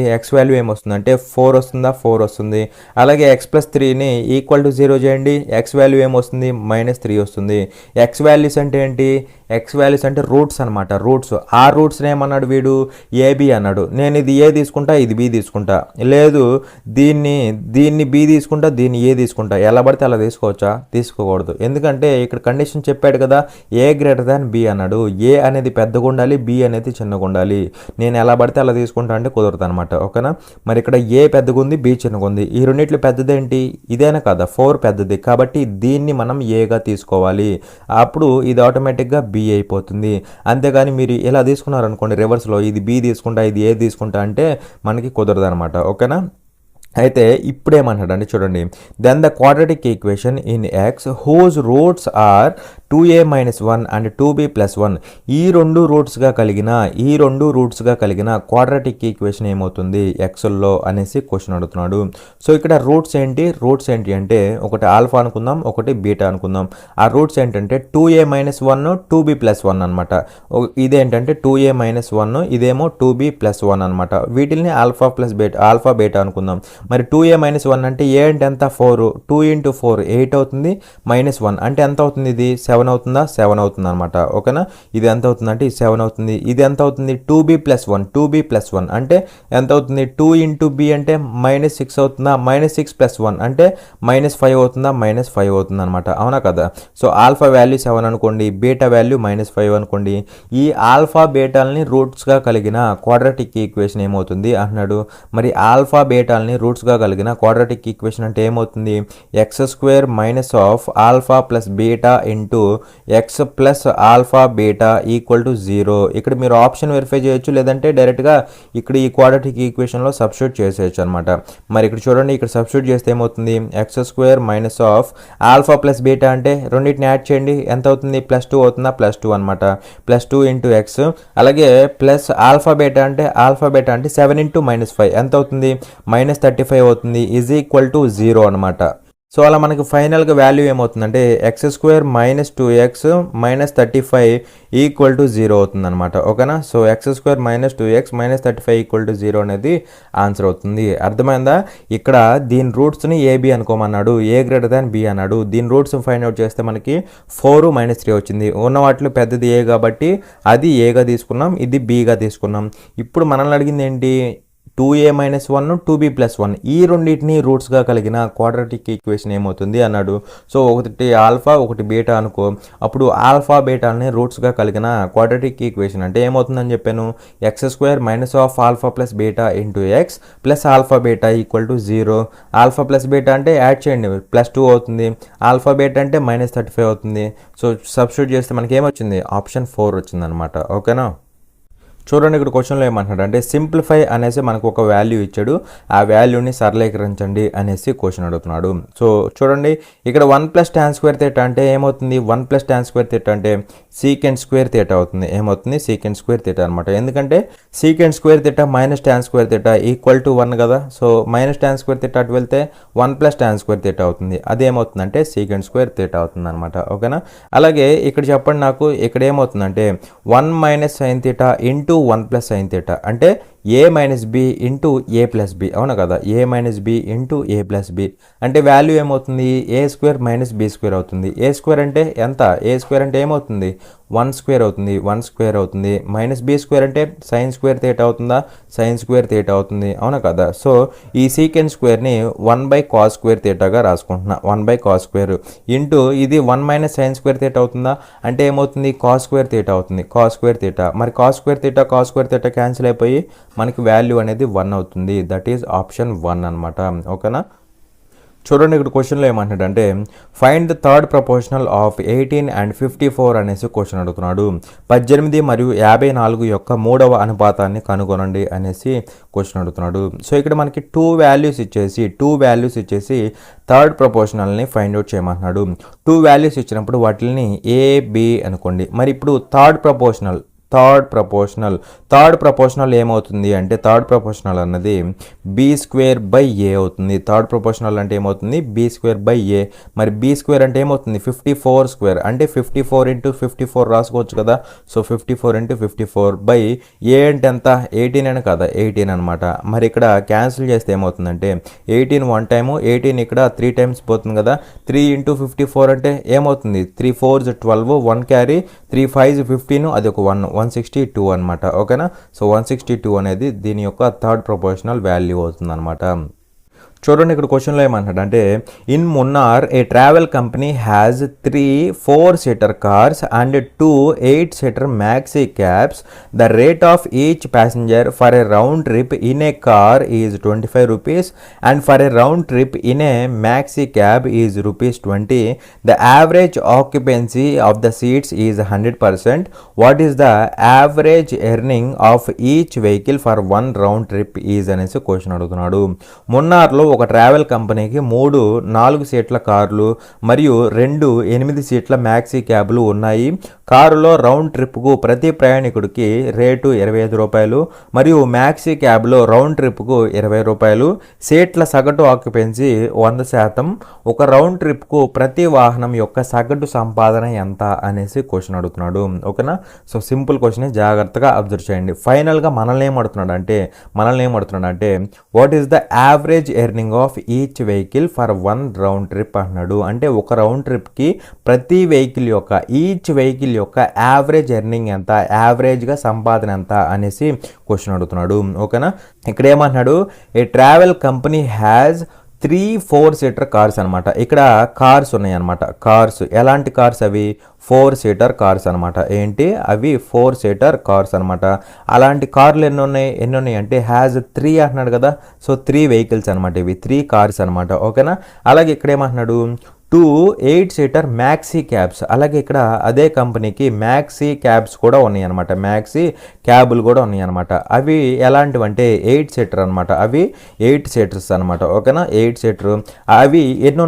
అంటే 4 వస్తుందా, 4 వస్తుంది. అలాగే x + 3ని = 0 చేయండి, x వాల్యూ ఏమొస్తుంది, -3 వస్తుంది. x వాల్యూస్ అంటే ఏంటి, x వాల్యూస్ అంటే రూట్స్ అనమాట, రూట్స్. ఆ ఆ రూట్స్ని ఏమన్నాడు వీడు ఏబి అన్నాడు. నేను ఇది ఏ తీసుకుంటా, ఇది బి తీసుకుంటా, లేదు దీన్ని బి తీసుకుంటా, దీన్ని ఏ తీసుకుంటా, ఎలా పడితే అలా తీసుకోవచ్చా? తీసుకోకూడదు. ఎందుకంటే ఇక్కడ కండిషన్ చెప్పాడు కదా, ఏ గ్రేటర్ దాన్ బి అన్నాడు. ఏ అనేది పెద్దగా ఉండాలి, బి అనేది చిన్నగా ఉండాలి. నేను ఎలా పడితే అలా తీసుకుంటా అంటే కుదరదు అనమాట. ఓకేనా? మరి ఇక్కడ ఏ పెద్దగా ఉంది, బి చిన్నగా ఉంది. ఈ రెండిట్లు పెద్దదేంటి? ఇదేనా కదా, 4 పెద్దది. కాబట్టి దీన్ని మనం ఏగా తీసుకోవాలి. అప్పుడు ఇది ఆటోమేటిక్గా బి అయిపోతుంది. అంతేగాని మీరు ఇలా తీసుకున్నారనుకోండి రివర్స్లో, ఇది బి తీసుకుంటా, ఇది ఏ తీసుకుంటా అంటే మనకి కుదరదు అనమాట. ఓకేనా? అయితే ఇప్పుడు ఏమంటాడంటే చూడండి, then the quadratic equation in x whose roots are 2a - 1 and 2b + 1 ఈ రెండు రూట్స్గా కలిగిన క్వాడ్రాటిక్ ఈక్వేషన్ ఏమవుతుంది ఎక్స్లో అనేసి క్వశ్చన్ అడుగుతున్నాడు. సో ఇక్కడ రూట్స్ ఏంటి అంటే ఒకటి ఆల్ఫా అనుకుందాం, ఒకటి బీటా అనుకుందాం. ఆ రూట్స్ ఏంటంటే 2a - 1 2b + 1 అనమాట. ఇదేంటంటే 2a - 1, ఇదేమో 2b + 1 అనమాట. వీటిని ఆల్ఫా బీటా అనుకుందాం. మరి 2a - 1 అంటే ఏ అంటే ఎంత? 4. 2 × 4 8 అవుతుంది. -1 అంటే ఎంత అవుతుంది? ఇది 7 అవుతుందా? 7 అవుతుంది అనమాట. ఓకేనా? ఇది ఎంత అవుతుంది అంటే 7 అవుతుంది. ఇది ఎంత అవుతుంది? 2b + 1 అంటే ఎంత అవుతుంది? 2 × b అంటే -6 అవుతుందా? -6 + 1 అంటే -5 అవుతుందా? -5 అవుతుంది అనమాట. అవునా కదా? సో ఆల్ఫా వాల్యూ 7 అనుకోండి, బీటా వాల్యూ -5 అనుకోండి. ఈ ఆల్ఫా బీటాలని రూట్స్గా కలిగిన క్వాడ్రాటిక్ ఈక్వేషన్ ఏమవుతుంది అన్నాడు. మరి ఆల్ఫా బీటాలని రూట్స్గా కలిగిన క్వాడ్రాటిక్ ఈక్వేషన్ అంటే ఏమవుతుంది? x² - alpha plus beta into x plus alpha beta = 0. ఇక్కడ మీరు ఆప్షన్ వెరిఫై చేయొచ్చు, లేదంటే డైరెక్ట్గా ఇక్కడ ఈ క్వాడ్రాటిక్ ఈక్వేషన్లో సబ్స్టిట్యూట్ చేసేయచ్చు అనమాట. మరి ఇక్కడ చూడండి, ఇక్కడ సబ్స్టిట్యూట్ చేస్తే ఏమవుతుంది? x² - ఆల్ఫా ప్లస్ బీటా అంటే రెండింటిని యాడ్ చేయండి, ఎంత అవుతుంది? +2 అవుతుందా? +2 అనమాట. +2 × x. అలాగే ప్లస్ ఆల్ఫా బీటా అంటే 7 × -5 ఎంత అవుతుంది? -35 అవుతుంది. = 0 అనమాట. సో అలా మనకి ఫైనల్గా వాల్యూ ఏమవుతుందంటే x² - 2x - 35 = 0 అవుతుంది అనమాట. ఓకేనా? సో x² - 2x - 35 = 0 అనేది ఆన్సర్ అవుతుంది. అర్థమైందా? ఇక్కడ దీని రూట్స్ని ఏబి అనుకోమన్నాడు, ఏ గ్రేటర్ దాన్ బి అన్నాడు. దీని రూట్స్ ఫైండ్ అవుట్ చేస్తే మనకి 4 - 3 వచ్చింది. ఉన్న వాటిలో పెద్దది ఏ కాబట్టి అది ఏగా తీసుకున్నాం, ఇది బిగా తీసుకున్నాం. ఇప్పుడు మనల్ని అడిగింది ఏంటి? 2a - 1 2b + 1 ఈ రెండింటిని రూట్స్గా కలిగిన క్వాడ్రాటిక్ ఈక్వేషన్ ఏమవుతుంది అన్నాడు. సో ఒకటి ఆల్ఫా, ఒకటి బీటా అనుకో. అప్పుడు ఆల్ఫా బీటాని రూట్స్గా కలిగిన క్వాడ్రాటిక్ ఈక్వేషన్ అంటే ఏమవుతుందని చెప్పాను? x² - alpha plus beta into x plus alpha beta = 0. Alpha plus beta అంటే యాడ్ చేయండి, +2 అవుతుంది. ఆల్ఫా బీటా అంటే -35 అవుతుంది. సో సబ్స్టిట్యూట్ చేస్తే మనకి ఏమొచ్చింది? ఆప్షన్ 4 వచ్చింది అనమాట. ఓకేనా? చూడండి, ఇక్కడ క్వశ్చన్లో ఏమంటున్నాడు అంటే సింప్లిఫై అనేసి మనకు ఒక వాల్యూ ఇచ్చాడు, ఆ వాల్యూని సరళీకరించండి అనేసి క్వశ్చన్ అడుగుతున్నాడు. సో చూడండి, ఇక్కడ 1 + tan² θ అంటే ఏమవుతుంది? 1 + tan² θ అంటే sec² θ అవుతుంది. ఏమవుతుంది? sec² θ అనమాట. ఎందుకంటే sec² θ - tan² θ = 1 కదా. సో -tan² θ అటు వెళ్తే 1 + tan² θ అవుతుంది. అదేమవుతుందంటే sec² θ అవుతుంది అనమాట. ఓకేనా? అలాగే ఇక్కడ చెప్పండి నాకు, ఇక్కడ ఏమవుతుందంటే 1 - sin θ ఇంటూ 1 + sin θ అంటే a - b into a + b. అవునా కదా? a - b into a + b అంటే వాల్యూ ఏమవుతుంది? a² - b² అవుతుంది. a² అంటే ఎంత? a² అంటే ఏమవుతుంది? 1² అవుతుంది. 1² అవుతుంది. -b² అంటే sin² θ అవుతుందా? sin² θ అవుతుంది. అవునా కదా? సో ఈ sec²ని 1/cos² θగా రాసుకుంటున్నా. 1/cos² ఇంటూ ఇది 1 - sin² θ అవుతుందా? అంటే ఏమవుతుంది? cos² θ అవుతుంది. cos² θ. మరి cos² θ క్యాన్సిల్ అయిపోయి మనకి వాల్యూ అనేది 1 అవుతుంది. దట్ ఈజ్ ఆప్షన్ 1 అనమాట. ఓకేనా? చూడండి, ఇక్కడ క్వశ్చన్లో ఏమంటాడంటే find the third proportional of 18 and 54 అనేసి క్వశ్చన్ అడుగుతున్నాడు. 18 మరియు 54 యొక్క మూడవ అనుపాతాన్ని కనుగొనండి అనేసి క్వశ్చన్ అడుగుతున్నాడు. సో ఇక్కడ మనకి 2 వాల్యూస్ ఇచ్చేసి థర్డ్ ప్రపోర్షనల్ని ఫైండ్ అవుట్ చేయమంటున్నాడు. 2 వాల్యూస్ ఇచ్చినప్పుడు వాటిని ఏ బి అనుకోండి. మరి ఇప్పుడు థర్డ్ ప్రపోర్షనల్ ఏమవుతుంది అంటే థర్డ్ ప్రపోర్షనల్ అన్నది b² a అవుతుంది. థర్డ్ ప్రపోర్షనల్ అంటే ఏమవుతుంది? b² a. మరి b² అంటే ఏమవుతుంది? 54² అంటే 54 × 54 రాసుకోవచ్చు కదా. సో 54 × 54 a అంటే ఎంత? 18 అని కదా, 18 అనమాట. మరి ఇక్కడ క్యాన్సిల్ చేస్తే ఏమవుతుందంటే 18 1 టైము, 18 ఇక్కడ 3 టైమ్స్ పోతుంది కదా. 3 × 54 అంటే ఏమవుతుంది? 3 4s 12, 1 క్యారీ, 3 5s 15, అది ఒక 1 162 అనమాట. ఓకేనా. సో 162 అనేది దీని యొక్క థర్డ్ ప్రపోర్షనల్ వాల్యూ అవుతుంది అనమాట. చూడండి ఇక్కడ క్వశ్చన్లో ఏమంటాడు అంటే in Munnar A travel company has 3 4-seater cars and 2 8-seater maxi cabs. The rate of each passenger for a round trip in a car is 25 rupees and for a round trip in a maxi cab is ₹20. The average occupancy of the seats is 100%. What is the average earning of each vehicle for 1 round trip is అనేసి question అడుగుతున్నాడు. మున్నార్లో ఒక travel కంపెనీకి 3 4-సీట్ల కార్లు మరియు 2 8-సీట్ల maxi క్యాబ్లు ఉన్నాయి. కారులో round ట్రిప్కు ప్రతి ప్రయాణికుడికి rate ₹25 మరియు మ్యాక్సీ క్యాబ్లో రౌండ్ ట్రిప్కు ₹20. సీట్ల సగటు ఆక్యుపెన్సీ 100%. ఒక రౌండ్ ట్రిప్కు ప్రతి వాహనం యొక్క సగటు సంపాదన ఎంత అనేసి క్వశ్చన్ అడుగుతున్నాడు. ఓకేనా. సో సింపుల్ క్వశ్చన్, జాగ్రత్తగా అబ్జర్వ్ చేయండి. ఫైనల్గా మనల్ని ఏమడుతున్నాడు అంటే what is the average earning of each vehicle for 1 round trip అన్నాడు. అంటే ఒక రౌండ్ ట్రిప్కి ప్రతి వెహికల్ యొక్క ఈచ్ వెహికల్ యొక్క యావరేజ్ ఎర్నింగ్ ఎంత, యావరేజ్గా సంపాదన ఎంత అనేసి క్వశ్చన్ అడుగుతున్నాడు. ఓకేనా. ఇక్కడ ఏమన్నాడు a travel company has 3 4-seater cars అనమాట. ఇక్కడ కార్స్ ఉన్నాయి అనమాట. కార్స్ ఎలాంటి కార్స్ అవి 4-seater కార్స్ అనమాట. ఏంటి అవి 4-seater కార్స్ అనమాట. అలాంటి కార్లు ఎన్ని ఉన్నాయి అంటే హ్యాజ్ 3 అంటున్నాడు కదా. సో 3 వెహికల్స్ అనమాట. ఇవి 3 కార్స్ అనమాట. ఓకేనా. అలాగే ఇక్కడ ఏమంటున్నాడు 2 8-seater మ్యాక్సీ క్యాబ్స్. అలాగే ఇక్కడ అదే కంపెనీకి మ్యాక్సీ క్యాబ్స్ కూడా ఉన్నాయి అనమాట. మ్యాక్సీ క్యాబులు కూడా ఉన్నాయి అనమాట. అవి ఎలాంటివంటే 8-seater అనమాట. అవి 8-seaters అనమాట. ఓకేనా. 8-seater అవి ఎన్ని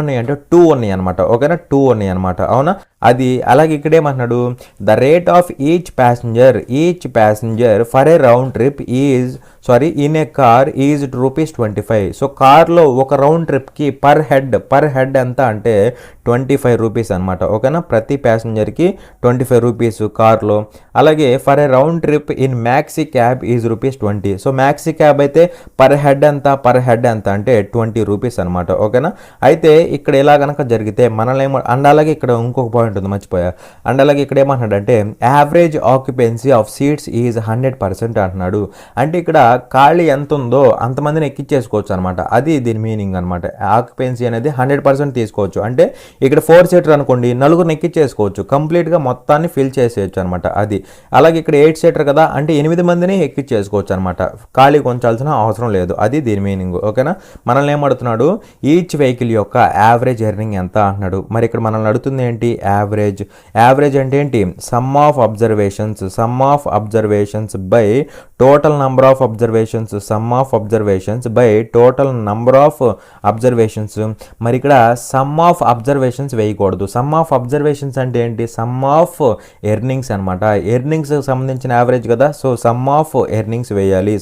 ఉన్నాయి అంటే 2 ఉన్నాయి అనమాట. ఓకేనా. 2 ఉన్నాయి అనమాట. అవునా. అది అలాగే ఇక్కడ ఏమంటున్నాడు the rate of each passenger for a round trip in a car is ₹25. So కార్లో ఒక రౌండ్ ట్రిప్కి పర్ హెడ్ ఎంత అంటే ₹25 అనమాట. ఓకేనా. ప్రతి ప్యాసింజర్కి ₹25 కార్లో. అలాగే for a round trip in maxi cab is ₹20. So maxi cab అయితే పర్ హెడ్ ఎంత అంటే ₹20 అనమాట. ఓకేనా. అయితే ఇక్కడ ఎలా కనుక జరిగితే మనల్ని అండ్ అలాగే ఇక్కడ ఇంకొక పాయింట్ ఉంది, మర్చిపోయా. అండ్ అలాగే ఇక్కడ ఏమంటున్నాడంటే average occupancy of seats is 100% అంటున్నాడు. అంటే ఇక్కడ ఖాళీ ఎంత ఉందో అంతమందిని ఎక్కించేసుకోవచ్చు అనమాట. అది దీని మీనింగ్ అనమాట. ఆక్యుపెన్సీ అనేది 100% తీసుకోవచ్చు. అంటే ఇక్కడ 4-seater అనుకోండి, 4 ఎక్కించేసుకోవచ్చు, కంప్లీట్గా మొత్తాన్ని ఫిల్ చేసేయచ్చు అనమాట. అది అలాగే ఇక్కడ 8-seater కదా, అంటే 8 మందిని ఎక్కించేసుకోవచ్చు అనమాట. ఖాళీ కొంచాల్సిన అవసరం లేదు. అది దీని మీనింగ్. ఓకేనా. మనల్ని ఏమడుతున్నాడు ఈచ్ వెహికల్ యొక్క యావరేజ్ ఎర్నింగ్ ఎంత అంటున్నాడు. మరి ఇక్కడ మనల్ని అడుగుతుంది ఏంటి యావరేజ్ అంటే ఏంటి sum of observations by total number of observations, sum of observations by total number of observations. మరి ఇక్కడ సమ్ ఆఫ్ అబ్జర్వేషన్స్ వేయకూడదు. సమ్ ఆఫ్ అబ్జర్వేషన్స్ అంటే ఏంటి సమ్ ఆఫ్ ఎర్నింగ్స్ అనమాట. ఎర్నింగ్స్ సంబంధించిన యావరేజ్ కదా. సో సమ్ ఆఫ్ ఎర్నింగ్స్ వేయాలి,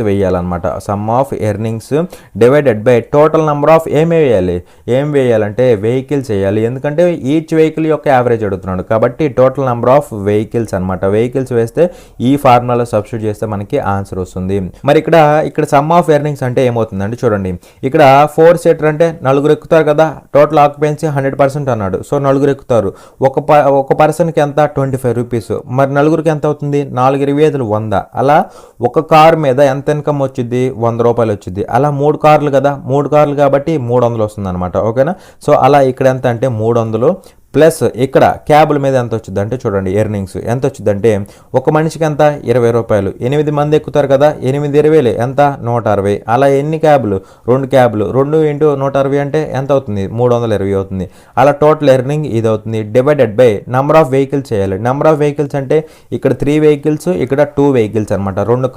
వేయాలన్నమాట. Sum of earnings divided by total number of ఏం వేయాలంటే వెహికల్స్ వేయాలి. ఎందుకంటే ఈచ్ వెహికల్ యొక్క యావరేజ్ అడుగుతున్నాడు కాబట్టి టోటల్ నెంబర్ ఆఫ్ వెహికల్స్ అనమాట. వెహికల్స్ వేస్తే ఈ ఫార్ములాలో సబ్స్టిట్యూట్ చేస్తే మనకి ఆన్సర్ వస్తుంది. మరి ఇక్కడ సమ్ ఆఫ్ ఎర్నింగ్స్ అంటే ఏమవుతుందంటే చూడండి, ఇక్కడ 4-seater అంటే 4 ఎక్కుతారు కదా, టోటల్ ఆక్యుపెన్సీ 100% అన్నాడు. సో 4 ఎక్కుతారు. ఒక పర్సన్కి ఎంత ₹25. మరి 4కి ఎంత అవుతుంది 4 5 100. అలా ఒక కార్ మీద ఎంత ఇన్కమ్ వచ్చింది ₹100 వచ్చింది. అలా 3 కార్లు కదా, 3 కార్లు కాబట్టి 300 వస్తుంది అనమాట. ఓకేనా. సో అలా ఇక్కడ ఎంత అంటే 300 ప్లస్ ఇక్కడ క్యాబుల మీద ఎంత వచ్చింది అంటే చూడండి ఎర్నింగ్స్ ఎంత వచ్చిందంటే ఒక మనిషికి ఎంత ₹20. 8 మంది ఎక్కుతారు కదా, 8 20 ఎంత 160. అలా ఎన్ని క్యాబులు 2 క్యాబులు 2 × 160 అంటే ఎంత అవుతుంది 320 అవుతుంది. అలా టోటల్ ఎర్నింగ్ ఇది అవుతుంది. Divided by number of vehicles చేయాలి. నెంబర్ ఆఫ్ వెహికల్స్ అంటే ఇక్కడ 3 వెహికల్స్ ఇక్కడ 2 వెహికల్స్ అనమాట. 3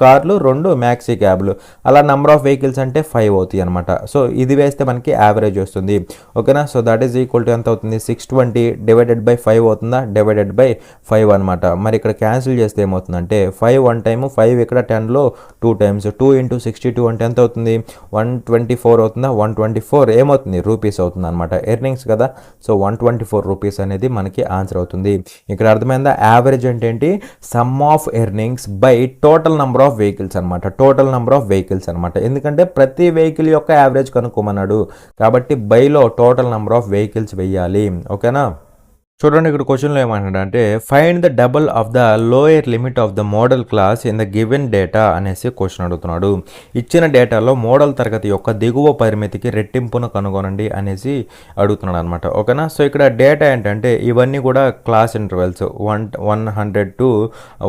కార్లు 2 మ్యాక్సీ క్యాబులు. అలా నెంబర్ ఆఫ్ వెహికల్స్ అంటే 5 అవుతాయి అనమాట. సో ఇది వేస్తే మనకి యావరేజ్ వస్తుంది. ఓకేనా. So that is equal to ఎంత అవుతుంది 620 డివైడెడ్ బై 5 అవుతుందా, డివైడెడ్ బై 5 అనమాట. మరి ఇక్కడ క్యాన్సిల్ చేస్తే ఏమవుతుందంటే 5 1 టైము, 5 ఇక్కడ 10లో 2 టైమ్స్, 2 × 62 అంటే ఎంత అవుతుంది 124 అవుతుందా, 124 ఏమవుతుంది రూపీస్ అవుతుంది అనమాట. ఎర్నింగ్స్ కదా, సో 124 రూపీస్ అనేది మనకి ఆన్సర్ అవుతుంది. ఇక్కడ అర్థమైందా యావరేజ్ అంటే ఏంటి sum of earnings by total number of vehicles అనమాట. టోటల్ నెంబర్ ఆఫ్ వెహికల్స్ అనమాట. ఎందుకంటే ప్రతి వెహికల్ యొక్క యావరేజ్ కనుక్కోమన్నాడు కాబట్టి బైలో టోటల్ నెంబర్ ఆఫ్ వెహికల్స్ వెయ్యాలి. ఓకేనా. చూడండి ఇక్కడ క్వశ్చన్లో ఏమంటాడంటే find the double of the lower limit of the modal class in the given data అనేసి క్వశ్చన్ అడుగుతున్నాడు. ఇచ్చిన డేటాలో మోడల్ తరగతి యొక్క దిగువ పరిమితికి రెట్టింపును కనుగొనండి అనేసి అడుగుతున్నాడు అనమాట. ఓకేనా. సో ఇక్కడ డేటా ఏంటంటే ఇవన్నీ కూడా క్లాస్ ఇంటర్వెల్స్ 100 to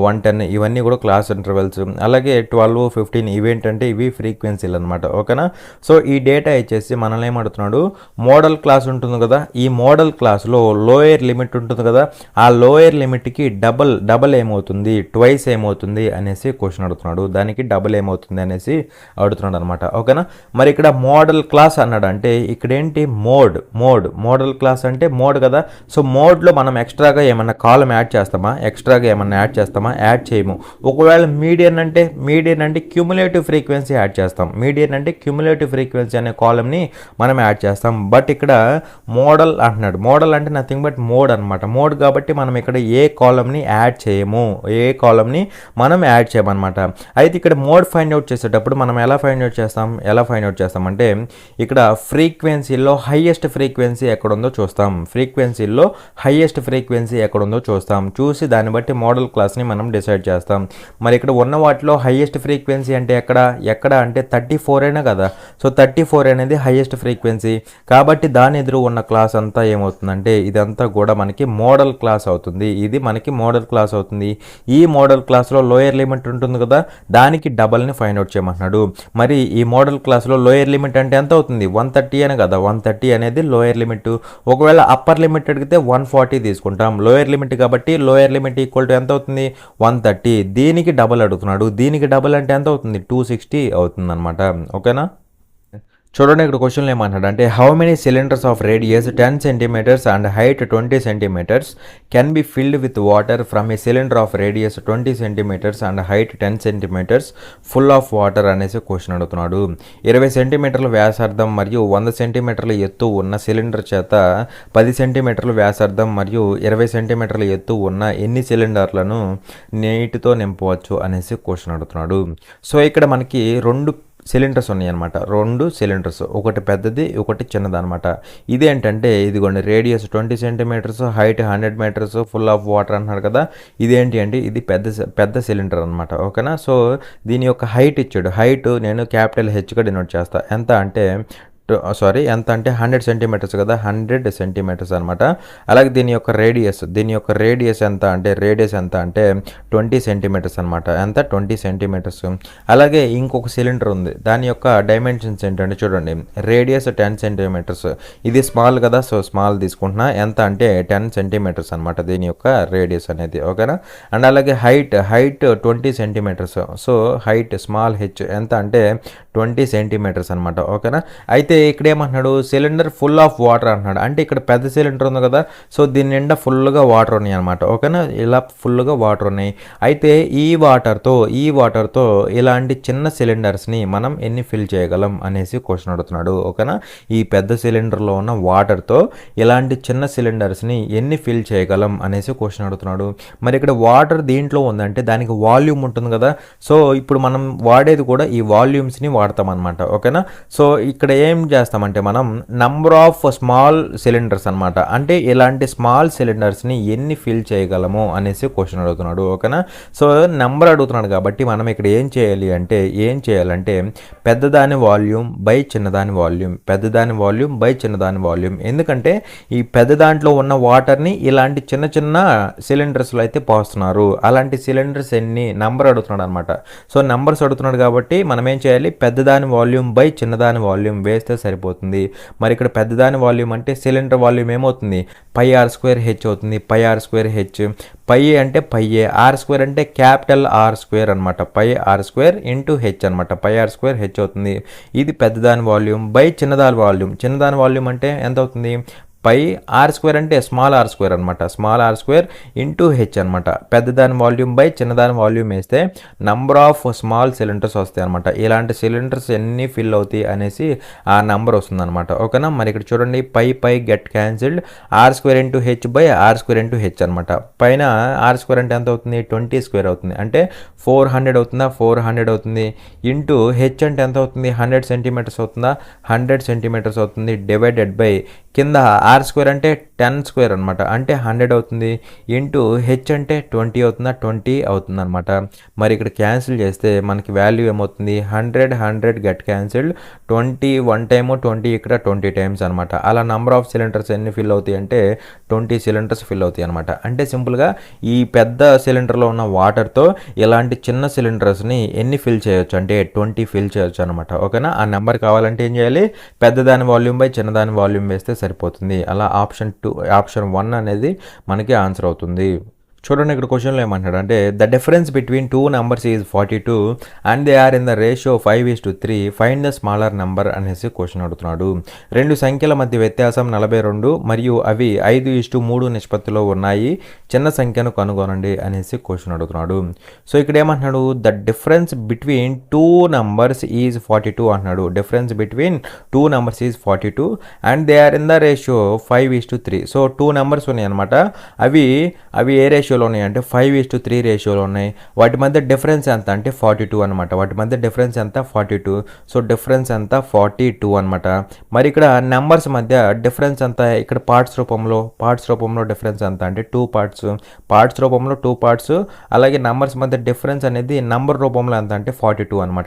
110 ఇవన్నీ కూడా క్లాస్ ఇంటర్వెల్స్. అలాగే 12, 15 ఇవేంటంటే ఇవి ఫ్రీక్వెన్సీలు అనమాట. ఓకేనా. సో ఈ డేటా ఇచ్చేసి మనల్ని ఏమడుగుతున్నాడు, మోడల్ క్లాస్ ఉంటుంది కదా, ఈ మోడల్ క్లాస్లో లోయర్ లిమిట్ ఉంటుంది కదా, ఆ లోయర్ లిమిట్కి డబల్ ఏమవుతుంది, ట్వైస్ ఏమవుతుంది అనేసి క్వశ్చన్ అడుగుతున్నాడు. దానికి డబల్ ఏమవుతుంది అనేసి అడుగుతున్నాడు అనమాట. ఓకేనా. మరి ఇక్కడ మోడల్ క్లాస్ అన్నాడు అంటే ఇక్కడ ఏంటి, మోడల్ క్లాస్ అంటే మోడ్ కదా. సో మోడ్లో మనం ఎక్స్ట్రాగా ఏమన్నా కాలం యాడ్ చేస్తామా, యాడ్ చేయము. ఒకవేళ మీడియన్ అంటే క్యూములేటివ్ ఫ్రీక్వెన్సీ యాడ్ చేస్తాం. మీడియన్ అంటే క్యూములేటివ్ ఫ్రీక్వెన్సీ అనే కాలంని మనం యాడ్ చేస్తాం. బట్ ఇక్కడ మోడల్ అంటున్నాడు. మోడల్ అంటే నథింగ్ బట్ మోడ్ అనమాట. మోడ్ కాబట్టి మనం ఇక్కడ ఏ కాలంని యాడ్ చేయమన్నమాట. అయితే ఇక్కడ మోడ్ ఫైండ్ అవుట్ చేసేటప్పుడు మనం ఎలా ఫైండ్ అవుట్ చేస్తాం అంటే ఇక్కడ ఫ్రీక్వెన్సీలో హైయెస్ట్ ఫ్రీక్వెన్సీ ఎక్కడుందో చూస్తాం. చూసి దాన్ని బట్టి మోడల్ క్లాస్ని మనం డిసైడ్ చేస్తాం. మరి ఇక్కడ ఉన్న వాటిలో హైయెస్ట్ ఫ్రీక్వెన్సీ అంటే ఎక్కడ అంటే 34 అయినా కదా. సో 34 అనేది హైయెస్ట్ ఫ్రీక్వెన్సీ కాబట్టి దాని ఎదురు ఉన్న క్లాస్ అంతా ఏమవుతుందంటే ఇదంతా కూడా మనకి మోడల్ క్లాస్ అవుతుంది. ఇది మనకి మోడల్ క్లాస్ అవుతుంది. ఈ మోడల్ క్లాస్లో లోయర్ లిమిట్ ఉంటుంది కదా, దానికి డబల్ని ఫైండ్ అవుట్ చేయమంటున్నాడు. మరి ఈ మోడల్ క్లాస్లో లోయర్ లిమిట్ అంటే ఎంత అవుతుంది, 130 అని కదా. 130 అనేది లోయర్ లిమిట్. ఒకవేళ అప్పర్ లిమిట్ అడిగితే 140 తీసుకుంటాం. లోయర్ లిమిట్ కాబట్టి లోయర్ లిమిట్ ఈక్వల్ టు ఎంత అవుతుంది, 130. దీనికి డబల్ అడుగుతున్నాడు. దీనికి డబల్ అంటే ఎంత అవుతుంది, 260 అవుతుంది అనమాట. ఓకేనా. చూడండి ఇక్కడ క్వశ్చన్లో ఏమంటాడు అంటే how many cylinders of radius 10 centimetres and height 20 centimetres can be filled with water from a cylinder of radius 20 centimetres and height 10 centimetres full of water అనేసి క్వశ్చన్ అడుగుతున్నాడు. 20 సెంటీమీటర్ల వ్యాసార్థం మరియు 100 సెంటీమీటర్ల ఎత్తు ఉన్న సిలిండర్ చేత 10 సెంటీమీటర్ల వ్యాసార్థం మరియు 20 సెంటీమీటర్ల ఎత్తు ఉన్న ఎన్ని సిలిండర్లను నీటితో నింపవచ్చు అనేసి క్వశ్చన్ అడుగుతున్నాడు. సో ఇక్కడ మనకి రెండు సిలిండర్స్ ఉన్నాయి అనమాట. 2 సిలిండర్స్, ఒకటి పెద్దది ఒకటి చిన్నది అనమాట. ఇదేంటంటే ఇదిగోండి radius 20 centimetres, height 100 metres, full of water అంటున్నాడు కదా. ఇదేంటి అంటే ఇది పెద్ద సిలిండర్ అనమాట. ఓకేనా. సో దీని యొక్క హైట్ ఇచ్చాడు. హైట్ నేను క్యాపిటల్ హెచ్గా డినోట్ చేస్తా. ఎంత అంటే 100 సెంటీమీటర్స్ కదా, 100 సెంటీమీటర్స్ అనమాట. అలాగే దీని యొక్క రేడియస్ ఎంత అంటే 20 సెంటీమీటర్స్ అనమాట. ఎంత 20 సెంటీమీటర్స్. అలాగే ఇంకొక సిలిండర్ ఉంది, దాని యొక్క డైమెన్షన్స్ ఏంటంటే చూడండి, రేడియస్ 10 సెంటీమీటర్స్. ఇది స్మాల్ కదా, సో స్మాల్ తీసుకుంటున్నా. ఎంత అంటే 10 సెంటీమీటర్స్ అనమాట దీని యొక్క రేడియస్ అనేది. ఓకేనా. అండ్ అలాగే height 20 centimetres. So height small H ఎంత అంటే 20 సెంటీమీటర్స్ అనమాట. ఓకేనా. అయితే ఇక్కడ ఏమంటున్నాడు, సిలిండర్ ఫుల్ ఆఫ్ వాటర్ అంటున్నాడు. అంటే ఇక్కడ పెద్ద సిలిండర్ ఉంది కదా, సో దీని నిండా ఫుల్గా వాటర్ ఉన్నాయి అనమాట. ఓకేనా. ఇలా ఫుల్గా వాటర్ ఉన్నాయి. అయితే ఈ వాటర్తో ఇలాంటి చిన్న సిలిండర్స్ని మనం ఎన్ని ఫిల్ చేయగలం అనేసి క్వశ్చన్ అడుగుతున్నాడు. ఓకేనా. ఈ పెద్ద సిలిండర్లో ఉన్న వాటర్తో ఇలాంటి చిన్న సిలిండర్స్ని ఎన్ని ఫిల్ చేయగలం అనేసి క్వశ్చన్ అడుగుతున్నాడు. మరి ఇక్కడ వాటర్ దీంట్లో ఉందంటే దానికి వాల్యూమ్ ఉంటుంది కదా. సో ఇప్పుడు మనం వాడేది కూడా ఈ వాల్యూమ్స్ని వాడతాం అనమాట. ఓకేనా. సో ఇక్కడ ఏం చేస్తామంటే మనం నంబర్ ఆఫ్ స్మాల్ సిలిండర్స్ అనమాట. అంటే ఇలాంటి స్మాల్ సిలిండర్స్ని ఎన్ని ఫిల్ చేయగలము అనేసి క్వశ్చన్ అడుగుతున్నాడు. ఓకేనా. సో నెంబర్ అడుగుతున్నాడు కాబట్టి మనం ఇక్కడ ఏం చేయాలంటే పెద్దదాని వాల్యూమ్ బై చిన్నదాని వాల్యూమ్, ఎందుకంటే ఈ పెద్ద దాంట్లో ఉన్న వాటర్ని ఇలాంటి చిన్న చిన్న సిలిండర్స్లో అయితే పోస్తున్నారు. అలాంటి సిలిండర్స్ ఎన్ని నంబర్ అడుగుతున్నాడు అనమాట. సో నంబర్స్ అడుగుతున్నాడు కాబట్టి మనం ఏం చేయాలి, పెద్దదాని వాల్యూమ్ బై చిన్నదాని వాల్యూమ్ వేస్తే సరిపోతుంది. మరి ఇక్కడ పెద్దదాని వాల్యూమ్ అంటే సిలిండర్ వాల్యూమ్ ఏమవుతుంది, πr²h అవుతుంది. πr²h, π అంటే πa, r² అంటే క్యాపిటల్ R² అనమాట. πr² ఇంటూ హెచ్ అనమాట. πr²h అవుతుంది. ఇది పెద్దదాని వాల్యూమ్ బై చిన్నదాని వాల్యూమ్ అంటే ఎంత అవుతుంది, πr² అంటే స్మాల్ r² అనమాట. స్మాల్ r² ఇంటూ హెచ్ అనమాట. పెద్దదాని వాల్యూమ్ బై చిన్నదాని వాల్యూమ్ వేస్తే నంబర్ ఆఫ్ స్మాల్ సిలిండర్స్ వస్తాయి అనమాట. ఇలాంటి సిలిండర్స్ ఎన్ని ఫిల్ అవుతాయి అనేసి ఆ నంబర్ వస్తుంది అనమాట. ఓకేనా. మరి ఇక్కడ చూడండి, pi get cancelled, r² into H by r² into H అనమాట. పైన r² అంటే ఎంత అవుతుంది, 20² అవుతుంది. అంటే 400 అవుతుందా, 400 అవుతుంది. ఇంటూ హెచ్ అంటే ఎంత అవుతుంది, 100 సెంటీమీటర్స్ అవుతుందా, 100 సెంటీమీటర్స్ అవుతుంది. డివైడెడ్ బై కింద r² అంటే 10 స్క్వేర్ అనమాట, అంటే 100 అవుతుంది. ఇంటూ హెచ్ అంటే 20 అవుతుందా, 20 అవుతుంది అనమాట. మరి ఇక్కడ క్యాన్సిల్ చేస్తే మనకి వాల్యూ ఏమవుతుంది, 100 గెట్ క్యాన్సిల్డ్, 20 1 టైము, 20 ఇక్కడ 20 టైమ్స్ అనమాట. అలా నెంబర్ ఆఫ్ సిలిండర్స్ ఎన్ని ఫిల్ అవుతాయి అంటే 20 సిలిండర్స్ ఫిల్ అవుతాయి అనమాట. అంటే సింపుల్గా ఈ పెద్ద సిలిండర్లో ఉన్న వాటర్తో ఇలాంటి చిన్న సిలిండర్స్ని ఎన్ని ఫిల్ చేయొచ్చు అంటే 20 ఫిల్ చేయొచ్చు అనమాట. ఓకేనా, ఆ నెంబర్ కావాలంటే ఏం చేయాలి, పెద్దదాని వాల్యూమ్ బై చిన్నదాని వాల్యూమ్ వేస్తే సరిపోతుంది. అలా ఆప్షన్ 1 అనేది మనకి ఆన్సర్ అవుతుంది. చూడండి ఇక్కడ క్వశ్చన్లో ఏమంటాడు అంటే the difference between two numbers is 42 and they are in the ratio 5:3, find the smaller number అనేసి క్వశ్చన్ అడుగుతున్నాడు. రెండు సంఖ్యల మధ్య వ్యత్యాసం 42 మరియు అవి 5:3 నిష్పత్తిలో ఉన్నాయి, చిన్న సంఖ్యను కనుగొనండి అనేసి క్వశ్చన్ అడుగుతున్నాడు. సో ఇక్కడ ఏమంటున్నాడు, the difference between two numbers is 42 అంటున్నాడు. Difference between two numbers is 42 and they are in the ratio 5:3. So two numbers ఉన్నాయి అనమాట, అవి ఏ రేషియోలో ఉన్నాయి అంటే 5:3 రేషియోలో ఉన్నాయి. వాటి మధ్య డిఫరెన్స్ ఎంత అంటే 42 అనమాట. వాటి మధ్య డిఫరెన్స్ ఎంత 42. సో డిఫరెన్స్ ఎంత 42 అనమాట. మరి ఇక్కడ నెంబర్స్ మధ్య డిఫరెన్స్ ఎంత, ఇక్కడ పార్ట్స్ రూపంలో డిఫరెన్స్ ఎంత అంటే 2 పార్ట్స్ రూపంలో 2 పార్ట్స్. అలాగే నెంబర్స్ మధ్య డిఫరెన్స్ అనేది నంబర్ రూపంలో ఎంత అంటే 42 అనమాట.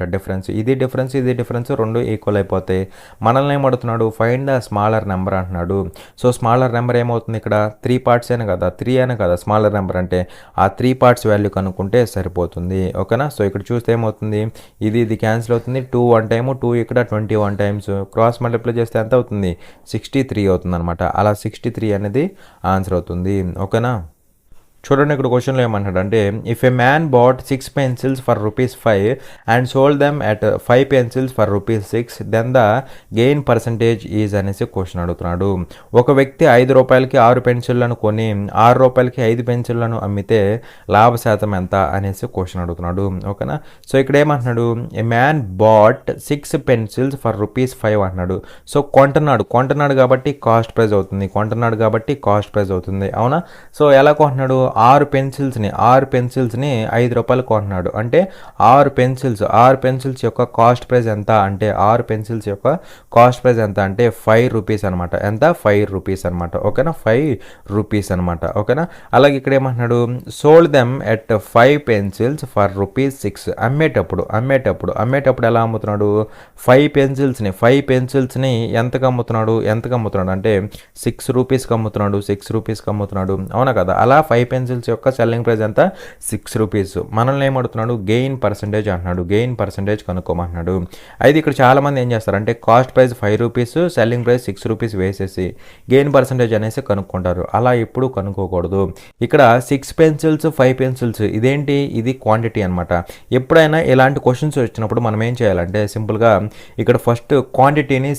ఇది డిఫరెన్స్ రెండు ఈక్వల్ అయిపోతాయి. మనల్ని ఏమడుతున్నాడు, ఫైండ్ ద స్మాలర్ నెంబర్ అంటున్నాడు. సో స్మాలర్ నెంబర్ ఏమవుతుంది, ఇక్కడ 3 పార్ట్స్ అయినా కదా, 3 అయినా కదా స్మాలర్ నెంబర్ అంటే, ఆ 3 పార్ట్స్ వాల్యూ కనుక్కుంటే సరిపోతుంది. ఓకేనా, సో ఇక్కడ చూస్తే ఏమవుతుంది, ఇది క్యాన్సిల్ అవుతుంది. 2 1 టైము, 2 ఇక్కడ 21 టైమ్స్, క్రాస్ మల్టిప్లై చేస్తే ఎంత అవుతుంది, 63 అవుతుంది అనమాట. అలా 63 అనేది ఆన్సర్ అవుతుంది. ఓకేనా, చూడండి ఇక్కడ క్వశ్చన్లో ఏమంటాడు అంటే if a man bought 6 pencils for ₹5 and sold them at 5 pencils for ₹6 then the gain percentage is అనేసి క్వశ్చన్ అడుగుతున్నాడు. ఒక వ్యక్తి ₹5కి 6 పెన్సిళ్లను కొని ₹6కి 5 పెన్సిళ్లను అమ్మితే లాభ శాతం ఎంత అనేసి క్వశ్చన్ అడుగుతున్నాడు. ఓకేనా, సో ఇక్కడ ఏమంటున్నాడు, a man bought 6 pencils for ₹5 అంటున్నాడు. సో కొంటున్నాడు కాబట్టి కాస్ట్ ప్రైస్ అవుతుంది, అవునా. సో ఎలా కొంటున్నాడు, 6 పెన్సిల్స్ని ₹5 కొంటున్నాడు. అంటే 6 పెన్సిల్స్ యొక్క కాస్ట్ ప్రైస్ ఎంత అంటే 6 పెన్సిల్స్ యొక్క కాస్ట్ ప్రైస్ ఎంత అంటే ₹5 అనమాట. ఎంత, ₹5 అనమాట. ఓకేనా, ₹5 అనమాట. ఓకేనా, అలాగే ఇక్కడ ఏమంటున్నాడు, sold them at 5 pencils for ₹6. అమ్మేటప్పుడు ఎలా అమ్ముతున్నాడు, 5 పెన్సిల్స్ని ఎంతకు అమ్ముతున్నాడు అంటే ₹6కి అమ్ముతున్నాడు. అవునా కదా, అలా 5 పెన్సిల్స్ యొక్క సెల్లింగ్ ప్రైస్ ఎంత, ₹6. మనల్ని ఏమడుతున్నాడు, గెయిన్ పర్సంటేజ్ అంటున్నాడు. గెయిన్ పర్సంటేజ్ కనుక్కోమంటున్నాడు. అయితే ఇక్కడ చాలా మంది ఏం చేస్తారంటే కాస్ట్ ప్రైస్ ₹5, సెల్లింగ్ ప్రైస్ ₹6 వేసేసి గెయిన్ పర్సంటేజ్ అనేసి కనుక్కుంటారు. అలా ఎప్పుడు కనుక్కోకూడదు. ఇక్కడ 6 పెన్సిల్స్ 5 పెన్సిల్స్ ఇది క్వాంటిటీ అనమాట. ఎప్పుడైనా ఇలాంటి క్వశ్చన్స్ వచ్చినప్పుడు మనం ఏం చేయాలంటే సింపుల్గా ఇక్కడ ఫస్ట్ క్వాంటిటీని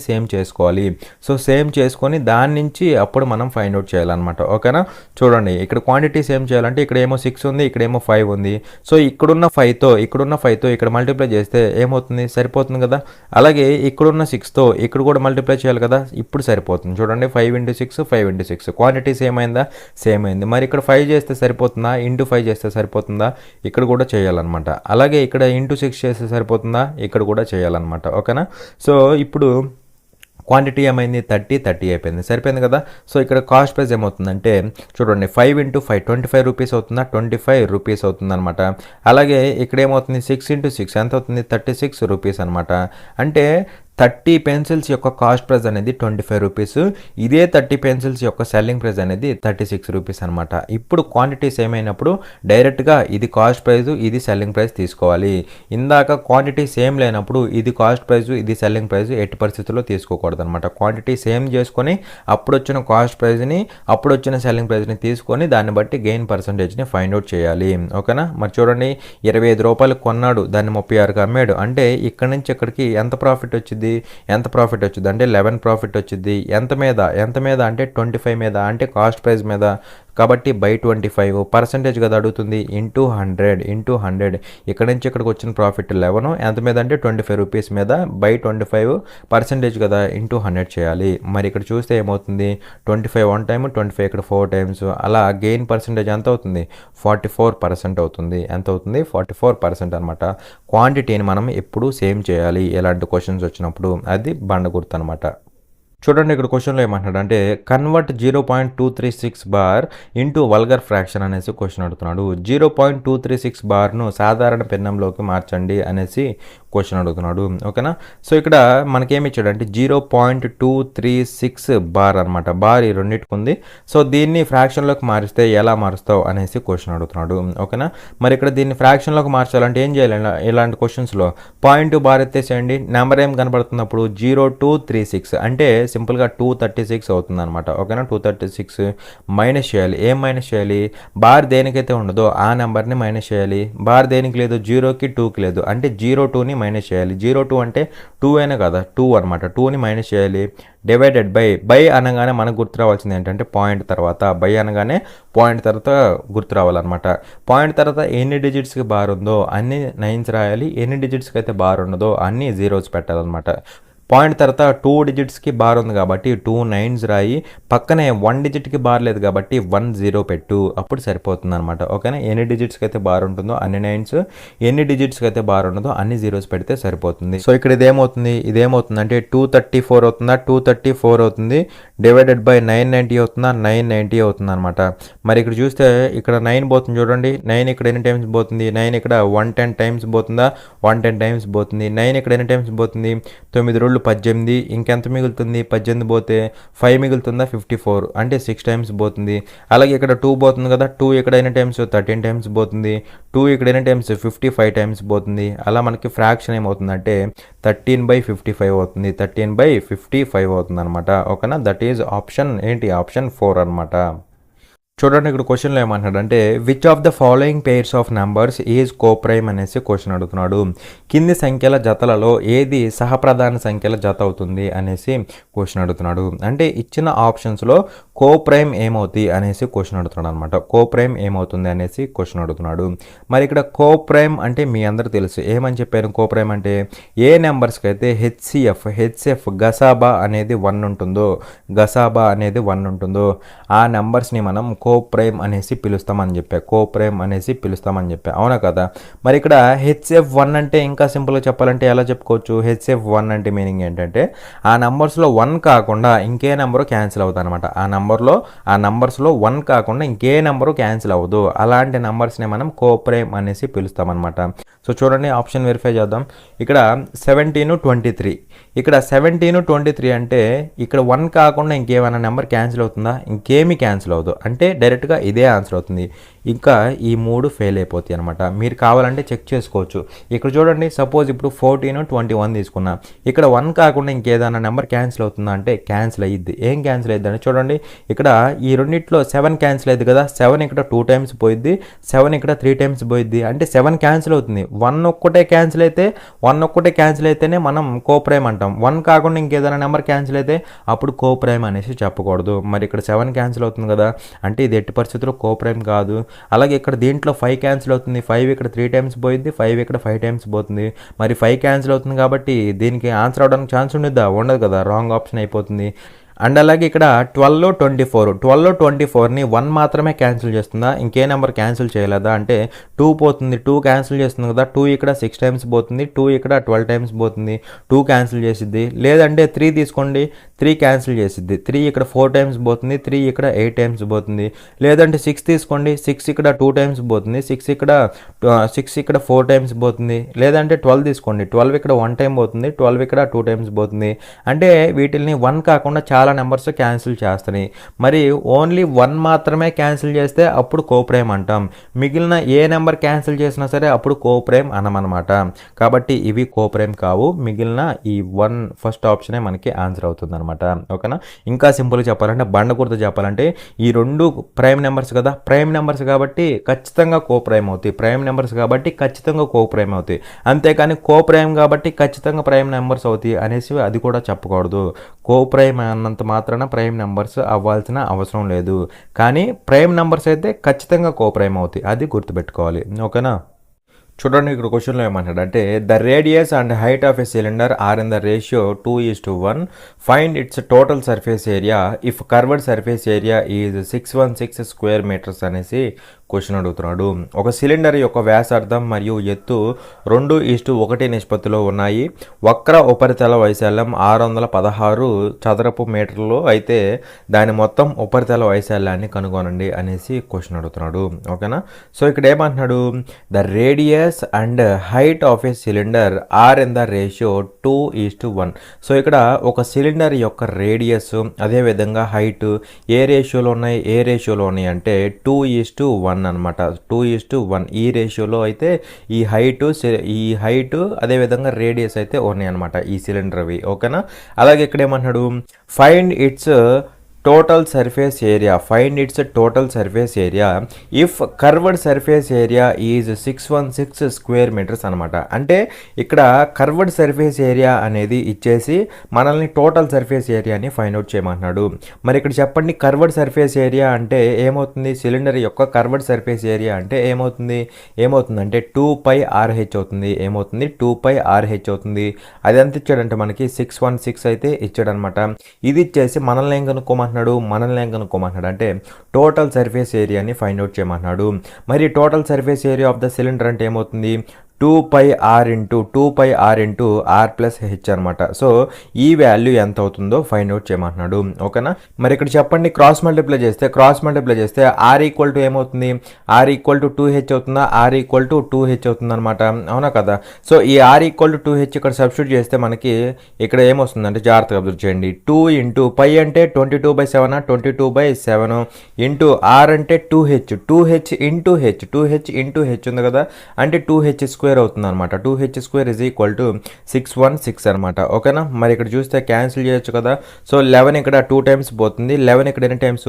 సేమ్ చేసుకోవాలి. సో సేమ్ చేసుకొని దాని నుంచి అప్పుడు మనం ఫైండ్ అవుట్ చేయాలన్నమాట. ఓకేనా, చూడండి ఇక్కడ క్వాంటిటీ సేమ్ చేయాలంటే ఇక్కడ ఏమో 6 ఉంది, ఇక్కడ ఏమో 5 ఉంది. సో ఇక్కడున్న 5తో ఇక్కడ మల్టిప్లై చేస్తే ఏమవుతుంది, సరిపోతుంది కదా. అలాగే ఇక్కడున్న 6తో ఇక్కడ కూడా మల్టిప్లై చేయాలి కదా, ఇప్పుడు సరిపోతుంది. చూడండి 5 × 6 క్వాంటిటీ సేమ్ అయింది. మరి ఇక్కడ 5 చేస్తే సరిపోతుందా, ఇంటూ 5 చేస్తే సరిపోతుందా, ఇక్కడ కూడా చేయాలన్నమాట. అలాగే ఇక్కడ ఇంటూ 6 చేస్తే సరిపోతుందా, ఇక్కడ కూడా చేయాలన్నమాట. ఓకేనా, సో ఇప్పుడు క్వాంటిటీ ఏమైంది, 30 అయిపోయింది, సరిపోయింది కదా. సో ఇక్కడ కాస్ట్ ప్రైస్ ఏమవుతుందంటే చూడండి 5 × 5 ₹25 అవుతుందా, ₹25 అవుతుంది అనమాట. అలాగే ఇక్కడ ఏమవుతుంది 6 × 6 ఎంత అవుతుంది, ₹36 అనమాట. అంటే 30 పెన్సిల్స్ యొక్క కాస్ట్ ప్రైస్ అనేది ₹25. ఇదే 30 పెన్సిల్స్ యొక్క సెల్లింగ్ ప్రైస్ అనేది ₹36 అనమాట. ఇప్పుడు క్వాంటిటీస్ ఏమైనప్పుడు డైరెక్ట్గా ఇది కాస్ట్ ప్రైస్, ఇది సెల్లింగ్ ప్రైస్ తీసుకోవాలి. ఇందాక క్వాంటిటీ సేమ్ లేనప్పుడు ఇది కాస్ట్ ప్రైస్, ఇది సెల్లింగ్ ప్రైస్ ఎట్టి పరిస్థితుల్లో తీసుకోకూడదు అనమాట. క్వాంటిటీ సేమ్ చేసుకొని అప్పుడు వచ్చిన కాస్ట్ ప్రైస్ని, అప్పుడు వచ్చిన సెల్లింగ్ ప్రైస్ని తీసుకొని దాన్ని బట్టి గెయిన్ పర్సంటేజ్ని ఫైండ్ అవుట్ చేయాలి. ఓకేనా, మరి చూడండి ₹25 కొన్నాడు, దాన్ని 36కి అమ్మాడు. అంటే ఇక్కడ నుంచి ఇక్కడికి ఎంత ప్రాఫిట్ వచ్చింది అంటే 11 ప్రాఫిట్ వచ్చింది. ఎంత మీద అంటే 25 మీద, అంటే కాస్ట్ ప్రైస్ మీద. కాబట్టి బై 25 పర్సెంటేజ్ కదా అడుగుతుంది, ఇంటూ 100 ఇక్కడ నుంచి ఇక్కడికి వచ్చిన ప్రాఫిట్ 11 ఎంత మీద అంటే ₹25 మీద, బై 25 పర్సెంటేజ్ కదా, ఇంటూ 100 చేయాలి. మరి ఇక్కడ చూస్తే ఏమవుతుంది, 25 1 టైమ్, 25 ఇక్కడ 4 టైమ్స్. అలా గెయిన్ పర్సెంటేజ్ ఎంత అవుతుంది, 44% అవుతుంది. ఎంత అవుతుంది, 44% అనమాట. క్వాంటిటీని మనం ఎప్పుడూ సేమ్ చేయాలి ఎలాంటి క్వశ్చన్స్ వచ్చినప్పుడు, అది బండ గుర్తు అనమాట. చూడండి ఇక్కడ క్వశ్చన్లో ఏమంటున్నాడు అంటే convert 0.236 bar into vulgar fraction అనేసి క్వశ్చన్ అడుగుతున్నాడు. 0.236 బార్ను సాధారణ భిన్నంలోకి మార్చండి అనేసి క్వశ్చన్ అడుగుతున్నాడు. ఓకేనా. సో ఇక్కడ మనకేమి ఇచ్చాడంటే 0.236 బార్ అనమాట. బార్ ఈ రెండింటికి ఉంది. సో దీన్ని ఫ్రాక్షన్లోకి మారిస్తే ఎలా మారుస్తావు అనేసి క్వశ్చన్ అడుగుతున్నాడు. ఓకేనా. మరి ఇక్కడ దీన్ని ఫ్రాక్షన్లోకి మార్చాలంటే ఏం చేయాలి? ఇలాంటి క్వశ్చన్స్లో పాయింట్ బార్ ఎత్తేసేయండి. నెంబర్ ఏం కనబడుతున్నప్పుడు 0236 అంటే సింపుల్గా 236 అవుతుంది అనమాట. ఓకేనా. 236 మైనస్ చేయాలి. ఏం మైనస్ చేయాలి? బార్ దేనికైతే ఉండదో ఆ నెంబర్ని మైనస్ చేయాలి. బార్ దేనికి లేదు? 0కి 2కి లేదు అంటే 02ని మైనస్ చేయాలి. 02 అంటే 2 అయినా కదా, 2 అనమాట. 2ని మైనస్ చేయాలి. డివైడెడ్ బై అనగానే మనకు గుర్తు రావాల్సింది ఏంటంటే పాయింట్ తర్వాత, బై అనగానే పాయింట్ తర్వాత గుర్తు రావాలన్నమాట. పాయింట్ తర్వాత ఎన్ని డిజిట్స్కి బార్ ఉందో అన్ని 9s రాయాలి. ఎన్ని డిజిట్స్కి అయితే బార్ ఉండదో అన్ని 0s పెట్టాలన్నమాట. పాయింట్ తర్వాత 2 డిజిట్స్కి బార్ ఉంది కాబట్టి 2 9s రాయి. పక్కనే 1 డిజిట్కి బార్ లేదు కాబట్టి 1 0 పెట్టు. అప్పుడు సరిపోతుంది అనమాట. ఓకేనా. ఎన్ని డిజిట్స్కి అయితే బార్ ఉంటుందో అన్ని 9s, ఎన్ని డిజిట్స్కి అయితే బార్ ఉండదో అన్ని 0s పెడితే సరిపోతుంది. సో ఇక్కడ ఇదేమవుతుంది అంటే 234 అవుతుందా? 234 అవుతుంది. డివైడెడ్ బై 990 అవుతుందా? 990 అవుతుంది అనమాట. మరి ఇక్కడ చూస్తే ఇక్కడ 9 పోతుంది చూడండి. 9 ఇక్కడ ఎన్ని టైమ్స్ పోతుంది? 9 ఇక్కడ 110 టైమ్స్ పోతుందా? 110 టైమ్స్ పోతుంది. 9 ఇక్కడ ఎన్ని టైమ్స్ పోతుంది? 9 రోళ్ళు 18. ఇంకెంత మిగులుతుంది? 18 పోతే 5 మిగులుతుందా? 54 అంటే 6 టైమ్స్ పోతుంది. అలాగే ఇక్కడ 2 పోతుంది కదా. 2 ఇక్కడ ఎన్ని టైమ్స్? 13 టైమ్స్ పోతుంది. 2 ఇక్కడ ఎన్ని టైమ్స్? 55 టైమ్స్ పోతుంది. అలా మనకి ఫ్రాక్షన్ ఏమవుతుందంటే 13/55 అవుతుంది. 13/55 అవుతుంది అనమాట. ఓకేనా. దట్ ఈజ్ ఆప్షన్ ఏంటి? ఆప్షన్ 4 అనమాట. చూడండి ఇక్కడ క్వశ్చన్లో ఏమంటున్నాడంటే which of the following pairs of numbers is coprime అనేసి క్వశ్చన్ అడుగుతున్నాడు. కింది సంఖ్యల జతలలో ఏది సహప్రధాన సంఖ్యల జత అవుతుంది అనేసి క్వశ్చన్ అడుగుతున్నాడు. అంటే ఇచ్చిన ఆప్షన్స్లో కోప్రైమ్ ఏమవుతుంది అనేసి క్వశ్చన్ అడుగుతున్నాడు అనమాట. కోప్రైమ్ ఏమవుతుంది అనేసి క్వశ్చన్ అడుగుతున్నాడు. మరి ఇక్కడ కోప్రైమ్ అంటే మీ అందరూ తెలుసు. ఏమని చెప్పాను? కోప్రైమ్ అంటే ఏ నెంబర్స్కి అయితే హెచ్సిఎఫ్ గసాబా అనేది 1 ఉంటుందో, గసాబా అనేది 1 ఉంటుందో ఆ నెంబర్స్ని మనం కోప్రైమ్ అనేసి పిలుస్తామని చెప్పా. అవునా కదా. మరి ఇక్కడ హెచ్ఎఫ్1 అంటే ఇంకా సింపుల్గా చెప్పాలంటే ఎలా చెప్పుకోవచ్చు? హెచ్ఎఫ్1 అంటే మీనింగ్ ఏంటంటే ఆ నెంబర్స్లో 1 కాకుండా ఇంకే నెంబరు క్యాన్సిల్ అవుతుంది అనమాట. ఆ నంబర్స్లో 1 కాకుండా ఇంకే నెంబరు క్యాన్సిల్ అవ్వదు. అలాంటి నెంబర్స్ని మనం కోప్రైమ్ అనేసి పిలుస్తామన్నమాట. సో చూడండి ఆప్షన్ వెరిఫై చేద్దాం. ఇక్కడ 17 23. ఇక్కడ 17 23 అంటే ఇక్కడ 1 కాకుండా ఇంకేమైనా నెంబర్ క్యాన్సిల్ అవుతుందా? ఇంకేమీ క్యాన్సిల్ అవ్వదు. అంటే డైరెక్ట్గా ఇదే ఆన్సర్ అవుతుంది. ఇంకా ఈ 3 ఫెయిల్ అయిపోతాయి అనమాట. మీరు కావాలంటే చెక్ చేసుకోవచ్చు. ఇక్కడ చూడండి సపోజ్ ఇప్పుడు 14 21 తీసుకున్నా. ఇక్కడ 1 కాకుండా ఇంకేదైనా నెంబర్ క్యాన్సిల్ అవుతుందా అంటే క్యాన్సిల్ అయ్యిద్ది. ఏం క్యాన్సిల్ అయ్యిద్ది అంటే చూడండి ఇక్కడ ఈ రెండిట్లో 7 క్యాన్సిల్ అయ్యింది కదా. 7 ఇక్కడ 2 టైమ్స్ పోయిద్ది, 7 ఇక్కడ 3 టైమ్స్ పోయిద్ది. అంటే 7 క్యాన్సిల్ అవుతుంది. 1 ఒక్కటే క్యాన్సిల్ అయితేనే మనం కోప్రైమ్ అంటాం. 1 కాకుండా ఇంకేదైనా నెంబర్ క్యాన్సిల్ అయితే అప్పుడు కోప్రైమ్ అనేసి చెప్పకూడదు. మరి ఇక్కడ 7 క్యాన్సిల్ అవుతుంది కదా అంటే ఇది ఎట్టి పరిస్థితుల్లో కోప్రైమ్ కాదు. అలాగే ఇక్కడ దీంట్లో 5 క్యాన్సిల్ అవుతుంది. 5 ఇక్కడ 3 టైమ్స్ పోయింది, 5 ఇక్కడ 5 టైమ్స్ పోతుంది. మరి 5 క్యాన్సిల్ అవుతుంది కాబట్టి దీనికి ఆన్సర్ అవడానికి ఛాన్స్ ఉండదు కదా. రాంగ్ ఆప్షన్ అయిపోతుంది. అండ్ అలాగే ఇక్కడ 12 24ని 1 మాత్రమే క్యాన్సిల్ చేస్తుందా? ఇంకే నెంబర్ క్యాన్సిల్ చేయలేదా అంటే 2 పోతుంది. 2 క్యాన్సిల్ చేస్తుంది కదా. 2 ఇక్కడ 6 టైమ్స్ పోతుంది. 2 ఇక్కడ 12 టైమ్స్ పోతుంది. 2 క్యాన్సిల్ చేసిద్ది. లేదంటే 3 తీసుకోండి. 3 క్యాన్సిల్ చేసిద్ది. 3 ఇక్కడ 4 టైమ్స్ పోతుంది. 3 ఇక్కడ 8 టైమ్స్ పోతుంది. లేదంటే 6 తీసుకోండి. 6 ఇక్కడ 2 టైమ్స్ పోతుంది. 6 ఇక్కడ 4 టైమ్స్ పోతుంది. లేదంటే 12 తీసుకోండి. 12 ఇక్కడ 1 టైం పోతుంది. 12 ఇక్కడ 2 టైమ్స్ పోతుంది. అంటే వీటిని 1 కాకుండా చాలా నెంబర్స్ క్యాన్సిల్ చేస్తాయి. మరి ఓన్లీ 1 మాత్రమే క్యాన్సిల్ చేస్తే అప్పుడు కోప్రైమ్ అంటాం. మిగిలిన ఏ నెంబర్ క్యాన్సిల్ చేసినా సరే అప్పుడు కోప్రైమ్ అనమన్నమాట. కాబట్టి ఇవి కోప్రైమ్ కావు. మిగిలిన ఈ 1 ఫస్ట్ ఆప్షనే మనకి ఆన్సర్ అవుతుంది అనమాట. ఓకేనా. ఇంకా సింపుల్గా చెప్పాలంటే బండ గుర్తు చెప్పాలంటే ఈ 2 ప్రైమ్ నెంబర్స్ కదా. ప్రైమ్ నెంబర్స్ కాబట్టి ఖచ్చితంగా కోప్రైమ్ అవుతాయి. అంతేకాని కోప్రైమ్ కాబట్టి ఖచ్చితంగా ప్రైమ్ నెంబర్స్ అవుతాయి అనేసి అది కూడా చెప్పకూడదు. కోప్రైమ్ అన్నంత మాత్రాన ప్రైమ్ నెంబర్స్ అవ్వాల్సిన అవసరం లేదు. కానీ ప్రైమ్ నెంబర్స్ అయితే ఖచ్చితంగా కోప్రైమ్ అవుతాయి. అది గుర్తుపెట్టుకోవాలి. ఓకేనా. చూడండి ఇక్కడ క్వశ్చన్లో ఏమంటాడు అంటే the radius and height of a cylinder are in the ratio 2:1. Find its total surface area if curved surface area is 616 square metres అనేసి క్వశ్చన్ అడుగుతున్నాడు. ఒక సిలిండర్ యొక్క వ్యాసార్థం మరియు ఎత్తు 2:1 నిష్పత్తిలో ఉన్నాయి. వక్ర ఉపరితల వైశాల్యం 616 చదరపు మీటర్లు అయితే దాని మొత్తం ఉపరితల వైశాల్యాన్ని కనుగొనండి అనేసి క్వశ్చన్ అడుగుతున్నాడు. ఓకేనా. సో ఇక్కడ ఏమంటున్నాడు, the radius and height of a cylinder are in the ratio 2:1. So ఇక్కడ ఒక సిలిండర్ యొక్క రేడియస్ అదేవిధంగా హైట్ ఏ రేషియోలో ఉన్నాయి అంటే 2:1 అనమాట. 2:1 ఈ రేషియోలో అయితే ఈ హైట్ అదేవిధంగా రేడియస్ అయితే ఉన్నాయి అనమాట ఈ సిలిండర్వి. ఓకేనా. అలాగే ఇక్కడ ఏమంటున్నాడు, find its total surface area if curved surface area is 616 square metres అనమాట. అంటే ఇక్కడ కర్వ్డ్ సర్ఫేస్ ఏరియా అనేది ఇచ్చేసి మనల్ని టోటల్ సర్ఫేస్ ఏరియాని ఫైండ్ అవుట్ చేయమంటున్నాడు. మరి ఇక్కడ చెప్పండి, కర్వ్డ్ సర్ఫేస్ ఏరియా అంటే ఏమవుతుంది, సిలిండర్ యొక్క కర్వ్డ్ సర్ఫేస్ ఏరియా అంటే ఏమవుతుందంటే 2πRH అవుతుంది. 2πRH అవుతుంది. అది ఎంత ఇచ్చాడంటే మనకి 616 అయితే ఇచ్చాడనమాట. ఇది ఇచ్చేసి మనల్ని ఏం కనుక్కోమంటున్నాడు అంటే టోటల్ సర్ఫేస్ ఏరియాని ఫైండ్ అవుట్ చేయమంటున్నాడు. మరి total surface area of the cylinder అంటే ఏమవుతుంది, 2πr into r plus H అనమాట. సో ఈ వాల్యూ ఎంత అవుతుందో ఫైండ్ అవుట్ చేయమంటున్నాడు. ఓకేనా. మరి ఇక్కడ చెప్పండి, క్రాస్ మల్టిప్లై చేస్తే r ఈక్వల్ టు ఏమవుతుంది, r ఈక్వల్ టు 2h అవుతుందా, r ఈక్వల్ టు 2h అవుతుంది అనమాట. అవునా కదా. సో ఈ r ఈక్వల్ టు 2h ఇక్కడ సబ్స్టిట్యూట్ చేస్తే మనకి ఇక్కడ ఏమొస్తుందంటే జాగ్రత్తగా అబ్జర్వ్ చేయండి, 2 ఇంటూ పై అంటే 22/7 22/7 ఇంటూ r అంటే 2h ఇంటూ h ఉంది కదా, అంటే 2h స్క్వేర్ అవుతుంది అనమాట. 2h square is equal to 616 అనమాట. ఓకేనా. మరి ఇక్కడ చూస్తే క్యాన్సిల్ చేయొచ్చు కదా. సో 11 ఇక్కడ 2 టైమ్స్ పోతుంది, 11 ఇక్కడ ఎన్ని టైమ్స్,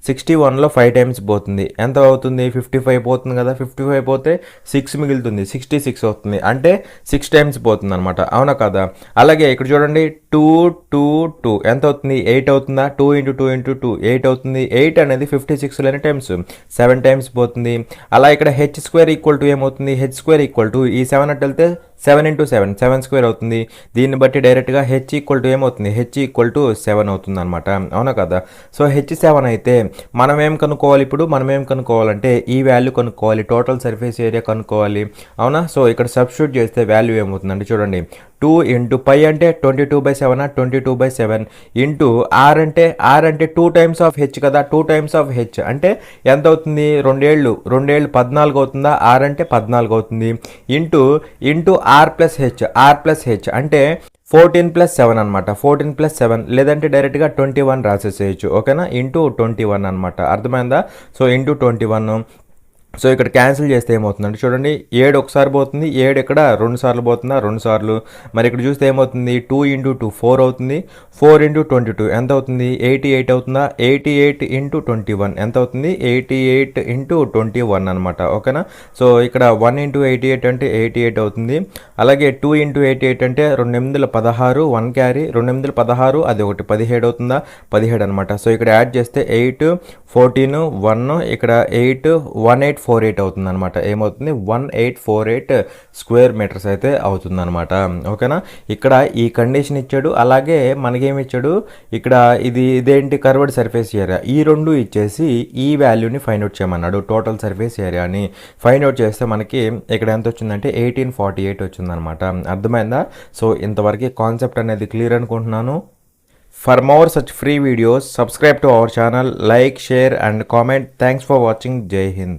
61లో 5 టైమ్స్ పోతుంది. ఎంత అవుతుంది, 55 పోతుంది కదా. 55 పోతే 6 మిగులుతుంది, 66 అవుతుంది. అంటే 6 టైమ్స్ పోతుంది అనమాట. అవునా కదా. అలాగే ఇక్కడ చూడండి, 2 2 2 ఎంత అవుతుంది, 8 అవుతుందా. 2 ఇంటూ 2 8 అవుతుంది. 8 అనేది 56లో ఎన్ని టైమ్స్, 7 టైమ్స్ పోతుంది. అలా ఇక్కడ h స్క్వేర్ ఈక్వల్ టు ఏమవుతుంది, h స్క్వేర్ ఈక్వల్ టు ఈ 7 అట్ వెళ్తే 7 ఇంటూ 7 స్క్వేర్ అవుతుంది. దీన్ని బట్టి డైరెక్ట్గా h ఈక్వల్ టు ఏమవుతుంది, h ఈక్వల్ టు 7 అవుతుంది అనమాట. అవునా కదా. సో h7 అయితే మనం ఏం కనుక్కోవాలంటే ఈ వాల్యూ కనుక్కోవాలి, టోటల్ సర్ఫేస్ ఏరియా కనుక్కోవాలి. అవునా. సో ఇక్కడ సబ్స్టిట్యూట్ చేస్తే వాల్యూ ఏమవుతుందంటే చూడండి, 2 ఇంటూ పై అంటే 22/7 22/7 ఇంటూ r అంటే 2 టైమ్స్ ఆఫ్ h కదా. 2 టైమ్స్ ఆఫ్ h అంటే ఎంత అవుతుంది, 2 ఏళ్ళు 14 అవుతుందా, r అంటే 14 అవుతుంది. ఇంటూ r ప్లస్ హెచ్ అంటే 14+7 అనమాట. 14+7 లేదంటే డైరెక్ట్గా 21 రాసేసేయచ్చు. ఓకేనా. ఇంటూ 21 అనమాట. అర్థమైందా. So into 21. సో ఇక్కడ క్యాన్సిల్ చేస్తే ఏమవుతుందంటే చూడండి, 7 ఒకసారి పోతుంది, 7 ఇక్కడ 2 సార్లు పోతుందా, 2 సార్లు. మరి ఇక్కడ చూస్తే ఏమవుతుంది, 2 ఇంటూ 2 4 అవుతుంది. 4 ఇంటూ 22 ఎంత అవుతుంది, 88 అవుతుందా. 88 ఇంటూ 21 ఎంత అవుతుంది, 88 ఇంటూ 21 అనమాట. ఓకేనా. సో ఇక్కడ 1 ఇంటూ 88 అంటే 88 అవుతుంది. అలాగే 2 ఇంటూ 88 అంటే 2 8 16 1 క్యారీ 2 8 16 అది ఒకటి 17 అవుతుందా, 17 అనమాట. సో ఇక్కడ యాడ్ చేస్తే 8 14 1 ఇక్కడ 8 1848 అవుతుంది అనమాట. ఏమవుతుంది, 1848 స్క్వేర్ మీటర్స్ అయితే అవుతుంది అనమాట. ఓకేనా. ఇక్కడ ఈ కండిషన్ ఇచ్చాడు. అలాగే మనకేమి ఇచ్చాడు, ఇక్కడ ఇదేంటి, కర్వ్డ్ సర్ఫేస్ ఏరియా. ఈ రెండు ఇచ్చేసి ఈ వాల్యూని ఫైండ్ అవుట్ చేయమన్నాడు, టోటల్ సర్ఫేస్ ఏరియాని ఫైండ్ అవుట్ చేస్తే మనకి ఇక్కడ ఎంత వచ్చిందంటే 1848 వచ్చిందనమాట. అర్థమైందా. సో ఇంతవరకు కాన్సెప్ట్ అనేది క్లియర్ అనుకుంటున్నాను. For more such free videos, subscribe to our channel, like, share and comment. Thanks for watching. Jai Hind.